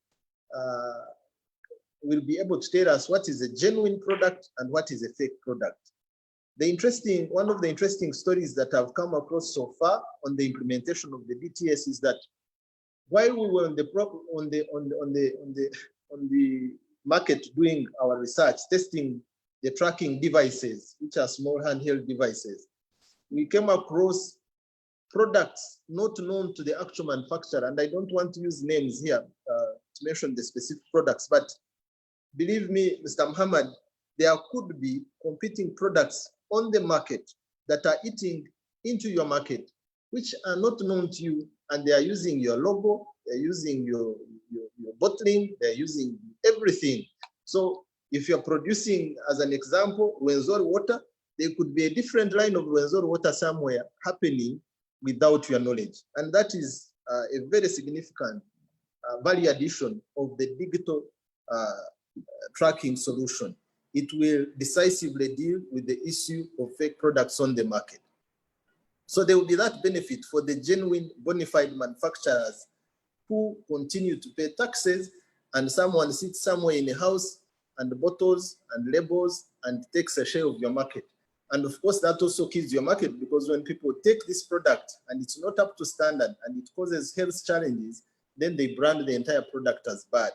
will be able to tell us what is a genuine product and what is a fake product. One of the interesting stories that I've come across so far on the implementation of the DTS is that while we were on the market doing our research, testing the tracking devices, which are small handheld devices, we came across products not known to the actual manufacturer. And I don't want to use names here to mention the specific products, but believe me, Mr. Muhammad, there could be competing products on the market that are eating into your market, which are not known to you, and they are using your logo, they're using your bottling, they're using everything. So if you're producing, as an example, Musingozzi water, there could be a different line of Musingozzi water somewhere happening without your knowledge. And that is a very significant value addition of the digital tracking solution. It will decisively deal with the issue of fake products on the market. So there will be that benefit for the genuine bona fide manufacturers who continue to pay taxes, and someone sits somewhere in a house and bottles and labels and takes a share of your market. And of course, that also kills your market, because when people take this product and it's not up to standard and it causes health challenges, then they brand the entire product as bad.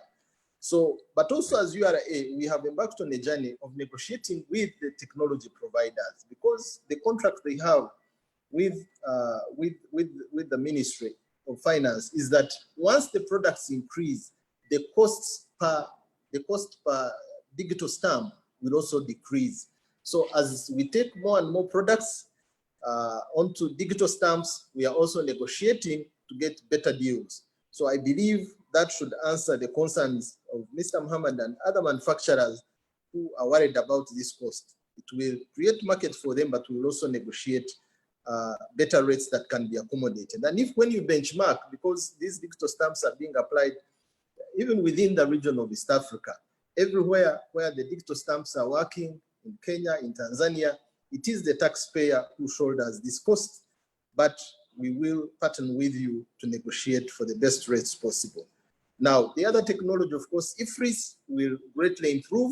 So, but also as URA, we have embarked on a journey of negotiating with the technology providers, because the contract they have with the Ministry of Finance is that once the products increase, the cost per digital stamp will also decrease. So as we take more and more products onto digital stamps, we are also negotiating to get better deals. So I believe that should answer the concerns of Mr. Muhammad and other manufacturers who are worried about this cost. It will create market for them, but we will also negotiate better rates that can be accommodated. And if when you benchmark, because these digital stamps are being applied even within the region of East Africa, everywhere where the digital stamps are working, in Kenya, in Tanzania, it is the taxpayer who shoulders this cost, but we will partner with you to negotiate for the best rates possible. Now, the other technology, of course, IFRIS will greatly improve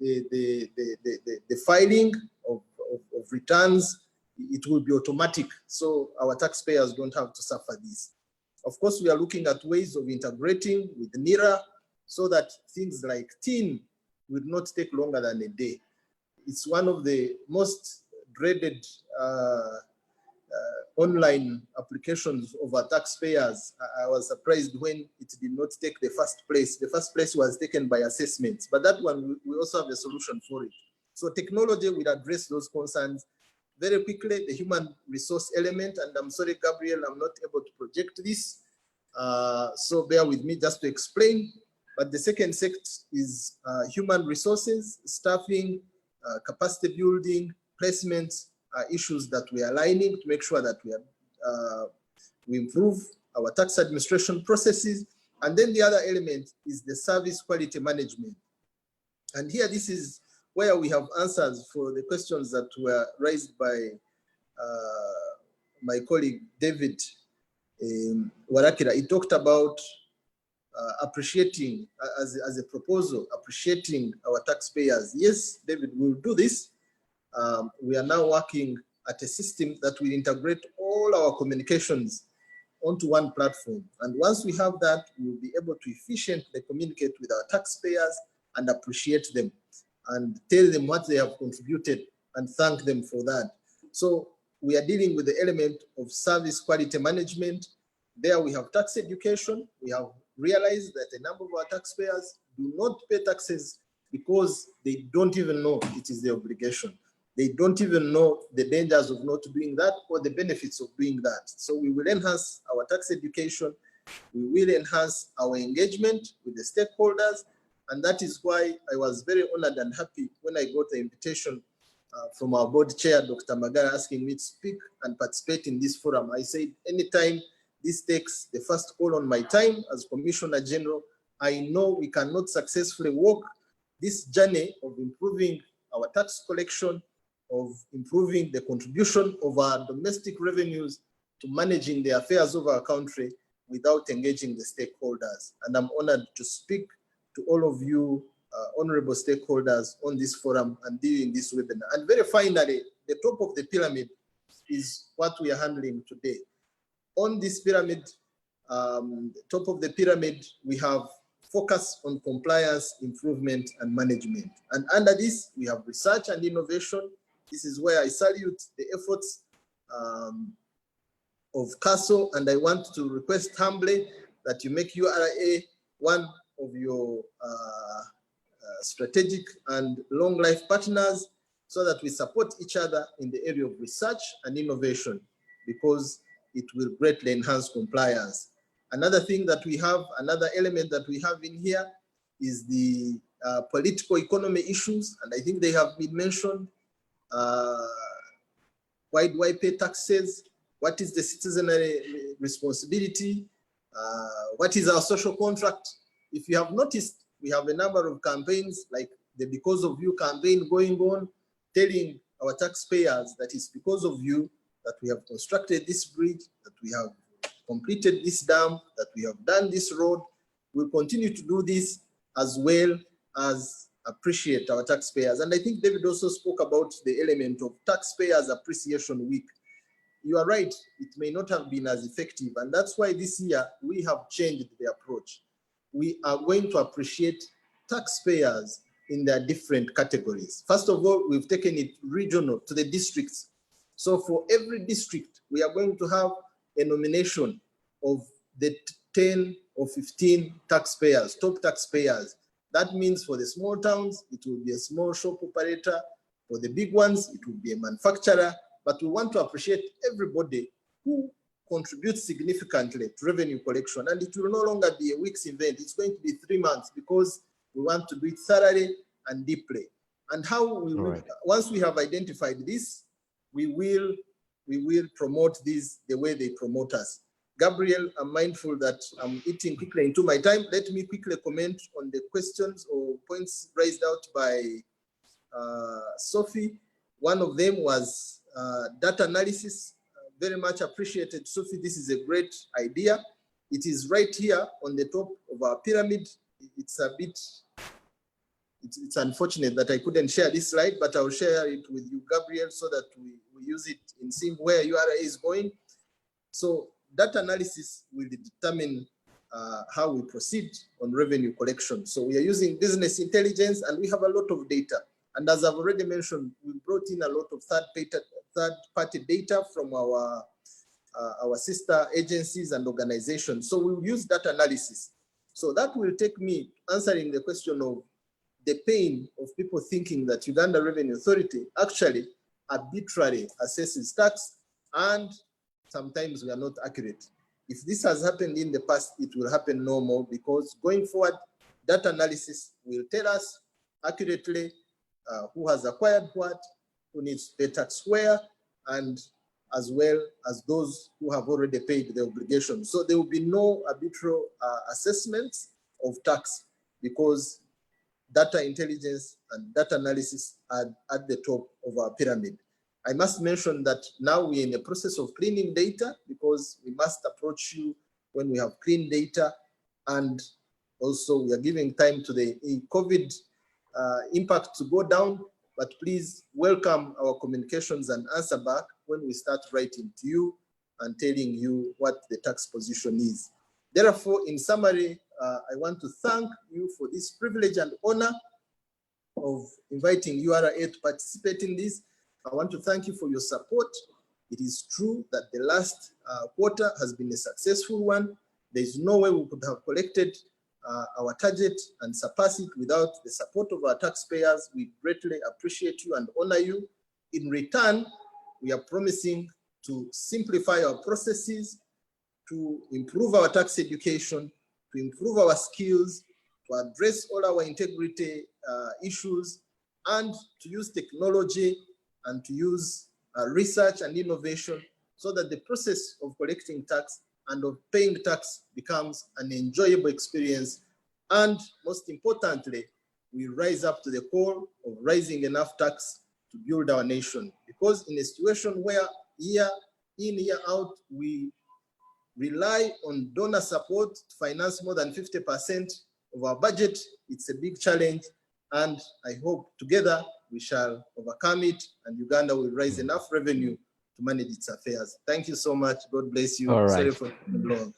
the filing of returns. It will be automatic, so our taxpayers don't have to suffer this. Of course, we are looking at ways of integrating with NIRA so that things like TIN will not take longer than a day. It's one of the most dreaded online applications of our taxpayers. I was surprised when it did not take the first place. The first place was taken by assessments, but that one, we also have a solution for it. So technology will address those concerns very quickly. The human resource element, and I'm sorry, Gabriel, I'm not able to project this. So bear with me just to explain. But the second sector is human resources, staffing, capacity building, placements, issues that we are aligning to make sure that we improve our tax administration processes. And then the other element is the service quality management. And here, this is where we have answers for the questions that were raised by my colleague, David Warakira. He talked about appreciating, as a proposal, appreciating our taxpayers. Yes, David, we'll do this. We are now working at a system that will integrate all our communications onto one platform. And once we have that, we'll be able to efficiently communicate with our taxpayers and appreciate them and tell them what they have contributed and thank them for that. So we are dealing with the element of service quality management. There we have tax education. We have realized that a number of our taxpayers do not pay taxes because they don't even know it is their obligation. They don't even know the dangers of not doing that or the benefits of doing that. So we will enhance our tax education. We will enhance our engagement with the stakeholders. And that is why I was very honored and happy when I got the invitation from our board chair, Dr. Magara, asking me to speak and participate in this forum. I said, anytime this takes the first call on my time as Commissioner General, I know we cannot successfully walk this journey of improving our tax collection, of improving the contribution of our domestic revenues to managing the affairs of our country without engaging the stakeholders. And I'm honored to speak to all of you, honorable stakeholders, on this forum and during this webinar. And very finally, the top of the pyramid is what we are handling today. On this pyramid, top of the pyramid, we have focus on compliance, improvement, and management. And under this, we have research and innovation. This is where I salute the efforts of CASO, and I want to request humbly that you make URA one of your strategic and long life partners so that we support each other in the area of research and innovation, because it will greatly enhance compliance. Another thing that we have, another element that we have in here is the political economy issues, and I think they have been mentioned. Why do I pay taxes? What is the citizenry responsibility? What is our social contract? If you have noticed, we have a number of campaigns like the Because of You campaign going on, telling our taxpayers that it's because of you that we have constructed this bridge, that we have completed this dam, that we have done this road. We'll continue to do this as well as appreciate our taxpayers. And I think David also spoke about the element of Taxpayers Appreciation Week. You are right, it may not have been as effective. And that's why this year we have changed the approach. We are going to appreciate taxpayers in their different categories. First of all, we've taken it regional to the districts. So for every district, we are going to have a nomination of the 10 or 15 taxpayers, top taxpayers. That means for the small towns, it will be a small shop operator. For the big ones, it will be a manufacturer. But we want to appreciate everybody who contributes significantly to revenue collection. And it will no longer be a week's event. It's going to be 3 months, because we want to do it thoroughly and deeply. And how we will, once we have identified this, we will promote these the way they promote us. Gabriel, I'm mindful that I'm eating quickly into my time. Let me quickly comment on the questions or points raised out by Sophie. One of them was data analysis. Very much appreciated, Sophie. This is a great idea. It is right here on the top of our pyramid. It's a bit, it's unfortunate that I couldn't share this slide, but I'll share it with you, Gabriel, so that we use it in seeing where URA is going. So data analysis will determine how we proceed on revenue collection. So we are using business intelligence and we have a lot of data. And as I've already mentioned, we brought in a lot of third-party data from our sister agencies and organizations. So we'll use data analysis. So that will take me answering the question of the pain of people thinking that Uganda Revenue Authority actually arbitrarily assesses tax, and sometimes we are not accurate. If this has happened in the past, it will happen no more, because going forward, data analysis will tell us accurately who has acquired what, who needs to pay tax where, and as well as those who have already paid the obligation. So there will be no arbitrary assessments of tax, because data intelligence and data analysis are at the top of our pyramid. I must mention that now we're in the process of cleaning data, because we must approach you when we have clean data, and also we are giving time to the COVID impact to go down, but please welcome our communications and answer back when we start writing to you and telling you what the tax position is. Therefore, in summary, I want to thank you for this privilege and honor of inviting URA to participate in this. I want to thank you for your support. It is true that the last quarter has been a successful one. There is no way we could have collected our target and surpass it without the support of our taxpayers. We greatly appreciate you and honor you. In return, we are promising to simplify our processes, to improve our tax education, to improve our skills, to address all our integrity issues, and to use technology and to use research and innovation, so that the process of collecting tax and of paying tax becomes an enjoyable experience. And most importantly, we rise up to the call of raising enough tax to build our nation. Because in a situation where year in, year out, we rely on donor support to finance more than 50% of our budget, it's a big challenge. And I hope together we shall overcome it, and Uganda will raise enough revenue to manage its affairs. Thank you so much. God bless you. All right. Sorry for taking long.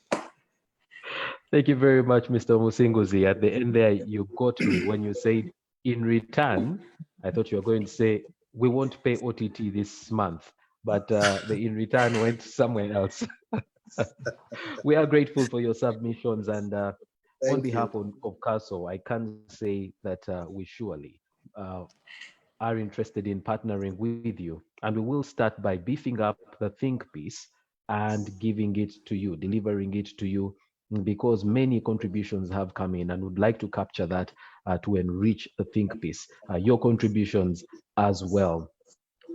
Thank you very much, Mr. Musingozzi. At the end there, you got me when you said, in return, I thought you were going to say, we won't pay OTT this month, but the in return went somewhere else. We are grateful for your submissions, and on behalf of CASO, I can say that we surely are interested in partnering with you, and we will start by beefing up the think piece and giving it to you, delivering it to you, because many contributions have come in, and would like to capture that to enrich the think piece, your contributions as well.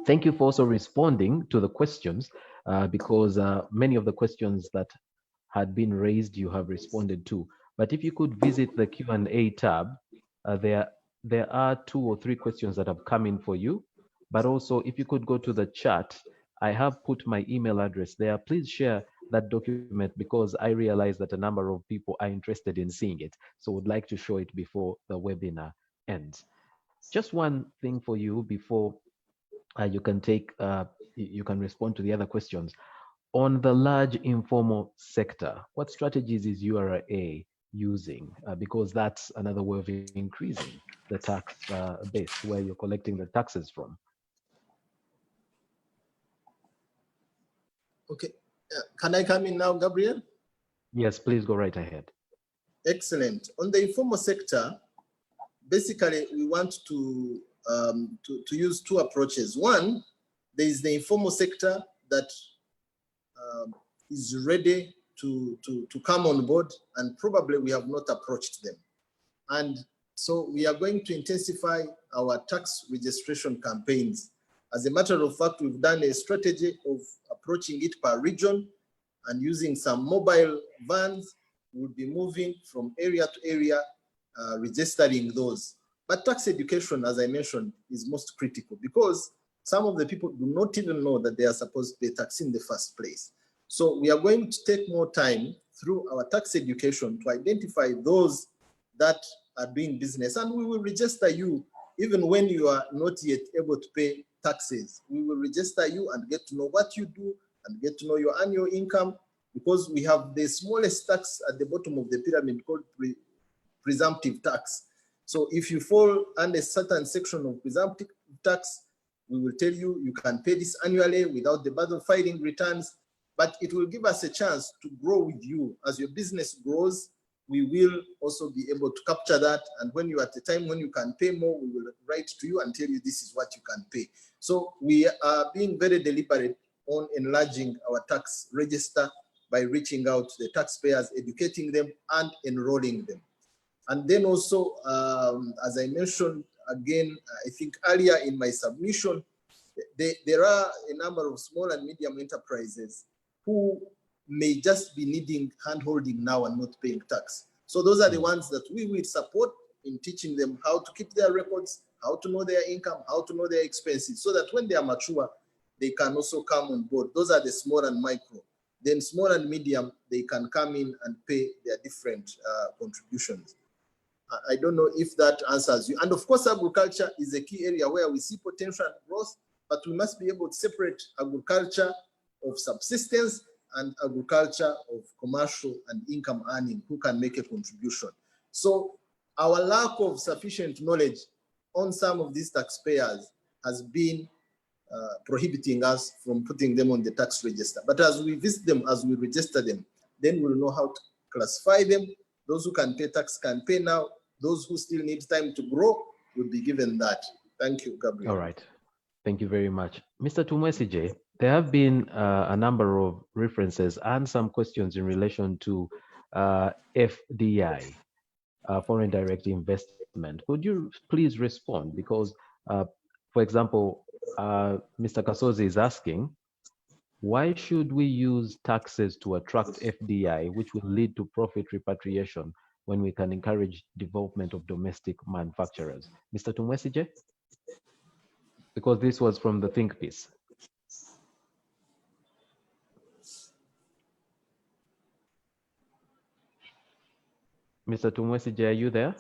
Thank you for also responding to the questions, because many of the questions that had been raised, you have responded to. But if you could visit the Q&A tab, there are 2 or 3 questions that have come in for you. But also, if you could go to the chat, I have put my email address there. Please share that document, because I realize that a number of people are interested in seeing it. So would like to show it before the webinar ends. Just one thing for you before you can respond to the other questions. On the large informal sector, what strategies is URA using? Because that's another way of increasing the tax base, where you're collecting the taxes from. Okay, can I come in now, Gabriel? Yes, please go right ahead. Excellent. On the informal sector, basically we want to use 2 approaches. One, there is the informal sector that is ready to come on board, and probably we have not approached them. And so we are going to intensify our tax registration campaigns As a matter of fact, we've done a strategy of approaching it per region and using some mobile vans. We'll be moving from area to area, registering those. But tax education, as I mentioned, is most critical because some of the people do not even know that they are supposed to pay tax in the first place. So we are going to take more time through our tax education to identify those that are doing business, and we will register you even when you are not yet able to pay taxes. We will register you and get to know what you do and get to know your annual income, because we have the smallest tax at the bottom of the pyramid called presumptive tax. So if you fall under a certain section of presumptive tax, we will tell you you can pay this annually without the burden of filing returns, but it will give us a chance to grow with you. As your business grows, we will also be able to capture that. And when you're at the time when you can pay more, we will write to you and tell you this is what you can pay. So we are being very deliberate on enlarging our tax register by reaching out to the taxpayers, educating them and enrolling them. And then also, as I mentioned again, I think earlier in my submission, there are a number of small and medium enterprises who may just be needing hand-holding now and not paying tax. So those are the ones that we will support in teaching them how to keep their records, how to know their income, how to know their expenses, so that when they are mature, they can also come on board. Those are the small and micro. Then small and medium, they can come in and pay their different contributions. I don't know if that answers you. And of course, agriculture is a key area where we see potential growth, but we must be able to separate agriculture of subsistence and agriculture of commercial and income earning, who can make a contribution. So our lack of sufficient knowledge on some of these taxpayers has been prohibiting us from putting them on the tax register. But as we visit them, as we register them, then we'll know how to classify them. Those who can pay tax can pay now. Those who still need time to grow will be given that. Thank you, Gabriel. All right. Thank you very much. Mr. Tumwesije, there have been a number of references and some questions in relation to FDI, foreign direct investment. Could you please respond? Because, for example, Mr. Kasozi is asking, why should we use taxes to attract FDI, which will lead to profit repatriation, when we can encourage development of domestic manufacturers? Mr. Tumwesije? Because this was from the think piece. Mr. Tumwesije, are you there?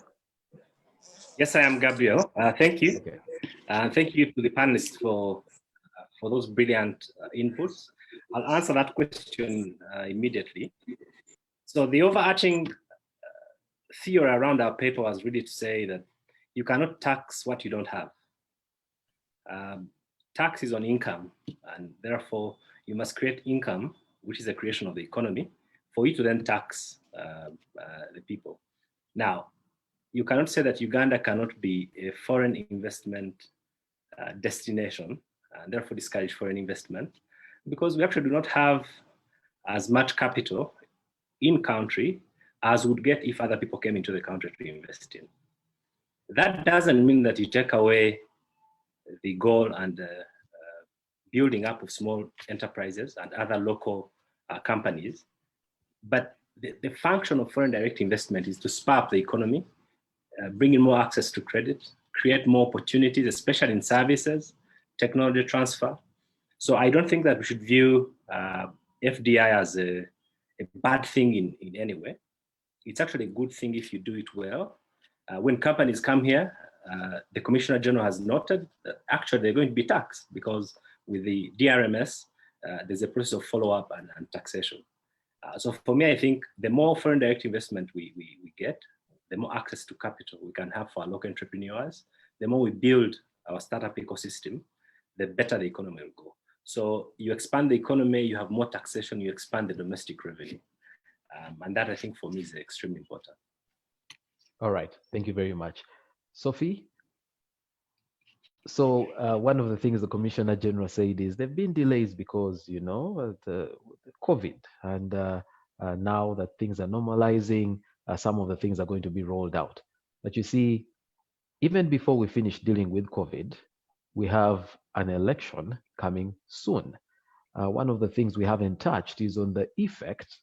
Yes, I am, Gabriel. Thank you. Okay. Thank you to the panelists for those brilliant inputs. I'll answer that question immediately. So the overarching theory around our paper was really to say that you cannot tax what you don't have. Tax is on income, and therefore you must create income, which is the creation of the economy, for you to then tax the people. Now, you cannot say that Uganda cannot be a foreign investment destination, and therefore discourage foreign investment, because we actually do not have as much capital in country as would get if other people came into the country to invest in. That doesn't mean that you take away the goal and building up of small enterprises and other local companies, but the function of foreign direct investment is to spur up the economy, bring in more access to credit, create more opportunities, especially in services, technology transfer. So I don't think that we should view FDI as a bad thing in any way. It's actually a good thing if you do it well. When companies come here, the Commissioner General has noted that actually they're going to be taxed, because with the DRMS, there's a process of follow-up and taxation. So for me, I think the more foreign direct investment we get, the more access to capital we can have for our local entrepreneurs, the more we build our startup ecosystem, the better the economy will go. So you expand the economy, you have more taxation, you expand the domestic revenue. And that, I think, for me is extremely important. All right, thank you very much. Sophie? So one of the things the Commissioner General said is there have been delays because, you know, the COVID, and now that things are normalizing, some of the things are going to be rolled out. But you see, even before we finish dealing with COVID, we have an election coming soon. One of the things we haven't touched is on the effect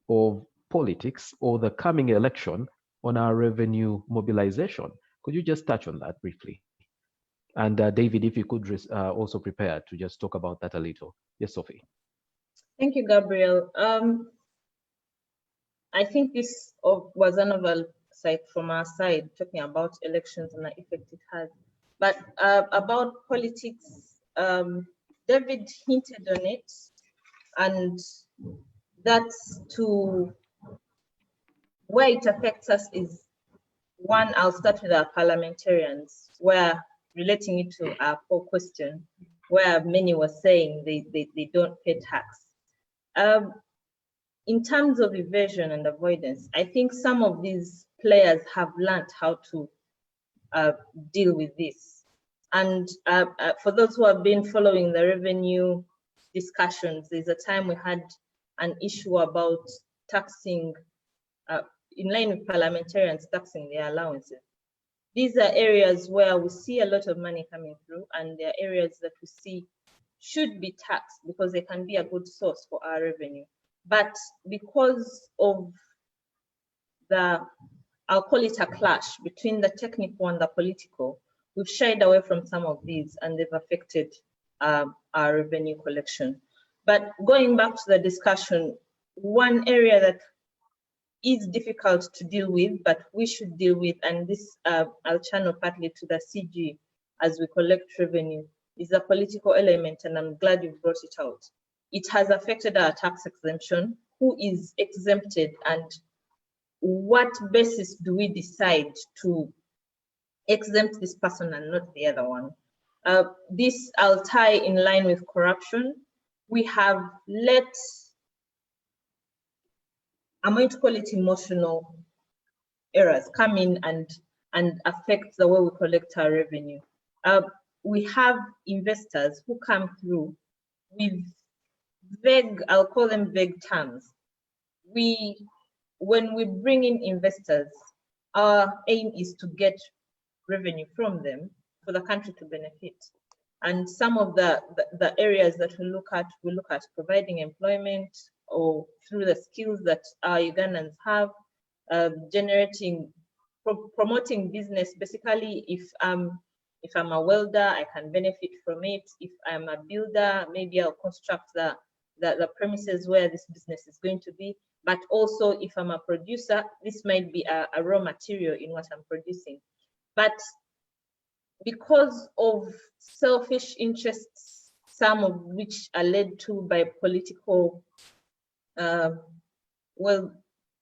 of politics or the coming election on our revenue mobilization. Could you just touch on that briefly? And David, if you could also prepare to just talk about that a little. Yes, Sophie. Thank you, Gabriel. I think this was an oversight from our side, talking about elections and the effect it has. But about politics, David hinted on it, and that's to where it affects us is one. I'll start with our parliamentarians, where relating it to our poll question, where many were saying they don't pay tax. In terms of evasion and avoidance, I think some of these players have learned how to deal with this. And for those who have been following the revenue discussions, there's a time we had an issue about taxing, in line with parliamentarians taxing their allowances. These are areas where we see a lot of money coming through, and there are areas that we see should be taxed because they can be a good source for our revenue. But because of I'll call it a clash between the technical and the political, we've shied away from some of these, and they've affected our revenue collection. But going back to the discussion, one area that is difficult to deal with, but we should deal with, and this I'll channel partly to the CG as we collect revenue, is the political element, and I'm glad you brought it out. It has affected our tax exemption, who is exempted, and what basis do we decide to exempt this person and not the other one? This I'll tie in line with corruption. We have let, I'm going to call it emotional errors, come in and affect the way we collect our revenue. We have investors who come through with vague, I'll call them vague terms. When we bring in investors, our aim is to get revenue from them for the country to benefit. And some of the areas that we look at providing employment, or through the skills that our Ugandans have, promoting business. Basically, if I'm a welder, I can benefit from it. If I'm a builder, maybe I'll construct the premises where this business is going to be. But also, if I'm a producer, this might be a raw material in what I'm producing. But because of selfish interests, some of which are led to by political,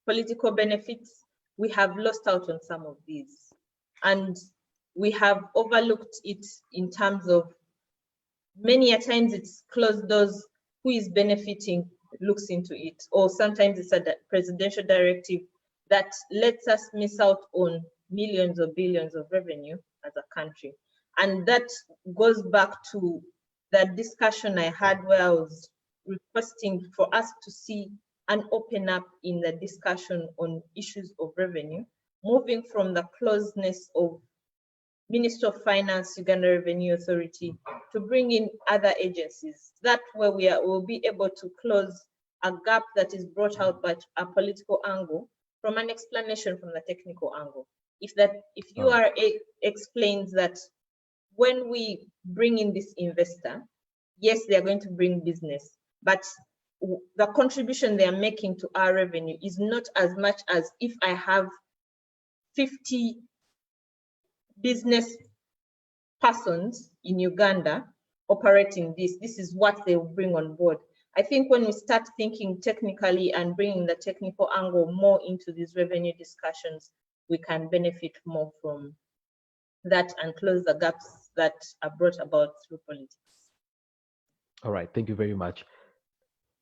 political benefits, we have lost out on some of these. And we have overlooked it in terms of, many a times it's closed doors, who is benefiting looks into it, or sometimes it's a presidential directive that lets us miss out on millions or billions of revenue as a country. And that goes back to the discussion I had where I was requesting for us to see and open up in the discussion on issues of revenue, moving from the closeness of Minister of Finance, Uganda Revenue Authority, to bring in other agencies. That way we'll be able to close a gap that is brought out by a political angle from an explanation from the technical angle. If URA explains that when we bring in this investor, yes, they are going to bring business, but the contribution they are making to our revenue is not as much as if I have 50 business persons in Uganda operating this. This is what they will bring on board. I think when we start thinking technically and bringing the technical angle more into these revenue discussions, we can benefit more from that and close the gaps that are brought about through politics. All right, thank you very much.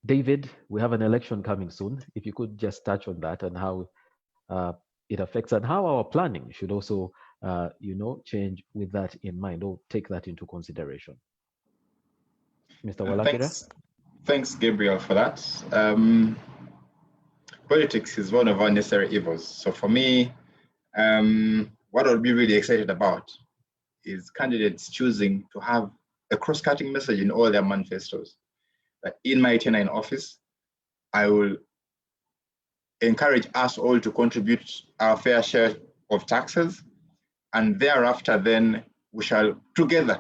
David, we have an election coming soon. If you could just touch on that and how it affects, and how our planning should also change with that in mind, or take that into consideration. Mr. Walakira? Thanks, Gabriel, for that. Politics is one of our necessary evils. So for me, what I'll be really excited about is candidates choosing to have a cross-cutting message in all their manifestos. That in my tenure in office, I will encourage us all to contribute our fair share of taxes, and thereafter then we shall together,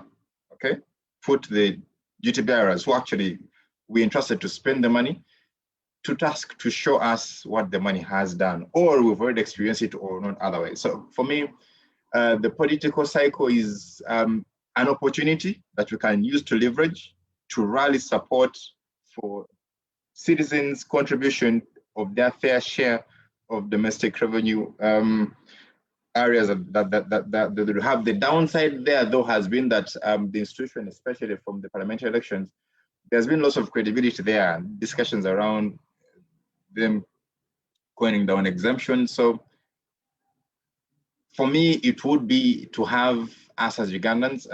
okay, put the duty bearers who actually we entrusted to spend the money to task to show us what the money has done, or we've already experienced it or not otherwise. So for me, the political cycle is an opportunity that we can use to leverage, to rally support for citizens' contribution of their fair share of domestic revenue areas that have. The downside there, though, has been that the institution, especially from the parliamentary elections, there's been lots of credibility there, discussions around them coining down exemptions. So for me, it would be to have us as Ugandans,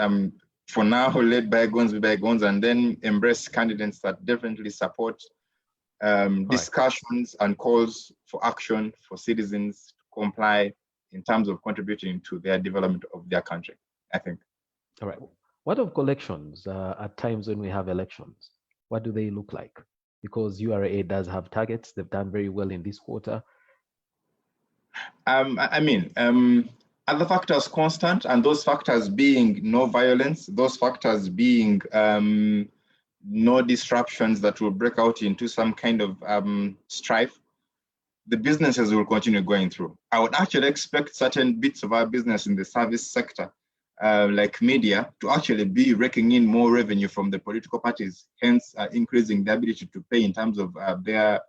for now, let bygones be bygones, and then embrace candidates that definitely support discussions and calls for action for citizens to comply in terms of contributing to their development of their country, I think. All right. What of collections at times when we have elections? What do they look like? Because URA does have targets. They've done very well in this quarter. Other factors constant, and those factors being no violence, those factors being no disruptions that will break out into some kind of strife, the businesses will continue going through. I would actually expect certain bits of our business in the service sector, like media, to actually be raking in more revenue from the political parties, hence increasing the ability to pay in terms of their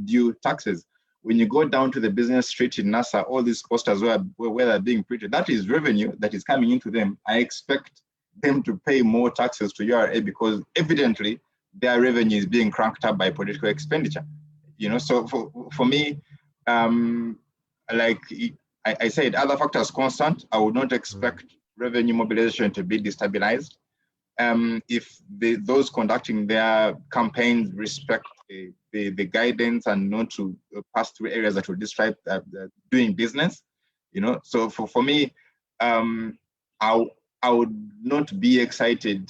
due taxes. When you go down to the business street in NASA, all these posters where they're being printed, that is revenue that is coming into them. I expect them to pay more taxes to URA because evidently their revenue is being cranked up by political expenditure. You know, so for me, like I said, other factors constant. I would not expect revenue mobilization to be destabilized if those conducting their campaigns respect the guidance and not to pass through areas that will disrupt doing business. You know, so for me, I would not be excited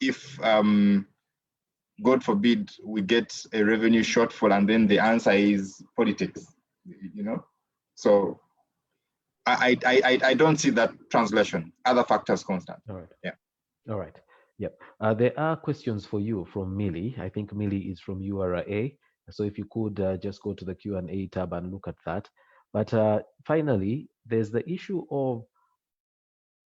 if God forbid we get a revenue shortfall and then the answer is politics, you know? So I don't see that translation. Other factors constant. All right. Yeah. All right. Yep. There are questions for you from Millie. I think Millie is from URA. So if you could just go to the Q&A tab and look at that. But finally, there's the issue of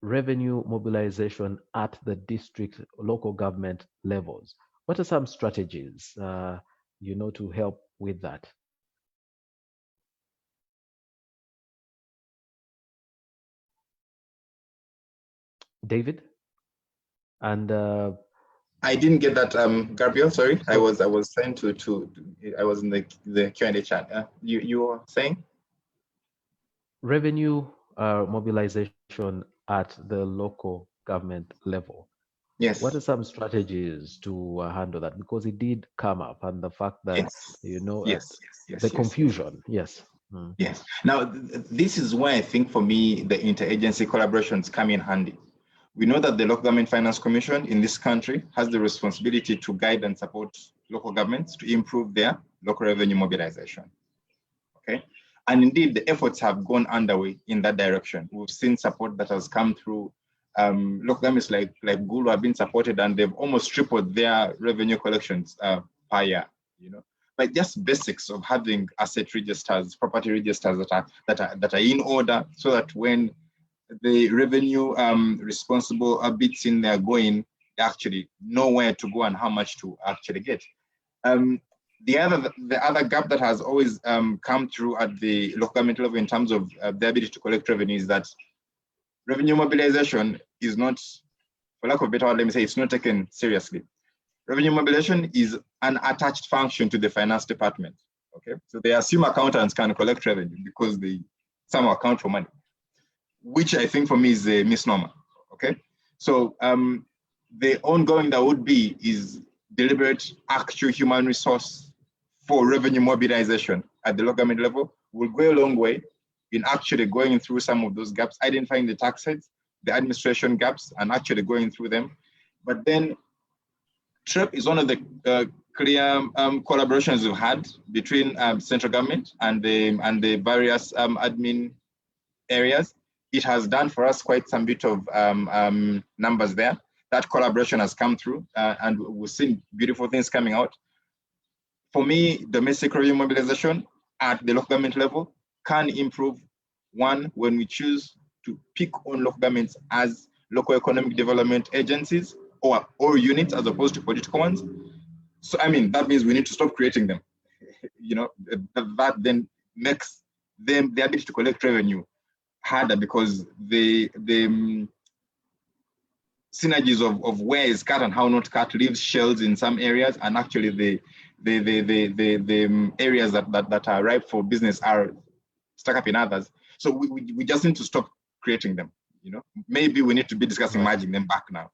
revenue mobilization at the district, local government levels. What are some strategies, to help with that? David? And I didn't get that, Gabriel. Sorry, I was trying I was in the Q&A chat. You were saying revenue mobilization at the local government level. Yes. What are some strategies to handle that? Because it did come up, and the fact that the confusion. Yes. Yes. Now, this is why I think for me the interagency collaborations come in handy. We know that the Local Government Finance Commission in this country has the responsibility to guide and support local governments to improve their local revenue mobilization. Okay. And indeed, the efforts have gone underway in that direction. We've seen support that has come through. Local governments like Gulu have been supported, and they've almost tripled their revenue collections per year. You know, but just basics of having asset registers, property registers that are in order, so that when the revenue responsible bits in there going, they actually know where to go and how much to actually get. The other gap that has always come through at the local government level in terms of the ability to collect revenue is that revenue mobilization is not, for lack of a better word, let me say, it's not taken seriously. Revenue mobilization is an attached function to the finance department. Okay, so they assume accountants can collect revenue because they somehow account for money, which I think for me is a misnomer. Okay, so the ongoing that would be is deliberate actual human resource for revenue mobilization at the local government level will go a long way in actually going through some of those gaps, identifying the tax heads, the administration gaps, and actually going through them, But then TREP is one of the clear collaborations we've had between central government and the various admin areas. It has done for us quite some bit of numbers there. That collaboration has come through, and we've seen beautiful things coming out. For me, domestic revenue mobilization at the local government level can improve. One, when we choose to pick on local governments as local economic development agencies or units as opposed to political ones. So, I mean, that means we need to stop creating them. You know, that then makes them the ability to collect revenue harder, because the synergies of where is cut and how not cut leaves shells in some areas, and actually the areas that are ripe for business are stuck up in others. So we just need to stop creating them. You know, maybe we need to be discussing merging them back now.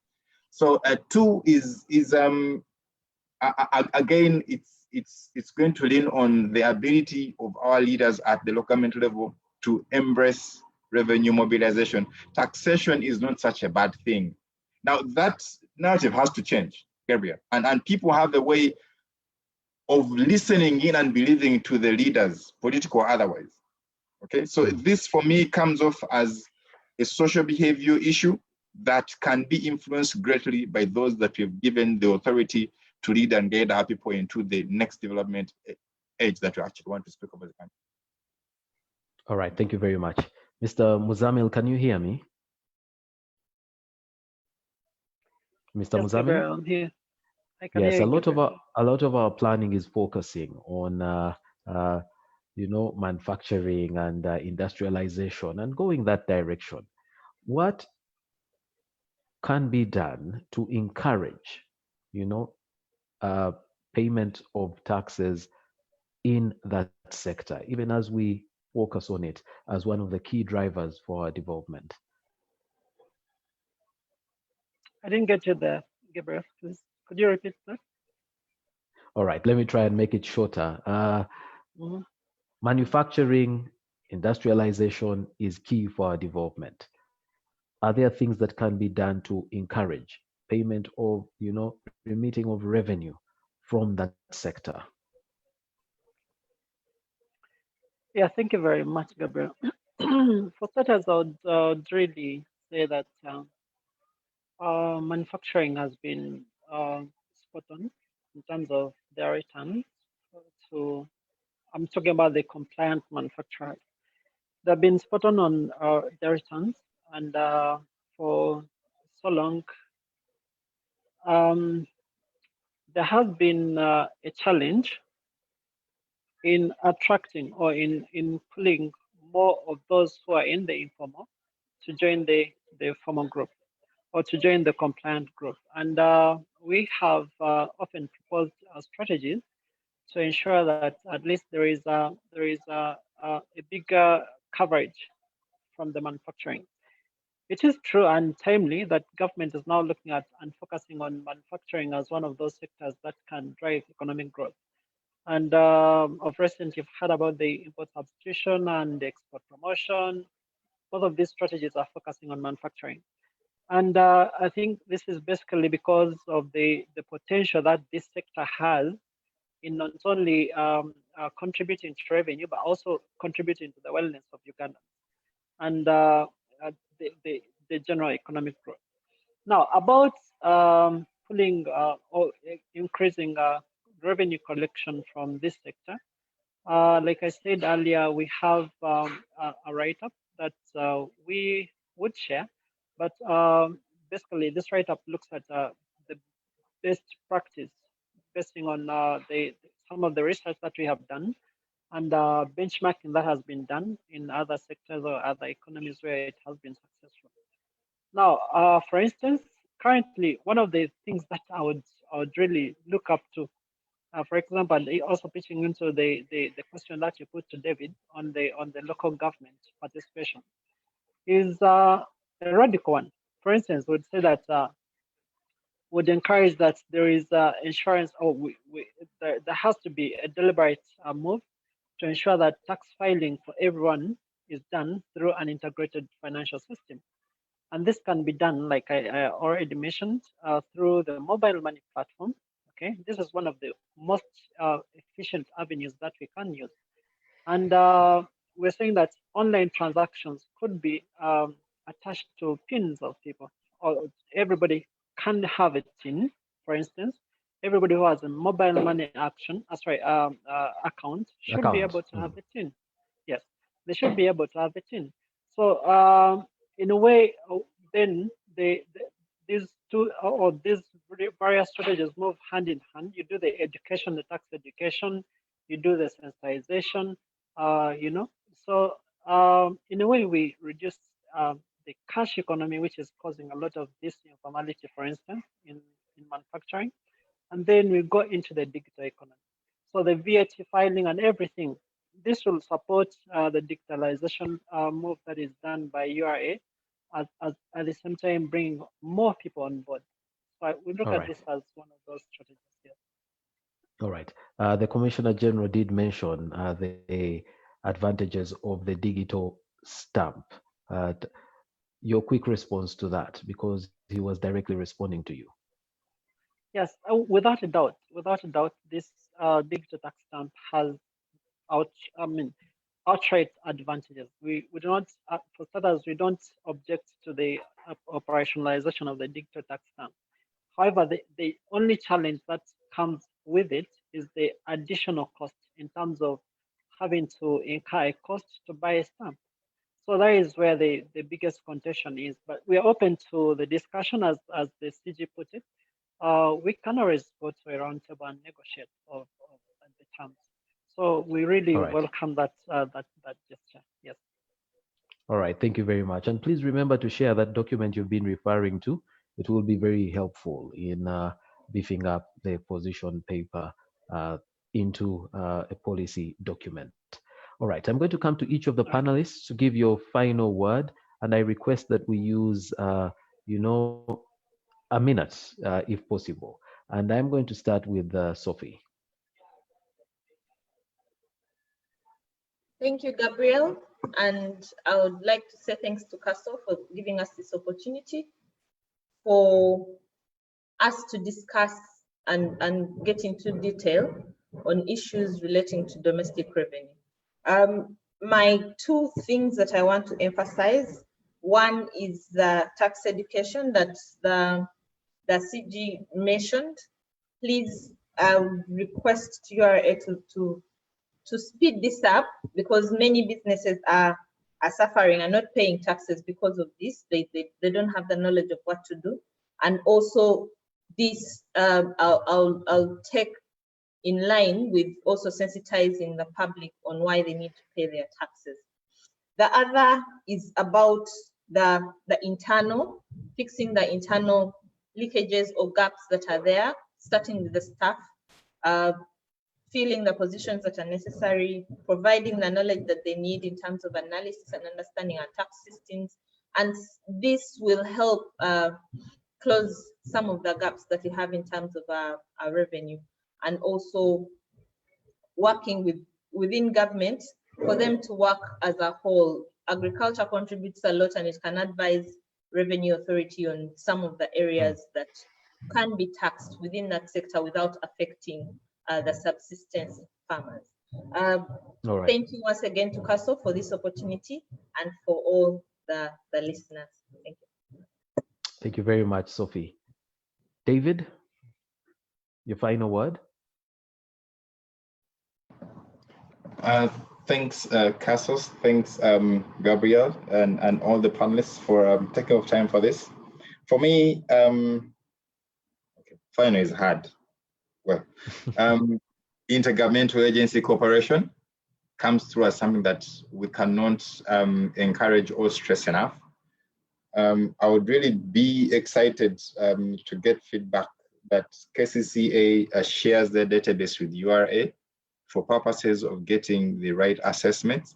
So two is again, it's going to lean on the ability of our leaders at the local government level to embrace revenue mobilization. Taxation is not such a bad thing. Now that narrative has to change, Gabriel, and people have a way of listening in and believing to the leaders, political or otherwise. Okay, so this for me comes off as a social behavior issue that can be influenced greatly by those that we've given the authority to lead and guide our people into the next development age that we actually want to speak about the country. All right, thank you very much. Mr. Muzamil, can you hear me? Mr. Yes, Muzamil? Gabriel, I'm here. I can Yes, hear a you, lot Gabriel. of our planning is focusing on you know, manufacturing and industrialization and going that direction. What can be done to encourage, you know, payment of taxes in that sector, even as we focus on it as one of the key drivers for our development? I didn't get you there, Gabriel. Please, could you repeat that? All right, let me try and make it shorter. Manufacturing, industrialization is key for our development. Are there things that can be done to encourage payment of, you know, remitting of revenue from that sector? Yeah, thank you very much, Gabriel. For starters, I would really say that manufacturing has been spot on in terms of their returns. So I'm talking about the compliant manufacturers. They've been spot on their returns, and for so long, there has been a challenge in attracting or in pulling more of those who are in the informal to join the formal group or to join the compliant group. And we have often proposed strategies to ensure that at least there is a bigger coverage from the manufacturing. It is true and timely that government is now looking at and focusing on manufacturing as one of those sectors that can drive economic growth. And of recent, you've heard about the import substitution and the export promotion. Both of these strategies are focusing on manufacturing. And I think this is basically because of the potential that this sector has in not only contributing to revenue, but also contributing to the wellness of Uganda and the general economic growth. Now, about pulling or increasing revenue collection from this sector, like I said earlier, we have a write-up that we would share, but basically this write-up looks at the best practice based on some of the research that we have done and benchmarking that has been done in other sectors or other economies where it has been successful. Now, for instance, currently, one of the things that I would really look up to, for example, and also pitching into the question that you put to David on the local government participation, is a radical one. For instance, would say that would encourage that there is insurance, or there has to be a deliberate move to ensure that tax filing for everyone is done through an integrated financial system. And this can be done, like I already mentioned, through the mobile money platform. Okay, this is one of the most efficient avenues that we can use. And we're saying that online transactions could be attached to pins of people, or everybody can have a PIN. For instance, everybody who has a mobile money account should be able to have a PIN. Yes, they should be able to have a PIN. So in a way, then these two or these various strategies move hand in hand. You do the education, the tax education, you do the sensitization, So in a way, we reduce the cash economy, which is causing a lot of this informality, for instance, in manufacturing. And then we go into the digital economy. So the VAT filing and everything, this will support the digitalization move that is done by URA, at the same time bringing more people on board. So we look at this as one of those strategies here. All right. The Commissioner General did mention the advantages of the digital stamp. Your quick response to that, because he was directly responding to you. Yes, without a doubt, this digital tax stamp has outright advantages. We do not, for starters, we don't object to the operationalization of the digital tax stamp. However, the only challenge that comes with it is the additional cost in terms of having to incur a cost to buy a stamp. So that is where the biggest contention is. But we are open to the discussion, as the CG put it. We can always go to a roundtable and negotiate of the terms. So we really welcome that gesture. Yes. All right. Thank you very much. And please remember to share that document you've been referring to. It will be very helpful in beefing up the position paper into a policy document. All right. I'm going to come to each of the panelists to give your final word. And I request that we use, a minute, if possible. And I'm going to start with Sophie. Thank you, Gabriel. And I would like to say thanks to Castle for giving us this opportunity for us to discuss and get into detail on issues relating to domestic revenue. My two things that I want to emphasize, one is the tax education that the CG mentioned. Please request URA to speed this up, because many businesses are suffering and not paying taxes because of this. They don't have the knowledge of what to do. And also this, I'll take in line with also sensitizing the public on why they need to pay their taxes. The other is about the internal, fixing the internal leakages or gaps that are there, starting with the staff, filling the positions that are necessary, providing the knowledge that they need in terms of analysis and understanding our tax systems. And this will help close some of the gaps that we have in terms of our revenue, and also working within government for them to work as a whole. Agriculture contributes a lot, and it can advise Revenue Authority on some of the areas that can be taxed within that sector without affecting the subsistence farmers. Thank you once again to Castle for this opportunity, and for all the listeners. Thank you. Thank you very much, Sophie. David, your final word? Thanks, Cassos. Thanks, Gabriel, and all the panelists for taking up time for this. For me, final is hard. Well, intergovernmental agency cooperation comes through as something that we cannot encourage or stress enough. I would really be excited to get feedback that KCCA shares their database with URA for purposes of getting the right assessment,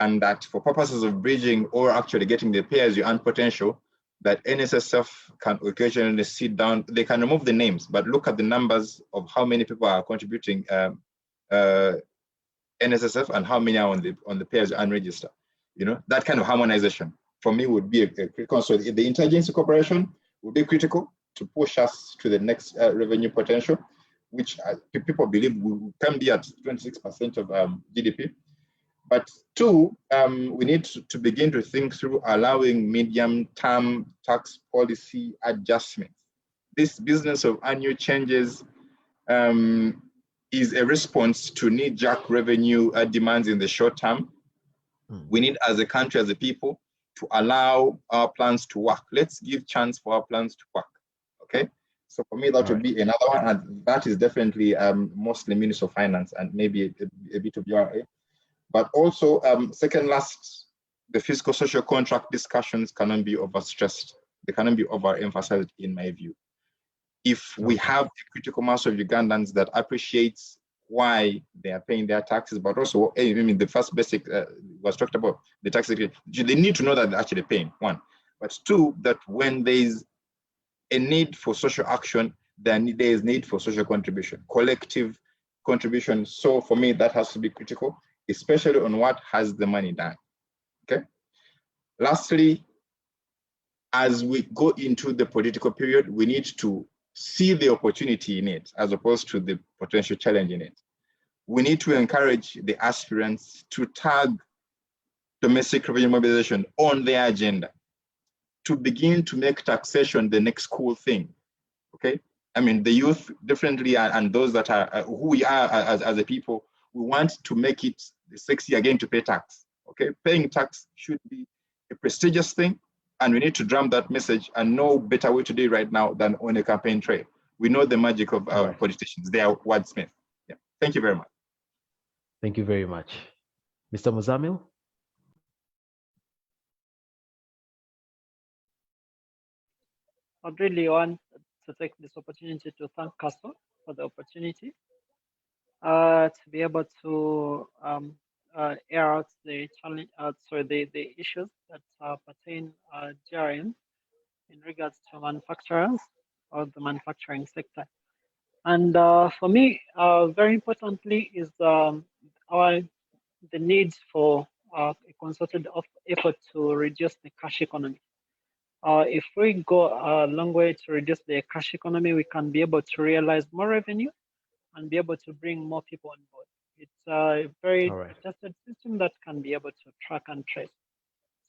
and that for purposes of bridging or actually getting the pay-as-you-earn potential, that NSSF can occasionally sit down. They can remove the names, but look at the numbers of how many people are contributing NSSF and how many are on the pay-as-you-earn register. That kind of harmonization for me would be a critical. So the interagency cooperation would be critical to push us to the next revenue potential, which people believe can be at 26% of GDP. But two, we need to begin to think through allowing medium-term tax policy adjustments. This business of annual changes is a response to knee-jerk revenue demands in the short term. We need, as a country, as a people, to allow our plans to work. Let's give chance for our plans to work, okay? So for me, that would be another one, and that is definitely mostly Ministry of Finance and maybe a bit of URA. But also, second last, the fiscal social contract discussions cannot be overstressed. They cannot be overemphasized, in my view. If we have a critical mass of Ugandans that appreciates why they are paying their taxes, but also, I mean, the first basic was talked about the tax. They need to know that they're actually paying, one. But two, that when there is a need for social action, there is need for social contribution, collective contribution. So for me, that has to be critical, especially on what has the money done, okay? Lastly, as we go into the political period, we need to see the opportunity in it as opposed to the potential challenge in it. We need to encourage the aspirants to tag domestic revenue mobilization on their agenda, to begin to make taxation the next cool thing, okay? I mean, the youth differently, and those that are who we are as a people, we want to make it sexy again to pay tax, okay? Paying tax should be a prestigious thing, and we need to drum that message, and no better way to do it right now than on a campaign trail. We know the magic of our politicians. They are wordsmiths. Yeah. Thank you very much. Thank you very much. Mr. Muzamil? I'd really want to take this opportunity to thank Castle for the opportunity to be able to air out the challenge, the issues that pertain GRM in regards to manufacturers or the manufacturing sector. And for me, very importantly, is the need for a concerted effort to reduce the cash economy. If we go a long way to reduce the cash economy, we can be able to realize more revenue and be able to bring more people on board. It's a very tested system that can be able to track and trace.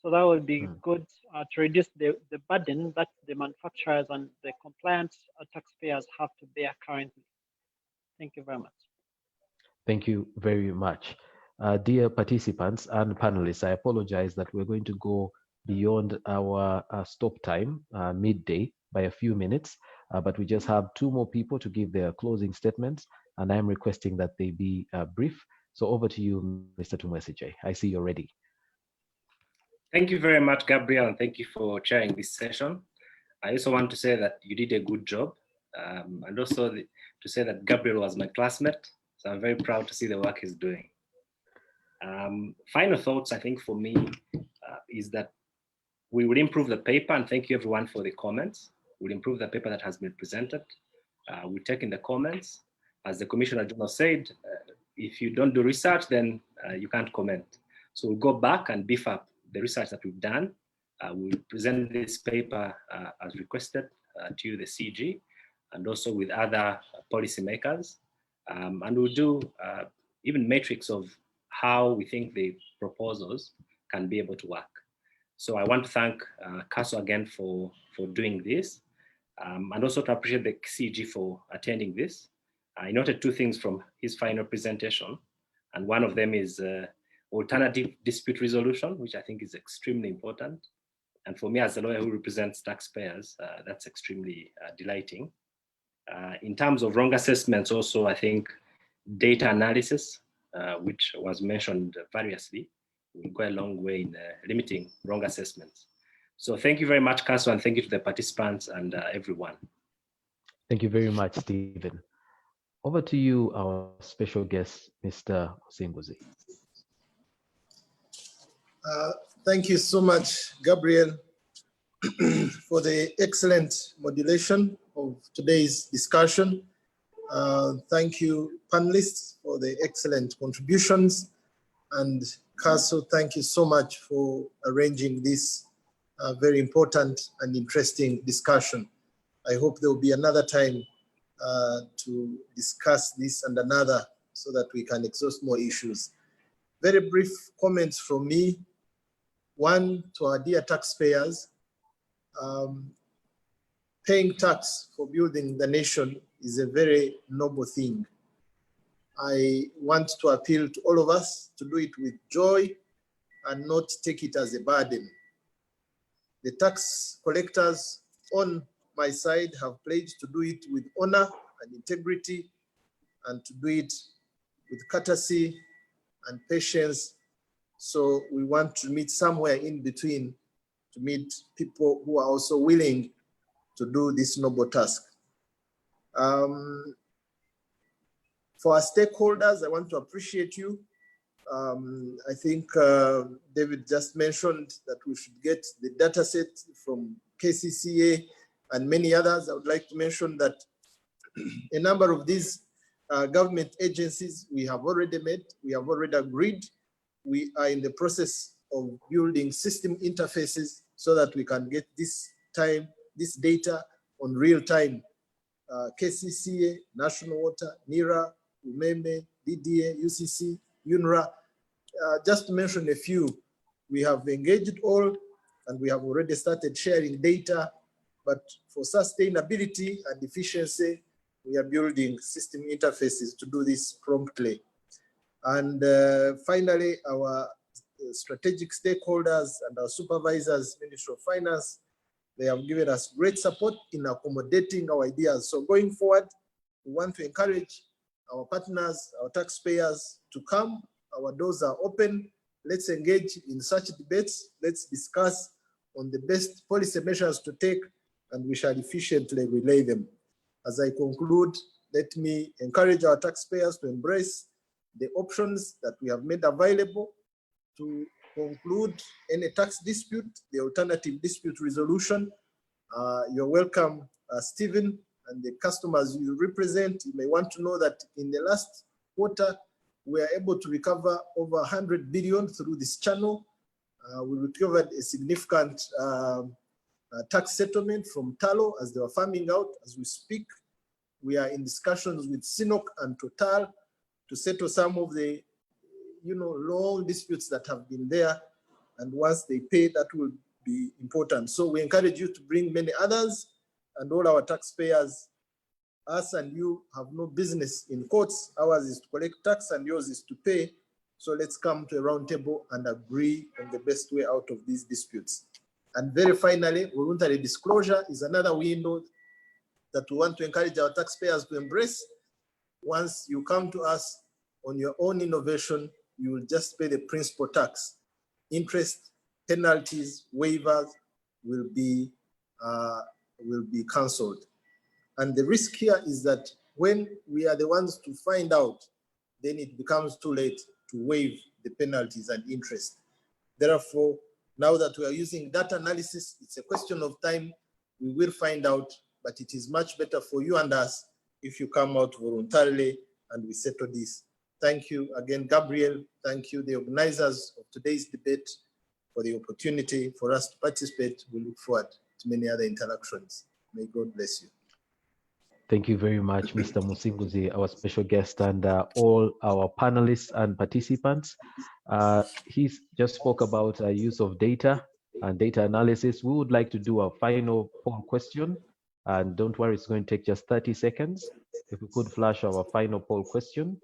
So that would be good to reduce the burden that the manufacturers and the compliant taxpayers have to bear currently. Thank you very much. Thank you very much. Dear participants and panelists, I apologize that we're going to go beyond our stop time, midday, by a few minutes, but we just have two more people to give their closing statements, and I'm requesting that they be brief. So over to you, Mr. Tumwesije. I see you're ready. Thank you very much, Gabriel, and thank you for chairing this session. I also want to say that you did a good job, and also to say that Gabriel was my classmate, so I'm very proud to see the work he's doing. Final thoughts, I think, for me, is that we will improve the paper, and thank you everyone for the comments. We'll improve the paper that has been presented. We'll take in the comments. As the Commissioner General said, if you don't do research, then you can't comment. So we'll go back and beef up the research that we've done. We'll present this paper as requested to the CG and also with other policymakers. And we'll do even metrics of how we think the proposals can be able to work. So I want to thank Kaso again for doing this, and also to appreciate the CG for attending this. I noted two things from his final presentation, and one of them is alternative dispute resolution, which I think is extremely important. And for me as a lawyer who represents taxpayers, that's extremely delighting. In terms of wrong assessments also, I think data analysis, which was mentioned variously, will go a long way in limiting wrong assessments. So thank you very much, Kaso, and thank you to the participants and everyone. Thank you very much, Stephen. Over to you, our special guest, Mr. Musingozzi. Thank you so much, Gabriel, for the excellent modulation of today's discussion. Thank you, panelists, for the excellent contributions. And Kaso, thank you so much for arranging this a very important and interesting discussion. I hope there will be another time to discuss this and another so that we can exhaust more issues. Very brief comments from me. One, to our dear taxpayers, paying tax for building the nation is a very noble thing. I want to appeal to all of us to do it with joy and not take it as a burden. The tax collectors on my side have pledged to do it with honor and integrity and to do it with courtesy and patience. So we want to meet somewhere in between to meet people who are also willing to do this noble task. For our stakeholders, I want to appreciate you. I think David just mentioned that we should get the data set from KCCA and many others. I would like to mention that a number of these government agencies we have already met, we have already agreed. We are in the process of building system interfaces so that we can get this data on real time. KCCA, National Water, NIRA, UMEME, DDA, UCC, UNRA. Just to mention a few, we have engaged all and we have already started sharing data, but for sustainability and efficiency, we are building system interfaces to do this promptly. And finally, our strategic stakeholders and our supervisors, Ministry of Finance, they have given us great support in accommodating our ideas. So going forward, we want to encourage our partners, our taxpayers to come. Our doors are open. Let's engage in such debates. Let's discuss on the best policy measures to take, and we shall efficiently relay them. As I conclude, let me encourage our taxpayers to embrace the options that we have made available to conclude any tax dispute, the alternative dispute resolution. You're welcome, Stephen, and the customers you represent. You may want to know that in the last quarter, we are able to recover over 100 billion through this channel. We recovered a significant tax settlement from Talo as they were farming out. As we speak, we are in discussions with Sinok and Total to settle some of the long disputes that have been there. And once they pay, that will be important. So we encourage you to bring many others, and all our taxpayers, us and you, have no business in courts. Ours is to collect tax and yours is to pay. So let's come to a round table and agree on the best way out of these disputes. And very finally, voluntary disclosure is another window that we want to encourage our taxpayers to embrace. Once you come to us on your own innovation, you will just pay the principal tax. Interest, penalties, waivers will be cancelled. And the risk here is that when we are the ones to find out, then it becomes too late to waive the penalties and interest. Therefore, now that we are using data analysis, it's a question of time. We will find out, but it is much better for you and us if you come out voluntarily and we settle this. Thank you again, Gabriel. Thank you, the organizers of today's debate, for the opportunity for us to participate. We look forward to many other interactions. May God bless you. Thank you very much, Mr. Musingozzi, our special guest, and all our panelists and participants. He just spoke about use of data and data analysis. We would like to do a final poll question, and don't worry, it's going to take just 30 seconds. If we could flash our final poll question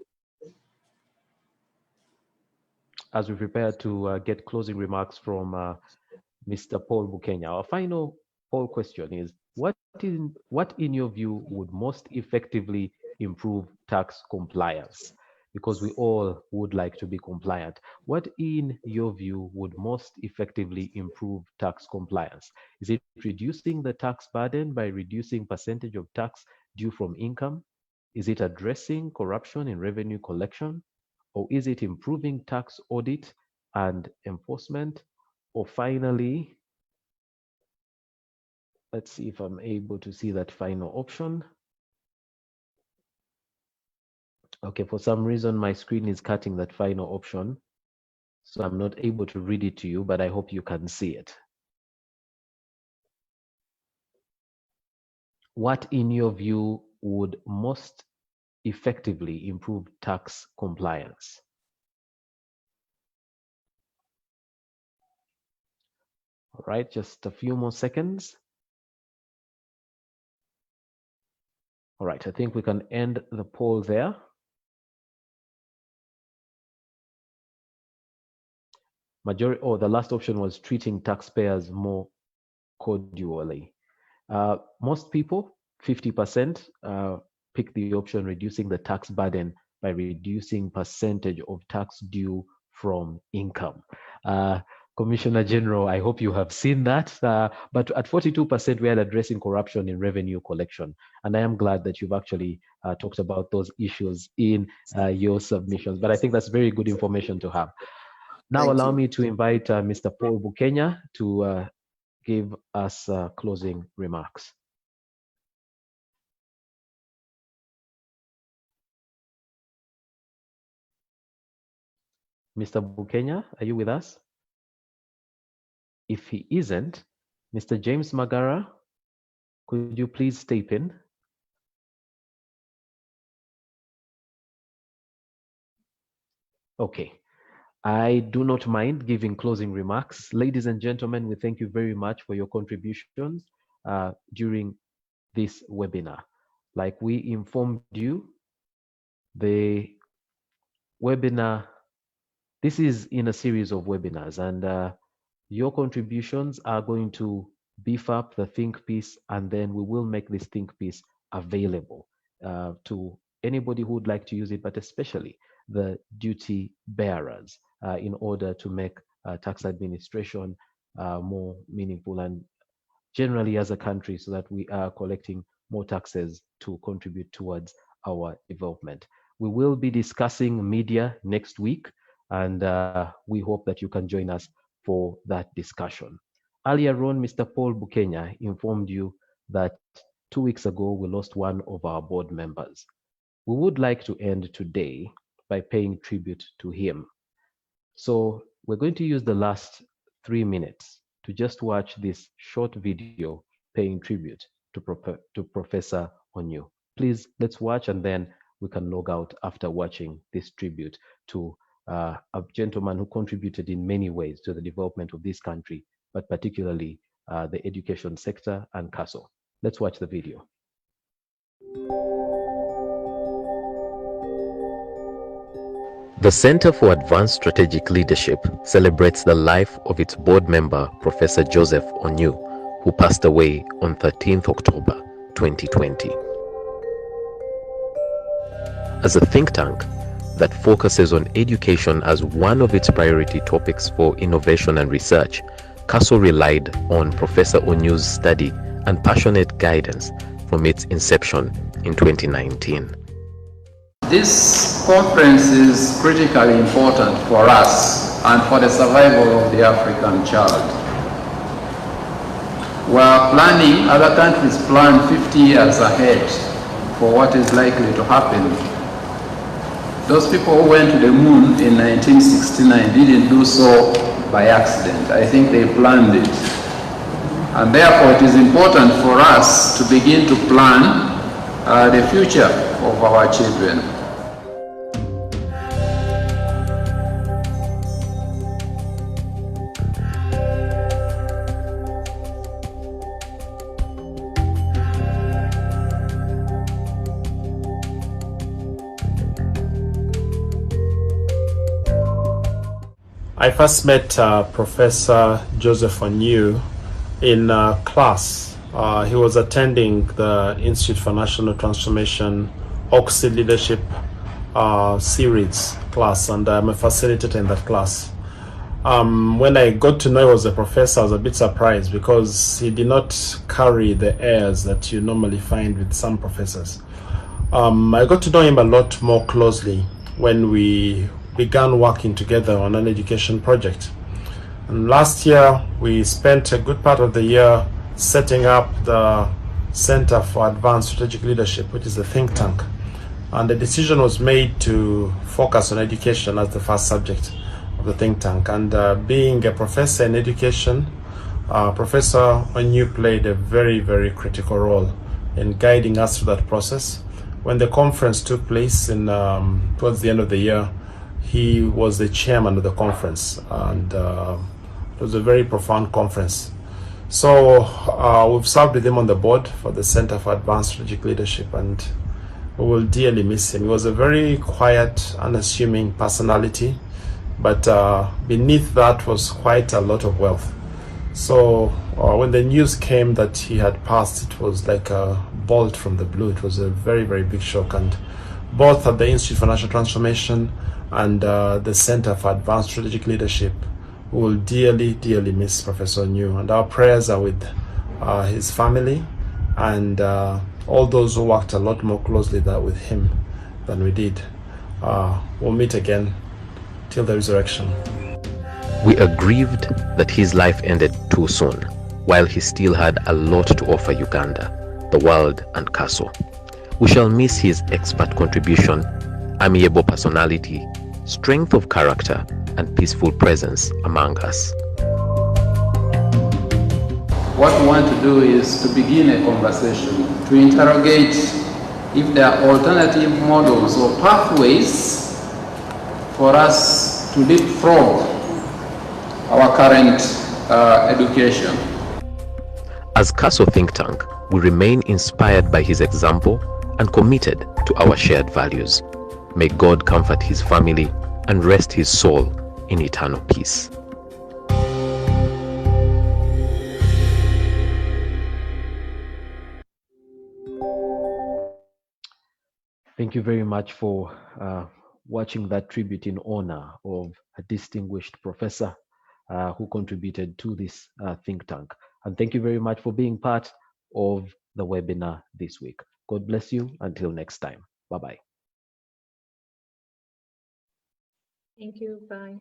as we prepare to get closing remarks from Mr. Paul Bukenya. Our final poll question is, what in your view would most effectively improve tax compliance? Because we all would like to be compliant. What in your view would most effectively improve tax compliance? Is it reducing the tax burden by reducing percentage of tax due from income? Is it addressing corruption in revenue collection? Or is it improving tax audit and enforcement? Or finally, let's see if I'm able to see that final option. Okay, for some reason, my screen is cutting that final option, so I'm not able to read it to you, but I hope you can see it. what in your view would most effectively improve tax compliance? All right, just a few more seconds. All right, I think we can end the poll there. The last option was treating taxpayers more cordially. Most people, 50%, pick the option reducing the tax burden by reducing percentage of tax due from income. Commissioner General, I hope you have seen that. But at 42%, we are addressing corruption in revenue collection. And I am glad that you've actually talked about those issues in your submissions. But I think that's very good information to have. Now, allow me to invite Mr. Paul Bukenya to give us closing remarks. Mr. Bukenya, are you with us? If he isn't, Mr. James Magara, could you please step in? Okay. I do not mind giving closing remarks. Ladies and gentlemen, we thank you very much for your contributions during this webinar. Like we informed you, the webinar, this is in a series of webinars, and your contributions are going to beef up the think piece, and then we will make this think piece available to anybody who would like to use it, but especially the duty bearers in order to make tax administration more meaningful and generally as a country, so that we are collecting more taxes to contribute towards our development. We will be discussing media next week, and we hope that you can join us for that discussion. Earlier on, Mr. Paul Bukenya informed you that 2 weeks ago we lost one of our board members. We would like to end today by paying tribute to him. So we're going to use the last 3 minutes to just watch this short video paying tribute to Professor Onyu. Please, let's watch, and then we can log out after watching this tribute to a gentleman who contributed in many ways to the development of this country, but particularly the education sector and CASO. Let's watch the video. The Center for Advanced Strategic Leadership celebrates the life of its board member, Professor Joseph Onyu, who passed away on 13th October 2020. As a think tank that focuses on education as one of its priority topics for innovation and research, CASO relied on Professor Onyu's study and passionate guidance from its inception in 2019. This conference is critically important for us and for the survival of the African child. We are planning, other countries plan 50 years ahead for what is likely to happen. Those people who went to the moon in 1969 didn't do so by accident. I think they planned it. And therefore it is important for us to begin to plan the future of our children. I first met Professor Joseph Onyu in class. He was attending the Institute for National Transformation Oxford Leadership series class, and I'm a facilitator in that class. When I got to know he was a professor, I was a bit surprised because he did not carry the airs that you normally find with some professors. I got to know him a lot more closely when we began working together on an education project. And last year, we spent a good part of the year setting up the Center for Advanced Strategic Leadership, which is a think tank. And the decision was made to focus on education as the first subject of the think tank. And being a professor in education, Professor Onyu played a very, very critical role in guiding us through that process. When the conference took place in towards the end of the year, he was the chairman of the conference, and it was a very profound conference. So we've served with him on the board for the Center for Advanced Strategic Leadership, and we will dearly miss him. He was a very quiet, unassuming personality, but beneath that was quite a lot of wealth. So when the news came that he had passed, it was like a bolt from the blue. It was a very, very big shock. And both at the Institute for National Transformation and the Center for Advanced Strategic Leadership, we will dearly, dearly miss Professor New. And our prayers are with his family and all those who worked a lot more closely with him than we did. We'll meet again till the resurrection. We are grieved that his life ended too soon, while he still had a lot to offer Uganda, the world, and CASO. We shall miss his expert contribution, amiable personality, strength of character, and peaceful presence among us. What we want to do is to begin a conversation, to interrogate if there are alternative models or pathways for us to leapfrog our current education. As CASO think tank, we remain inspired by his example and committed to our shared values. May God comfort his family and rest his soul in eternal peace. Thank you very much for watching that tribute in honor of a distinguished professor who contributed to this think tank. And thank you very much for being part of the webinar this week. God bless you. Until next time. Bye-bye. Thank you. Bye.